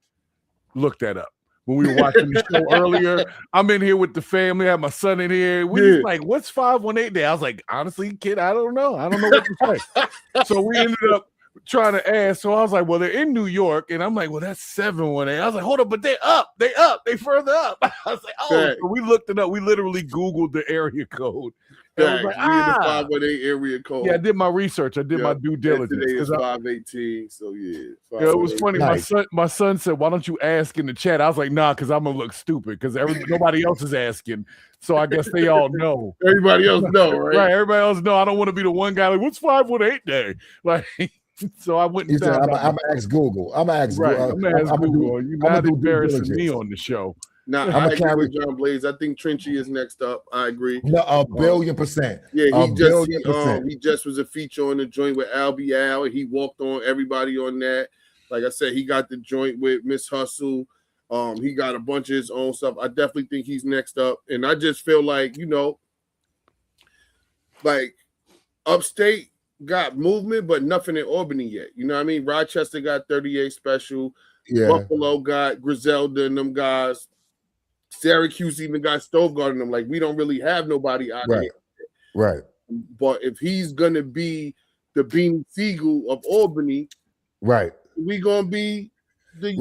look that up. When we were watching the show earlier, I'm in here with the family. I have my son in here. We was like, what's 518 Day? I was like, honestly, kid, I don't know. I don't know what to say. So we ended up trying to ask. So I was like, well, they're in New York. And I'm like, well, that's 718. I was like, hold up, but they're up. They further up. I was like, oh, so we looked it up. We literally Googled the area code. And I was like, the 518 area code. Yeah, I did my research. I did my due diligence. Today is 518. So yeah. It was funny. Nice. My son said, why don't you ask in the chat? I was like, nah, because I'm gonna look stupid because nobody else is asking. So I guess they all know. Everybody else know, right? Right. Everybody else know. I don't want to be the one guy like, what's 518 Day? Like, so I went. I'm gonna ask Google. I'm gonna ask Google. You're not embarrassing me on the show. Now I agree with John Blaze. I think Trenchy is next up. I agree. No, 1,000,000,000%. Yeah, he just was a feature on the joint with Albie Al. He walked on everybody on that. Like I said, he got the joint with Miss Hustle. He got a bunch of his own stuff. I definitely think he's next up. And I just feel like, like upstate got movement, but nothing in Albany yet. You know what I mean? Rochester got 38 Special. Yeah. Buffalo got Griselda and them guys. Syracuse even got Stovegard and them. Like, we don't really have nobody out Right. here. Right. But if he's gonna be the Beanie Siegel of Albany, right, we gonna be the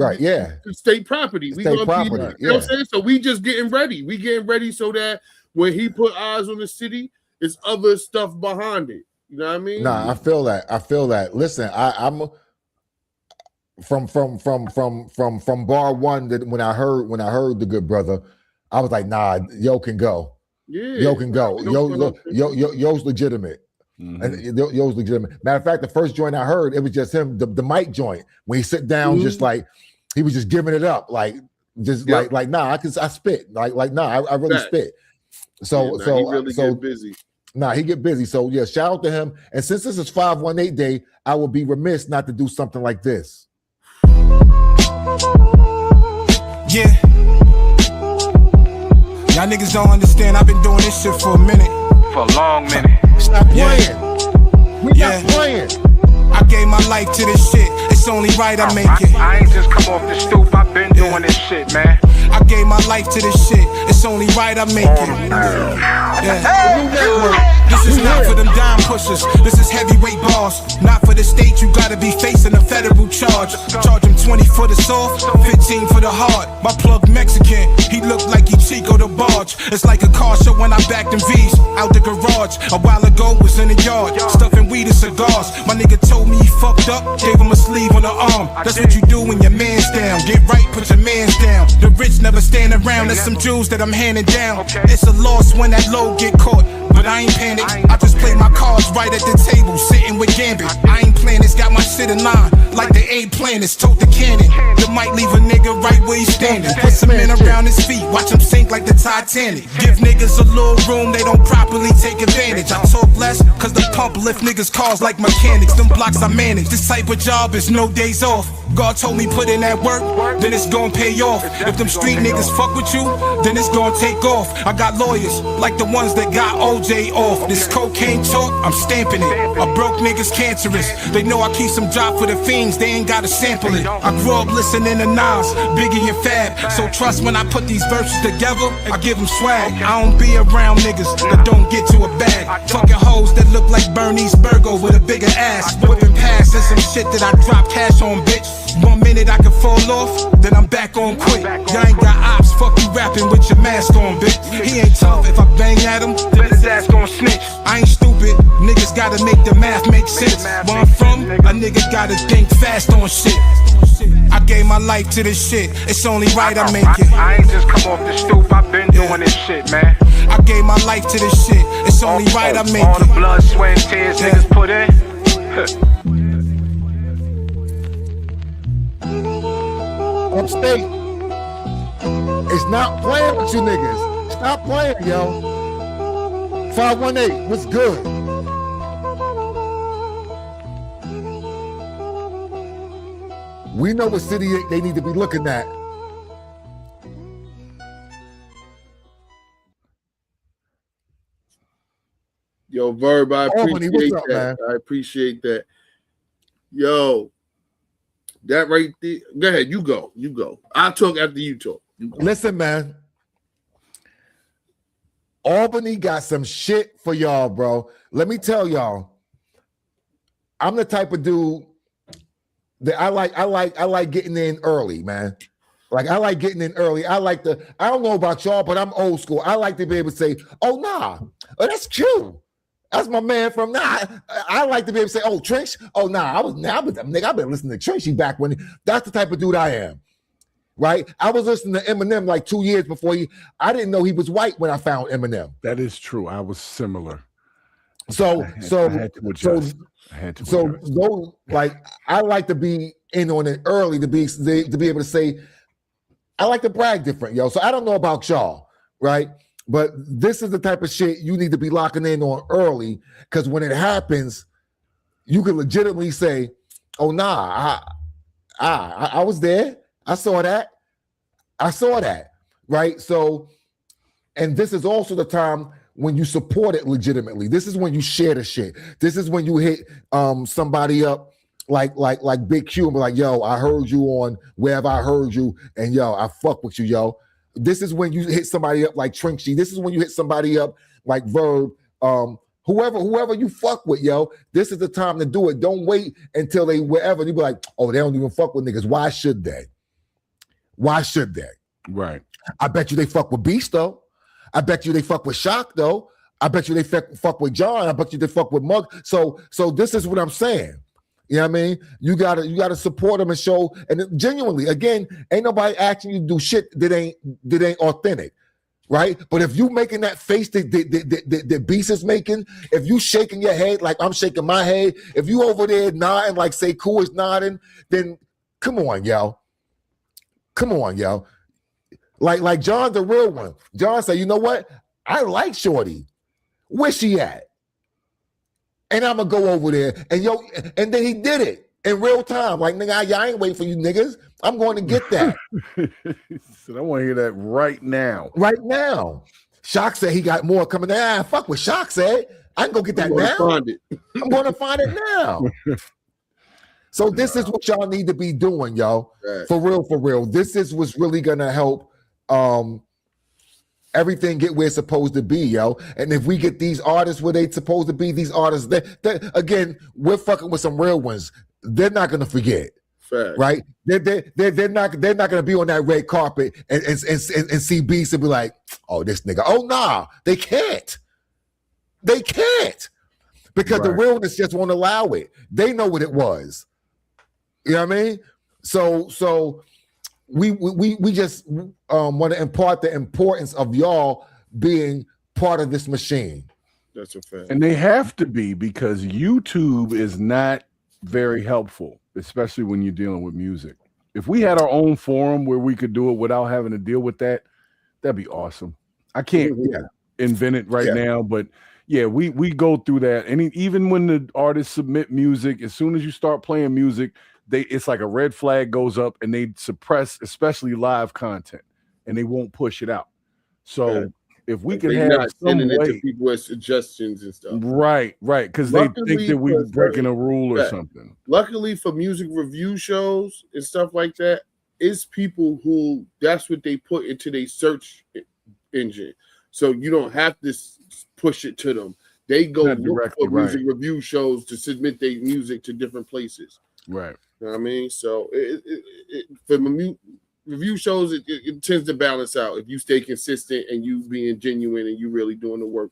the state property. We state gonna property. be, you know what I'm saying? So we just getting ready. We getting ready so that when he put eyes on the city, it's other stuff behind it. You know what I mean? Nah, I feel that. Listen, I'm from bar one. That when I heard the good brother, I was like, nah, yo can go. Yeah, yo can go. Yo's legitimate. And yo's legitimate. Matter of fact, the first joint I heard, it was just him, the mic joint. When he sit down, just like he was just giving it up, like nah, I spit, like nah, I really spit. So he really get busy. Nah, he get busy. So yeah, shout out to him. And since this is 518 Day, I would be remiss not to do something like this. Yeah. Y'all niggas don't understand. I've been doing this shit for a minute. For a long minute. Stop playing. We not playing. I gave my life to this shit. It's only right I make it. I ain't just come off the stoop. I've been doing this shit, man. I gave my life to this shit. It's only right I make it. This is not for them dime pushers. This is heavyweight bars. Not for the state. You gotta be facing a federal charge. Charge him 20 for the soft, 15 for the hard. My plug Mexican. He looked like he Chico the barge. It's like a car show when I backed in V's out the garage. A while ago was in the yard, stuffing weed and cigars. My nigga told me he fucked up, gave him a sleeve on the arm. That's what you do when your man's down. Get right, put your man's down. The rich never stand around. There's some jewels that I'm handing down. It's a loss when that load get caught, but I ain't panic. I just play my cards right at the table, sitting with Gambit. I ain't playing this, got my shit in line, like they ain't playing this. Tote the cannon, that might leave a nigga right where he's standing. Put some men around his feet, watch him sink like the Titanic. Give niggas a little room, they don't properly take advantage. I talk less, cause the pump lift niggas cars like mechanics. Them blocks I manage, this type of job is no days off. God told me put in that work, then it's gonna pay off. If them street niggas fuck with you, then it's gonna take off. I got lawyers, like the ones that got OJ off. This cocaine talk, I'm stamping it. A broke niggas cancerous. They know I keep some drop for the fiends, they ain't gotta sample it. I grew up listening to Nas, Biggie and Fab. So trust when I put these verses together, I give them swag. I don't be around niggas that don't get to a bag. Fucking hoes that look like Bernice Burgo with a bigger ass. Whipping past and some shit that I drop cash on, bitch. 1 minute I can fall off, then I'm back on quick. Y'all ain't got ops, fuck you rapping with your mask on, bitch. He ain't tough, if I bang at him, then his ass gon' snitch. I ain't stupid, niggas gotta make the math make sense. Where I'm from, a nigga gotta think fast on shit. I gave my life to this shit, it's only right I make it. I ain't just come off the stoop, I've been doing this shit, man. I gave my life to this shit, it's only right I make it. All the blood, sweat, and tears niggas put in. Upstate, it's not playing with you niggas. Stop playing, yo. 518, what's good? We know what city they need to be looking at. Yo, Verb, I Albany, appreciate what's up, that. man? I appreciate that. Yo, that right there. Go ahead, you go. You go. I'll talk after you talk. Listen, man. Albany got some shit for y'all, bro. Let me tell y'all. I'm the type of dude that I like getting in early, man. Like I like getting in early. I don't know about y'all, but I'm old school. I like to be able to say, oh nah, oh, that's Q. That's my man from I like to be able to say, oh, Trench. Oh nah, I've been listening to Trenchy back when. That's the type of dude I am. Right? I was listening to Eminem like 2 years before I didn't know he was white when I found Eminem. That is true. I was similar. So I had to adjust. Those, like I like to be in on it early to be able to say I like to brag different, yo. So I don't know about y'all, right? But this is the type of shit you need to be locking in on early, because when it happens, you can legitimately say, "Oh nah, I was there. I saw that. Right? So, and this is also the time when you support it legitimately. This is when you share the shit. This is when you hit somebody up like Big Q and be like, yo, I heard you on wherever I heard you, and yo, I fuck with you, yo. This is when you hit somebody up like Trinksy. This is when you hit somebody up like Verb. Whoever you fuck with, yo. This is the time to do it. Don't wait until they wherever. You be like, oh, they don't even fuck with niggas. Why should they? Why should they? Right. I bet you they fuck with Beast though. I bet you they fuck with Shak though. I bet you they fuck with John. I bet you they fuck with Mug. So this is what I'm saying. You know what I mean? You gotta support them and show. And genuinely, again, ain't nobody asking you to do shit that ain't authentic, right? But if you making that face that Beast is making, if you shaking your head like I'm shaking my head, if you over there nodding like Sekou is nodding, then come on, yo. Come on, yo. Like John's the real one. John said, you know what? I like Shorty. Where's she at? And I'm gonna go over there. And then he did it in real time. Like, nigga, I ain't waiting for you niggas. I'm going to get that. So I want to hear that right now. Right now. Shak said he got more coming. Fuck what Shak said. I can go get that now. I'm going to find it now. So this is what y'all need to be doing, yo. Right. For real. This is what's really gonna help everything get where it's supposed to be, yo. And if we get these artists where they supposed to be, these artists, they again, we're fucking with some real ones. They're not gonna forget. Fact. Right? They're not gonna be on that red carpet and see Beast and be like, oh, this nigga. Oh nah, they can't. They can't. Because the realness just won't allow it. They know what it was. You know what I mean? So we just want to impart the importance of y'all being part of this machine. That's a fact. And they have to be, because YouTube is not very helpful, especially when you're dealing with music. If we had our own forum where we could do it without having to deal with that, that'd be awesome. I can't invent it right now, but yeah, we go through that. And even when the artists submit music, as soon as you start playing music, it's like a red flag goes up and they suppress, especially live content, and they won't push it out. So if we could have some way, it to people as suggestions and stuff, right, because they think that we're breaking a rule or something. Luckily for music review shows and stuff like that, it's people who that's what they put into their search engine, so you don't have to push it to them. They go look for music review shows to submit their music to different places. Right. You know what I mean? So for review shows, it tends to balance out if you stay consistent and you being genuine and you really doing the work.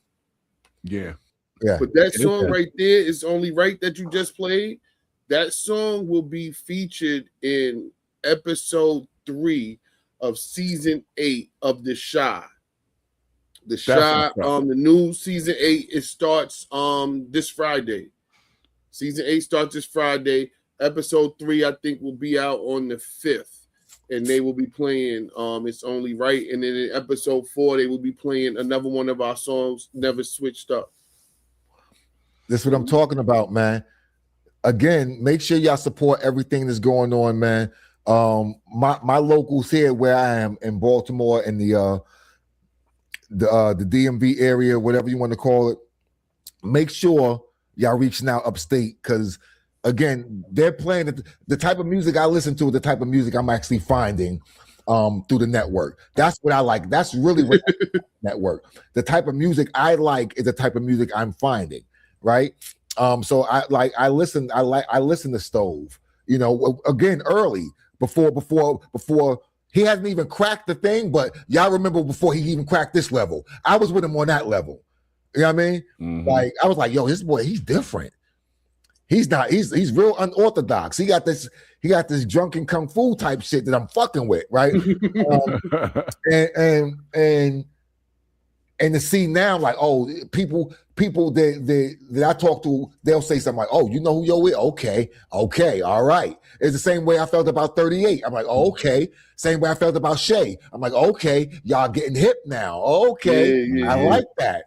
Yeah. But that song right there is only right that you just played. That song will be featured in episode 3 of season 8 of The Shy. The Shy, the new season 8, it starts this Friday. Season 8 starts this Friday. Episode 3, I think, will be out on the 5th, and they will be playing It's Only Right. And then in episode 4, they will be playing another one of our songs, Never Switched Up. This is what I'm talking about, man. Again, make sure y'all support everything that's going on, man. My locals here where I am in Baltimore in the DMV area, whatever you want to call it, make sure y'all reaching out upstate, because again, they're playing the type of music I listen to, the type of music I'm actually finding through the network. That's what I like. That's really what network. The type of music I like is the type of music I'm finding, right? So I listen to Stove, you know, again, early before he hasn't even cracked the thing, but y'all remember before he even cracked this level. I was with him on that level. You know what I mean? Mm-hmm. Like I was like, yo, this boy, he's different. He's real unorthodox. He got this drunken kung fu type shit that I'm fucking with, right? And to see now, like, oh, people that I talk to, they'll say something like, oh, you know who yo is? Okay, all right. It's the same way I felt about 38. I'm like, oh, okay. Same way I felt about Shay. I'm like, okay, y'all getting hip now. Okay, I like that.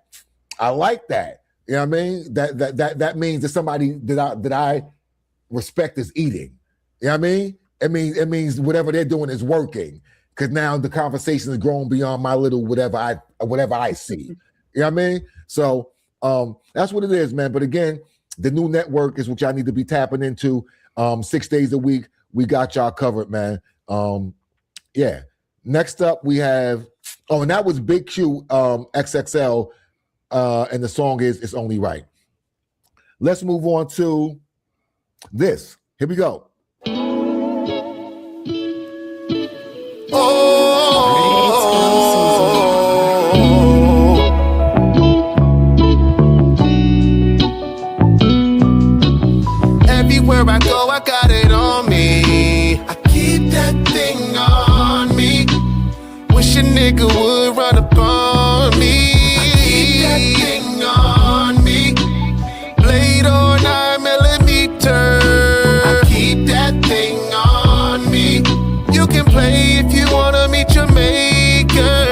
I like that. You know what I mean? That means that somebody that I respect is eating. You know what I mean? It means whatever they're doing is working. Because now the conversation has grown beyond my little whatever I see. You know what I mean? So that's what it is, man. But again, the new network is what y'all need to be tapping into. 6 days a week. We got y'all covered, man. Yeah. Next up, we have, and that was Big Q XXL, and the song is It's Only Right. Let's move on to this. Here we go. Everywhere I go, I got it on me. I keep that thing on me. Wish a nigga would run up on me. I keep that thing on me. Blade or 9mm. I keep that thing on me. You can play if you wanna meet your maker.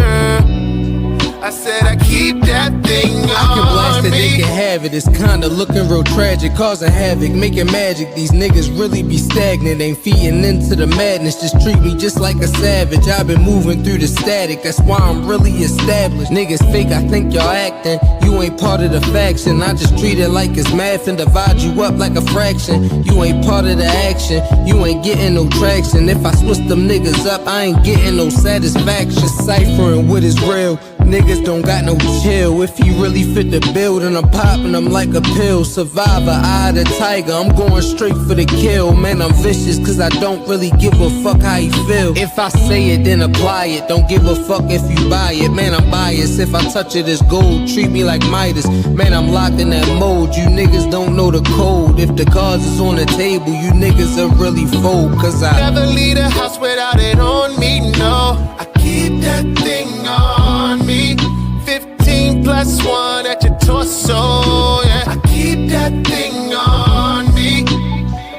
I said I keep that thing on me. I can blast it, they can have it. It's kinda looking real tragic, causing havoc, making magic. These niggas really be stagnant, ain't feeding into the madness. Just treat me just like a savage. I've been moving through the static, that's why I'm really established. Niggas fake, I think y'all acting. You ain't part of the faction. I just treat it like it's math and divide you up like a fraction. You ain't part of the action, you ain't getting no traction. If I switch them niggas up, I ain't getting no satisfaction. Ciphering what is real. Niggas don't got no chill. If you really fit the bill, then I'm popping them like a pill. Survivor, eye of the tiger, I'm going straight for the kill. Man, I'm vicious cause I don't really give a fuck how you feel. If I say it, then apply it. Don't give a fuck if you buy it. Man, I'm biased. If I touch it, it's gold. Treat me like Midas. Man, I'm locked in that mode. You niggas don't know the code. If the cards is on the table, you niggas are really fold. Cause I never leave the house without it on me, no. I keep that thing on me. 15 plus 1 at your torso, yeah. I keep that thing on me.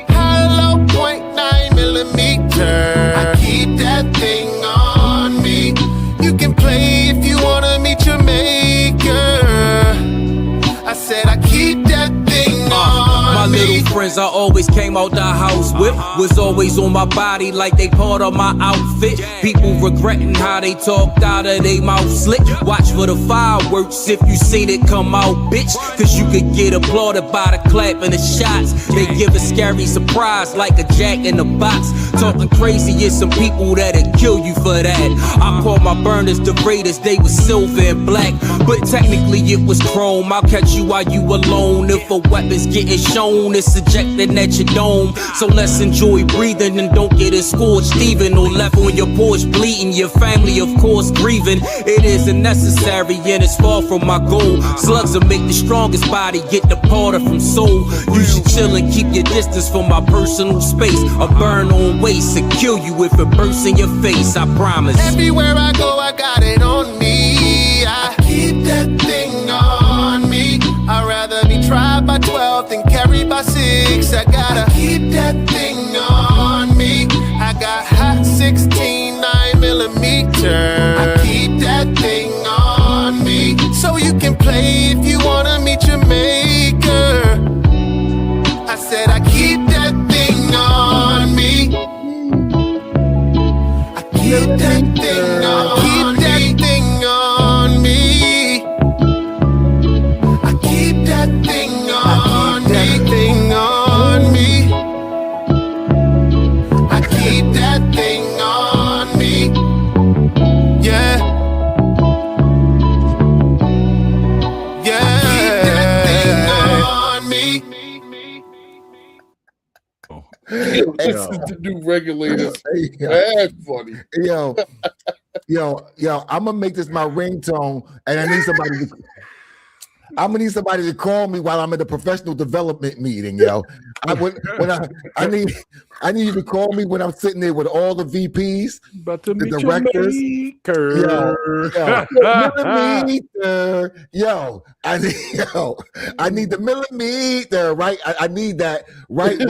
Hollow .9mm. I keep that thing on me. You can play if you wanna meet your maker. I said I keep that thing on my me. little friends I always came out the house with was always on my body like they part of my outfit. People regretting how they talked out of they mouth slick. Watch for the fireworks if you seen it come out, bitch. Cause you could get applauded by the clap and the shots. They give a scary surprise like a jack in the box. Talking crazy is some people that'll kill you for that. I call my burners the Raiders, they was silver and black. But technically it was chrome. I'll catch you while you alone. If a weapon's getting shown, it's ejecting at your dome. So let's enjoy breathing and don't get it scorched even or left on your porch bleeding. Your family of course grieving. It isn't necessary and it's far from my goal. Slugs will make the strongest body get departed from soul. You should chill and keep your distance from my personal space. A burn on waste to kill you if it bursts in your face, I promise. Everywhere I go I got it on me. I keep that thing on me. I'd rather be tried by 12 than carried by 6. I gotta keep that thing on me. I got hot 16 9mm. I keep that thing on me. So you can play if you wanna meet your maker. I said I keep that thing on me. I keep that thing on me. Keep that thing on me. I keep that thing on me. That thing on me. I keep that thing on me. Yeah. Yeah. I keep that thing on me. Listen to new regulators. That's funny. Yo, I'm gonna make this my ringtone, and I need somebody to. I'm gonna need somebody to call me while I'm at the professional development meeting, yo. I need you to call me when I'm sitting there with all the VPs, the directors. I need the millimeter, right? I need that, right when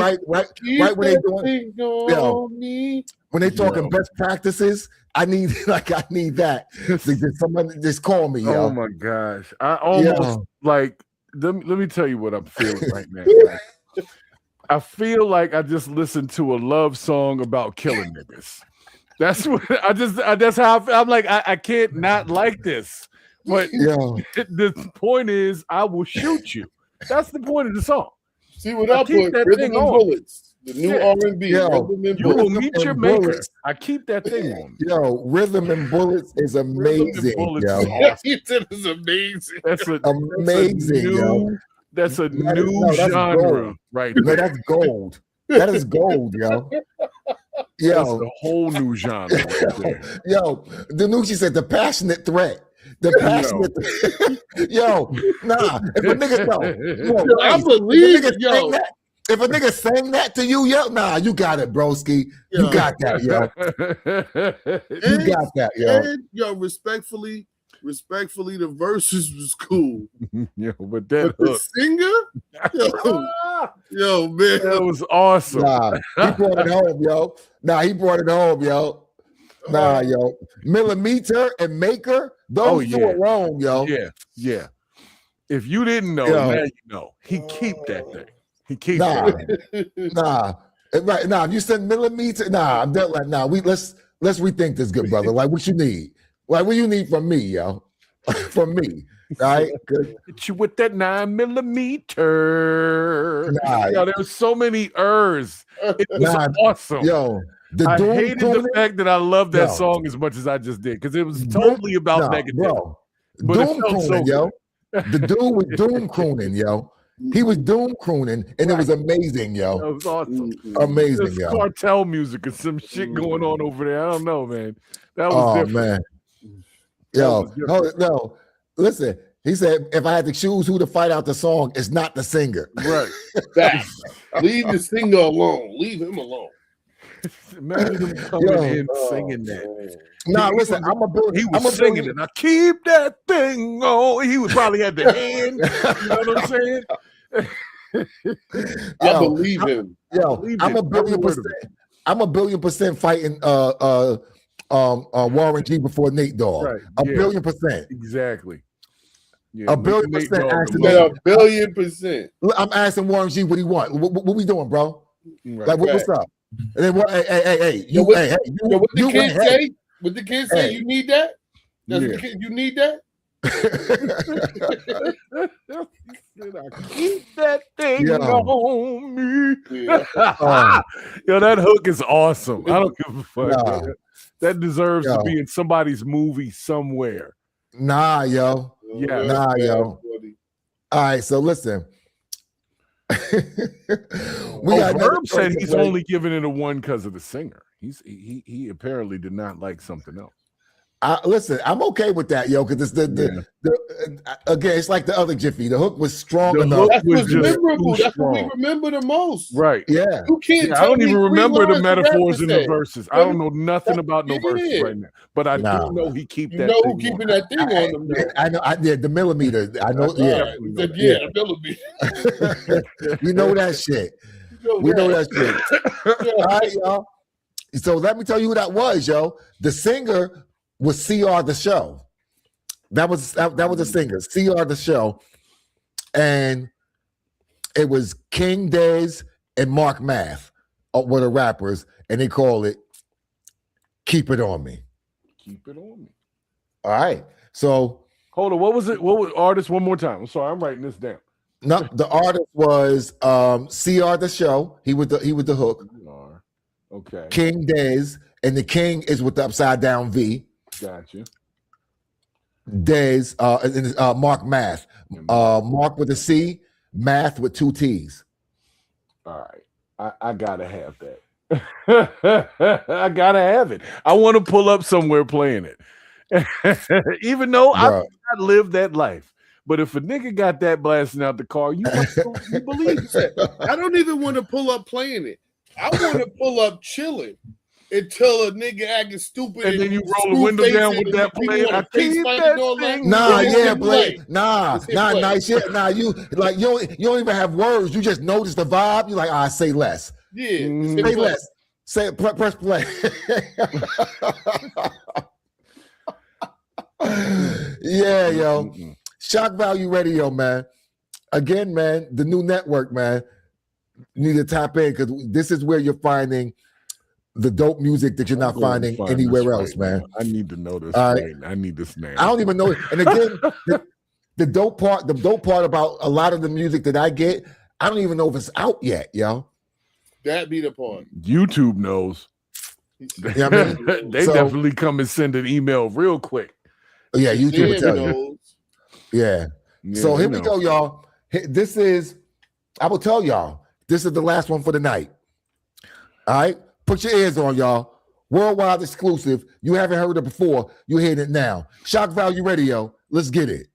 they doing, when they talking best practices. I need that. Somebody just call me, yo. Oh my gosh. I almost like let me tell you what I'm feeling right now. I feel like I just listened to a love song about killing niggas. That's what that's how I feel. I'm like, I can't not like this. But the point is I will shoot you. That's the point of the song. See what I put? Rhythm and bullets. The new R&B. Yo, You will meet your maker. I keep that thing on. Yo, Rhythm and Bullets is amazing. Bullets yo. is awesome. He said it's amazing. That's amazing, yo. That's a new genre, gold. right? No, that's gold. That is gold, yo. Yo, that's a whole new genre. Right yo, Danucci said the passionate threat. The passionate, yo, nah. If a nigga, I believe, yo. If a nigga sang that to you, yo, nah, you got it, broski. You got that, yo. You got that, yo. And, yo, respectfully, the verses was cool. Yo, but the singer, yo, man, that was awesome. Nah, he brought it home, yo. Nah, yo. Millimeter and Maker, those two alone, yo. Yeah. If you didn't know, now you know. He keep that thing. He keeps Nah. Right now, if you said Millimeter, nah, I'm dead. Like, nah, let's rethink this, good brother. Like, what you need? Like, what you need from me, yo? From me, right? Good. Hit you with that 9mm. Nah, yo, there was so many ers. It was awesome. Yo, I hated the fact that I loved that song as much as I just did because it was totally about negative. Bro. But Doom crooning, yo. The dude was doom crooning, yo. He was doom crooning, and it was amazing, yo. That was awesome. Amazing, There's yo. cartel music and some shit going on over there. I don't know, man. That was different. Man. Yo, no. Listen, he said if I had to choose who to fight out the song, it's not the singer. Right. Leave the singer alone. Leave him alone. Imagine him coming in singing that. Nah, listen, he was singing it. Now keep that thing on. He would probably had the hand. You know what I'm saying? I believe him. Yo, I'm a billion percent fighting Warren G before Nate Dogg. Right. A billion percent. Exactly. Yeah, a billion percent. A billion percent. I'm asking Warren G what he want. What we doing, bro? Right. Like what's up? And then what? Hey, you, what you the kids say? What the kids say? You need that? You need that? Keep that thing on me. Yo, that hook is awesome. I don't give a fuck. That deserves to be in somebody's movie somewhere. Nah, yo. Yeah. Nah, yo. All right, so listen. Verb said he's only giving it a 1 because of the singer. He apparently did not like something else. Listen, I'm okay with that, yo, because it's the again, it's like the other Jiffy. The hook was strong enough. That's what's memorable. That's what we remember the most. Right. Yeah. You can't. I don't even remember the metaphors in the say. verses. I don't know nothing about no verses right now. But I do know he keep that. You know thing who keeping on. that thing on them? I know. The millimeter. I know. The millimeter. We know that shit. We know that shit. All right, y'all. So let me tell you who that was, yo. The singer was CR the Show. That was the singer, CR the Show, and it was King Dez and Mark Math were the rappers, and they call it "Keep It On Me." Keep it on me. All right. So hold on. What was it? What was artist? One more time. I'm sorry. I'm writing this down. No, the artist was CR the Show. He was the hook. Okay. King Dez, and the King is with the upside down V. Gotcha. Dez, Mark Math. Mark with a C, Math with 2 T's. All right. I gotta have that. I gotta have it. I want to pull up somewhere playing it. Even though I lived that life. But if a nigga got that blasting out the car, you believe it. I don't even want to pull up playing it. I want to pull up chilling until a nigga acting stupid. And then you roll the window down with that play. I keep that thing. Nice shit. Nah, you don't even have words. You just notice the vibe. You like, say less. Yeah. Say less. Say press play. Yeah, yo. Shock Value Radio, man. Again, man, the new network, man. You need to tap in because this is where you're finding the dope music that you're not finding anywhere else, man. I need to know this. I need this name. I don't even know. And again, the dope part about a lot of the music that I get, I don't even know if it's out yet, yo. That be the part. YouTube knows. Yeah, I mean, they definitely come and send an email real quick. Yeah, YouTube will tell you. Yeah. So here we go, y'all. This is, I will tell y'all, this is the last one for the night. All right? Put your ears on, y'all. Worldwide exclusive. You haven't heard it before. You're hearing it now. Shock Value Radio. Let's get it.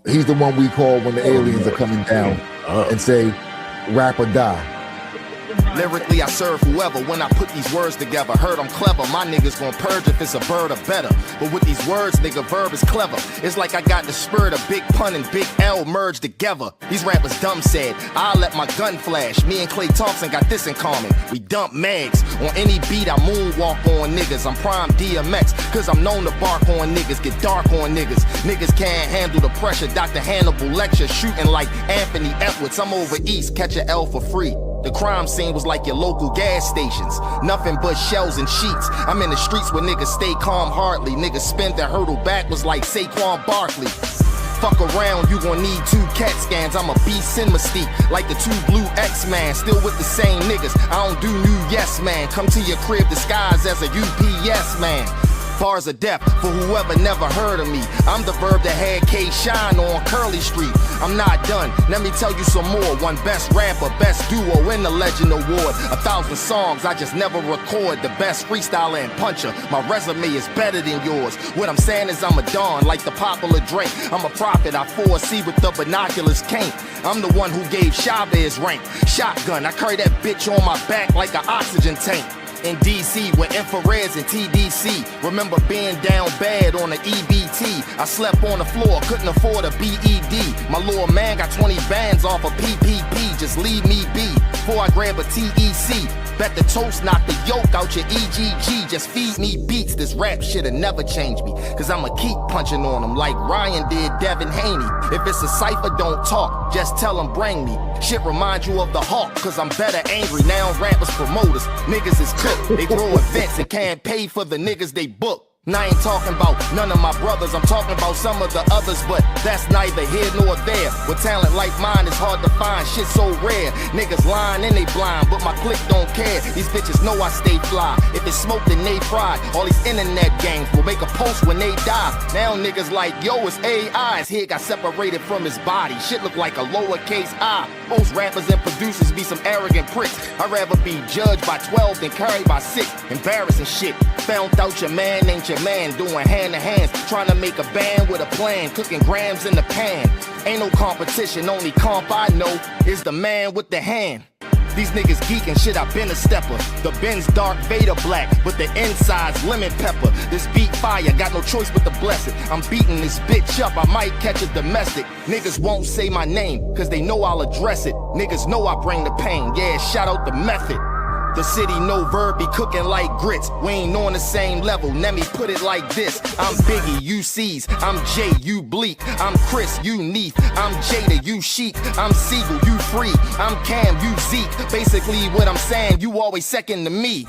He's the one we call when the aliens are coming down and say, rap or die. Lyrically, I serve whoever when I put these words together. Heard I'm clever, my niggas gon' purge if it's a bird or better. But with these words, nigga, verb is clever. It's like I got the spirit of Big Pun and Big L merged together. These rappers dumb said, I'll let my gun flash. Me and Klay Thompson got this in common. We dump mags. On any beat, I moonwalk on niggas. I'm prime DMX, cause I'm known to bark on niggas, get dark on niggas. Niggas can't handle the pressure. Dr. Hannibal lecture, shooting like Anthony Edwards. I'm over east, catch a L for free. The crime scene was like your local gas stations. Nothing but shells and sheets. I'm in the streets where niggas stay calm hardly. Niggas spin the hurdle backwards like Saquon Barkley. Fuck around, you gon' need 2 CAT scans. I'm a beast in mystique, like the 2 blue X-Man. Still with the same niggas, I don't do new yes man. Come to your crib disguised as a UPS man. Bars of death for whoever never heard of me. I'm the verb that had K Shine on Curly Street. I'm not done, let me tell you some more. One best rapper, best duo in the Legend Award. 1,000 songs, I just never record. The best freestyler and puncher, my resume is better than yours. What I'm saying is I'm a don, like the popular Drake. I'm a prophet, I foresee with the binoculars can't. I'm the one who gave Chavez rank. Shotgun, I carry that bitch on my back like an oxygen tank. In DC with infrareds and TDC. Remember being down bad on the EBT. I slept on the floor, couldn't afford a BED. My little man got 20 bands off of PPP. Just leave me be before I grab a TEC. Bet the toast knock the yoke out your EGG. Just feed me beats. This rap shit'll never change me, cause I'ma keep punching on them like Ryan did Devin Haney. If it's a cipher, don't talk, just tell them bring me. Shit remind you of the Hawk, cause I'm better angry. Now rappers promoters, niggas is cooked. They throw events and can't pay for the niggas they book. And I ain't talking about none of my brothers, I'm talking about some of the others, but that's neither here nor there. With talent like mine, it's hard to find, shit so rare. Niggas lying and they blind, but my clique don't care. These bitches know I stay fly. If it's smoke, then they fried. All these internet gangs will make a post when they die. Now niggas like, yo, it's AI. His head got separated from his body. Shit look like a lowercase I. Most rappers and producers be some arrogant pricks. I'd rather be judged by 12 than carried by 6. Embarrassing shit. Found out your man ain't your man, doing hand to hands, trying to make a band with a plan, cooking grams in the pan. Ain't no competition, only comp I know is the man with the hand. These niggas geeking, shit, I been a stepper. The Benz dark Vader black, but the inside's lemon pepper. This beat fire, got no choice but to bless it. I'm beating this bitch up, I might catch a domestic. Niggas won't say my name, cause they know I'll address it. Niggas know I bring the pain, yeah, shout out the method. The city no verb be cooking like grits. We ain't on the same level, let me put it like this. I'm Biggie, you C's, I'm Jay, you Bleak. I'm Chris, you Neath, I'm Jada, you Chic. I'm Siegel, you Free, I'm Cam, you Zeke. Basically what I'm saying, you always second to me.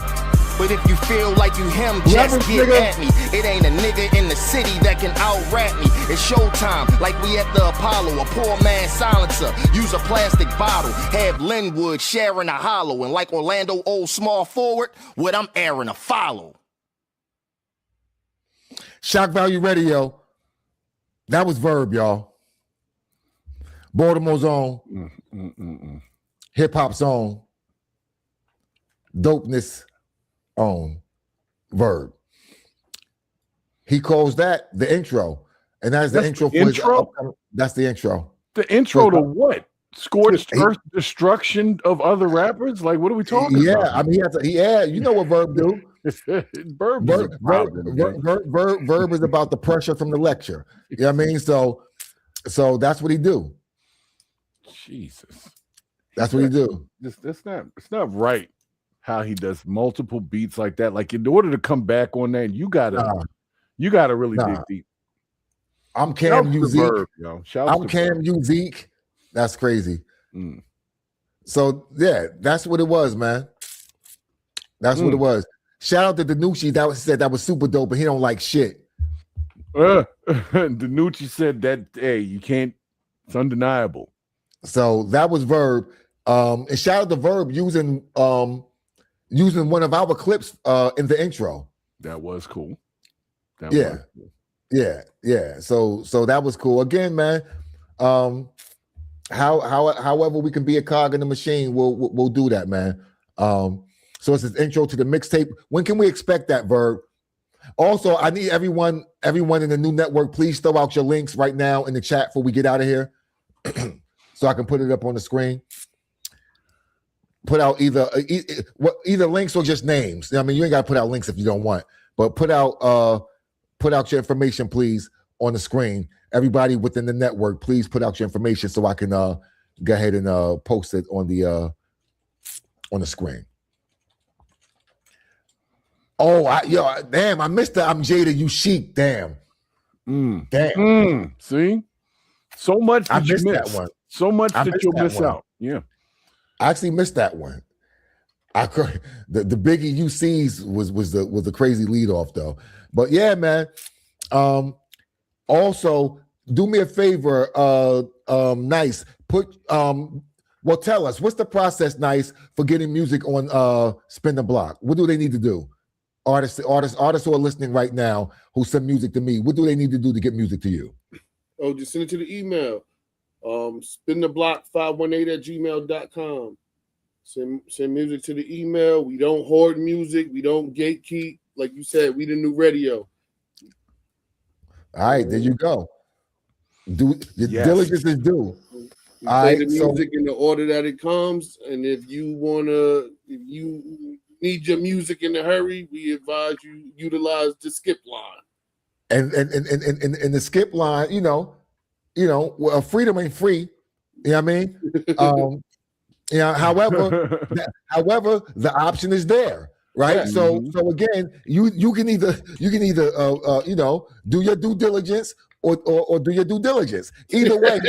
But if you feel like you him, just get at me. It ain't a nigga in the city that can out-rap me. It's showtime, like we at the Apollo. A poor man silencer, use a plastic bottle. Have Linwood sharing a hollow. And like Orlando old small forward, what I'm airing a follow. Shock Value Radio. That was Verb, y'all. Baltimore's own. Hip-hop's own. Dopeness own. Verb. He calls that the intro. And that's the intro for his upcoming. That's the intro. The intro to what? Scorched earth destruction of other rappers? Like, what are we talking about? Yeah, I mean, you know what Verb do. Verb is about the pressure from the lecture. You know what I mean? So that's what he do. Jesus. That's what he do. It's not right how he does multiple beats like that. Like, in order to come back on that, you gotta really dig deep. I'm Cam U Zeke. I'm Cam U Zeke. That's crazy. So yeah, that's what it was, man. That's what it was. Shout out to Danucci. Said that was super dope, but he don't like shit. Danucci said that, hey, you can't. It's undeniable. So that was Verb. And shout out to Verb using one of our clips in the intro. That was cool. Yeah. So that was cool. Again, man. However we can be a cog in the machine, we'll do that, man. So it's his intro to the mixtape. When can we expect that, Verb? Also, I need everyone in the new network, please throw out your links right now in the chat before we get out of here, so I can put it up on the screen. Put out either links or just names. I mean, you ain't got to put out links if you don't want, but put out your information, please, on the screen. Everybody within the network, please put out your information so I can go ahead and post it on the screen. Oh, damn! I missed the I'm Jada, you chic. Damn. See, so much I that you missed that miss. one. So much I that missed you'll that miss one. out. Yeah, I actually missed that one. The Biggie UCs was the crazy lead off though. But yeah, man. Also, do me a favor, Nice. Well, tell us what's the process, Nice, for getting music on Spin the Block. What do they need to do? Artists who are listening right now who send music to me, what do they need to do to get music to you? Oh, just send it to the email. spintheblock518@gmail.com. Send music to the email. We don't hoard music. We don't gatekeep. Like you said, we the new radio. All right, there you go. Diligence is due. You play the music in the order that it comes, and if you need your music in a hurry, we advise you utilize the skip line. And the skip line, well, freedom ain't free. You know what I mean? However, the option is there, right? Yeah. So again, you can either do your due diligence or do your due diligence. Either way,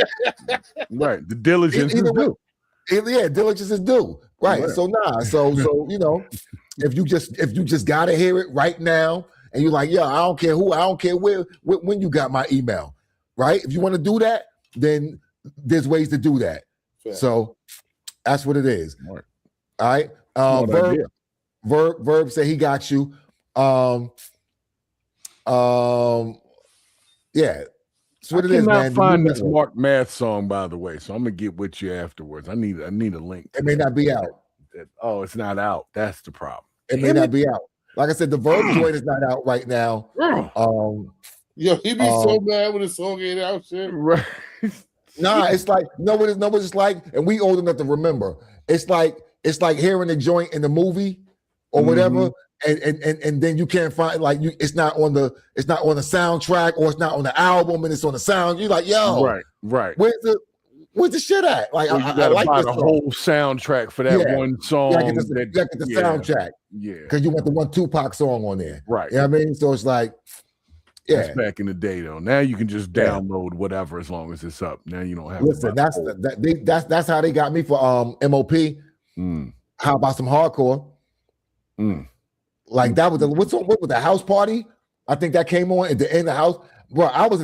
right? The diligence is due. Diligence is due. Right. So if you just gotta hear it right now, and you're like, I don't care where, when you got my email, right? If you want to do that, then there's ways to do that. Fair. So that's what it is. Right. All right. Verb said he got you. Yeah. That's what it is, man. I cannot find this Mark Math song, by the way, so I'm gonna get with you afterwards. I need a link. It may not be out. Oh, it's not out. That's the problem. It may not be out. Like I said, the Verb joint is not out right now. Yo, he be so mad when the song ain't out, shit. Right. Nah, it's like nobody's like, and we old enough to remember. It's like hearing the joint in the movie or whatever, and then you can't find it's not on the soundtrack or it's not on the album and it's on the sound. You're like, yo, right. Where's the shit at? Like, well, I like buy the whole soundtrack for that one song. You gotta get the soundtrack. Yeah. Because you want the one Tupac song on there. Right. You know what I mean? So it's like, that's back in the day though. Now you can just download whatever as long as it's up. Now you don't have listen, that's how they got me for MOP. How about some hardcore? Like that was what was the house party? I think that came on at the end of the house. Bro, I was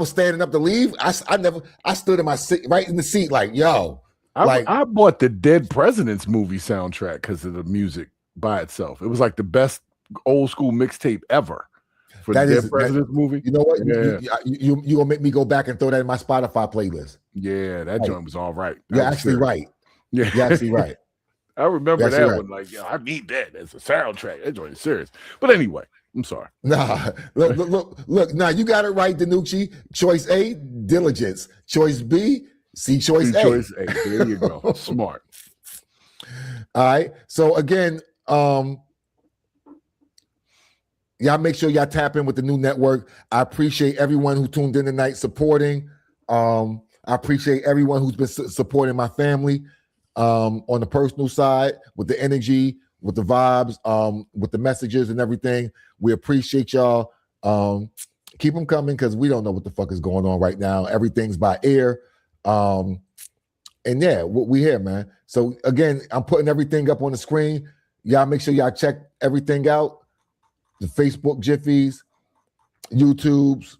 standing up to leave. I stood in my seat, right in the seat, like, yo. I bought the Dead Presidents movie soundtrack because of the music by itself. It was like the best old school mixtape ever for the Dead Presidents movie. You know what? You gonna make me go back and throw that in my Spotify playlist. Yeah, that joint was all right. You're actually right. Yeah, you're actually right. I remember that one. Like, I need that as a soundtrack. That joint is serious. But anyway, I'm sorry. Nah, look. Now you got it right, Danucci. Choice A, diligence. Choice B, choice A. Choice A. There you go. Smart. All right. So again, y'all make sure y'all tap in with the new network. I appreciate everyone who tuned in tonight supporting. I appreciate everyone who's been supporting my family on the personal side with the energy, with the vibes, with the messages and everything. We appreciate y'all. Keep them coming because we don't know what the fuck is going on right now. Everything's by air. And yeah, we here, man. So again, I'm putting everything up on the screen. Y'all make sure y'all check everything out. The Facebook Jiffies, YouTubes.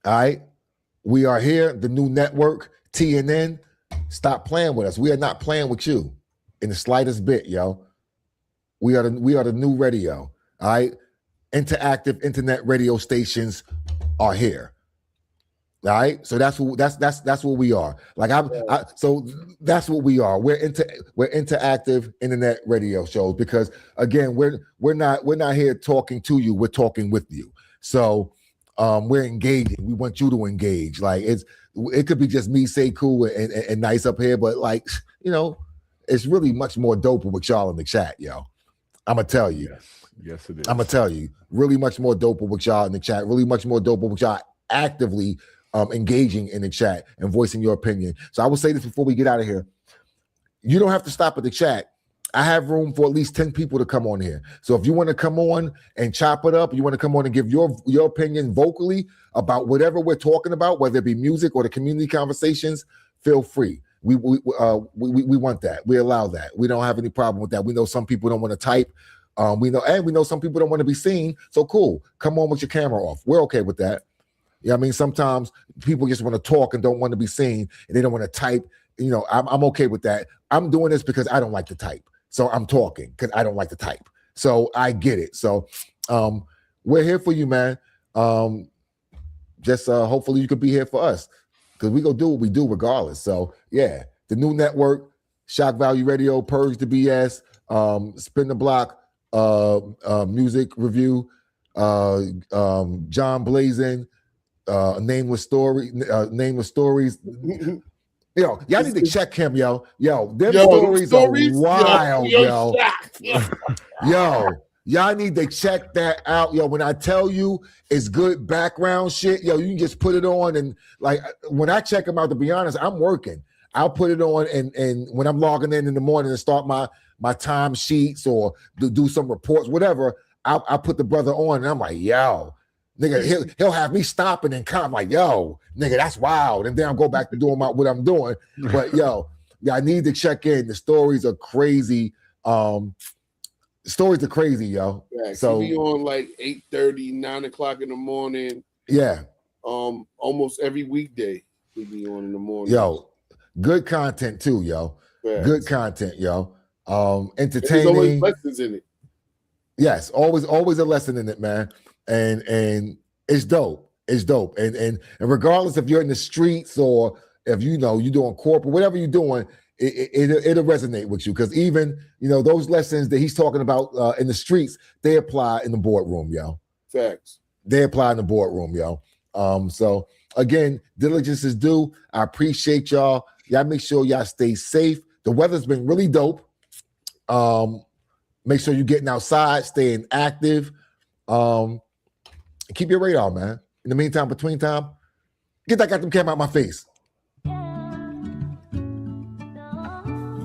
All right. We are here, the new network, TNN. Stop playing with us. We are not playing with you in the slightest bit, yo. We are the new radio. All right. Interactive internet radio stations are here. All right. So that's what we are. Like so that's what we are. We're interactive internet radio shows because again, we're not here talking to you, we're talking with you. So we're engaging. We want you to engage. Like it could be just me say cool and nice up here, but like, it's really much more dope with y'all in the chat, yo. I'm gonna tell you. Yes, it is. I'm gonna tell you, really much more dope with y'all in the chat. Really much more dope with y'all actively engaging in the chat and voicing your opinion. So I will say this before we get out of here. You don't have to stop at the chat. I have room for at least 10 people to come on here. So if you want to come on and chop it up, you want to come on and give your opinion vocally about whatever we're talking about, whether it be music or the community conversations, feel free. We want that. We allow that. We don't have any problem with that. We know some people don't want to type. We know some people don't want to be seen. So cool. Come on with your camera off. We're okay with that. I mean, sometimes people just want to talk and don't want to be seen and they don't want to type. I'm okay with that. I'm doing this because I don't like to type. So I'm talking because I don't like to type. So I get it. So we're here for you, man. Just hopefully you could be here for us because we go do what we do regardless. So yeah, the new network, Shock Value Radio, Purge the BS, Spin the Block, music review, John Blazin, nameless stories. Yo, y'all need to check him, yo. Them stories are wild, yo. Yo, y'all need to check that out, yo. When I tell you it's good background shit, yo, you can just put it on and like when I check them out, to be honest, I'm working. I'll put it on and when I'm logging in the morning and start my time sheets or do some reports, whatever, I'll put the brother on and I'm like, yo, nigga, he'll have me stopping and come like, yo, nigga, that's wild. And then I'll go back to doing what I'm doing. But yo, I need to check in. The stories are crazy. Stories are crazy, yo. Yeah, so be on like 8:30, 9 o'clock in the morning. Yeah. Almost every weekday we be on in the morning. Yo, good content too, yo. Yeah. Good content, yo. Entertaining. There's always lessons in it. Yes, always a lesson in it, man. And it's dope. It's dope. And regardless if you're in the streets or if you're doing corporate, whatever you're doing, it'll resonate with you. Because even those lessons that he's talking about in the streets, they apply in the boardroom, yo. Facts. They apply in the boardroom, yo. So again, diligence is due. I appreciate y'all. Y'all make sure y'all stay safe. The weather's been really dope. Make sure you're getting outside, staying active. Keep your radar, man. In the meantime, between time, get that goddamn camera out my face.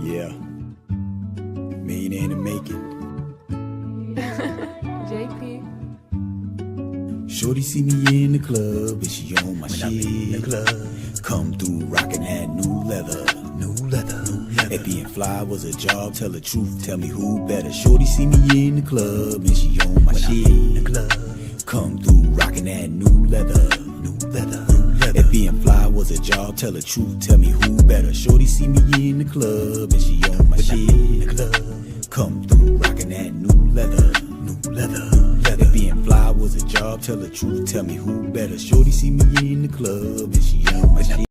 Yeah. Millionaire in the making. JP. Shorty see me in the club and she on my shit. In the club. Come through rocking that new leather. If being fly was a job, tell the truth, tell me who better. Shorty see me in the club and she on my shit. In the club. Come through rocking that new leather. If being fly was a job, tell the truth, tell me who better. Shorty see me in the club and she on my shit. In the club. Come through rocking that new leather. If being fly was a job, tell the truth, tell me who better. Shorty see me in the club and she on my shit.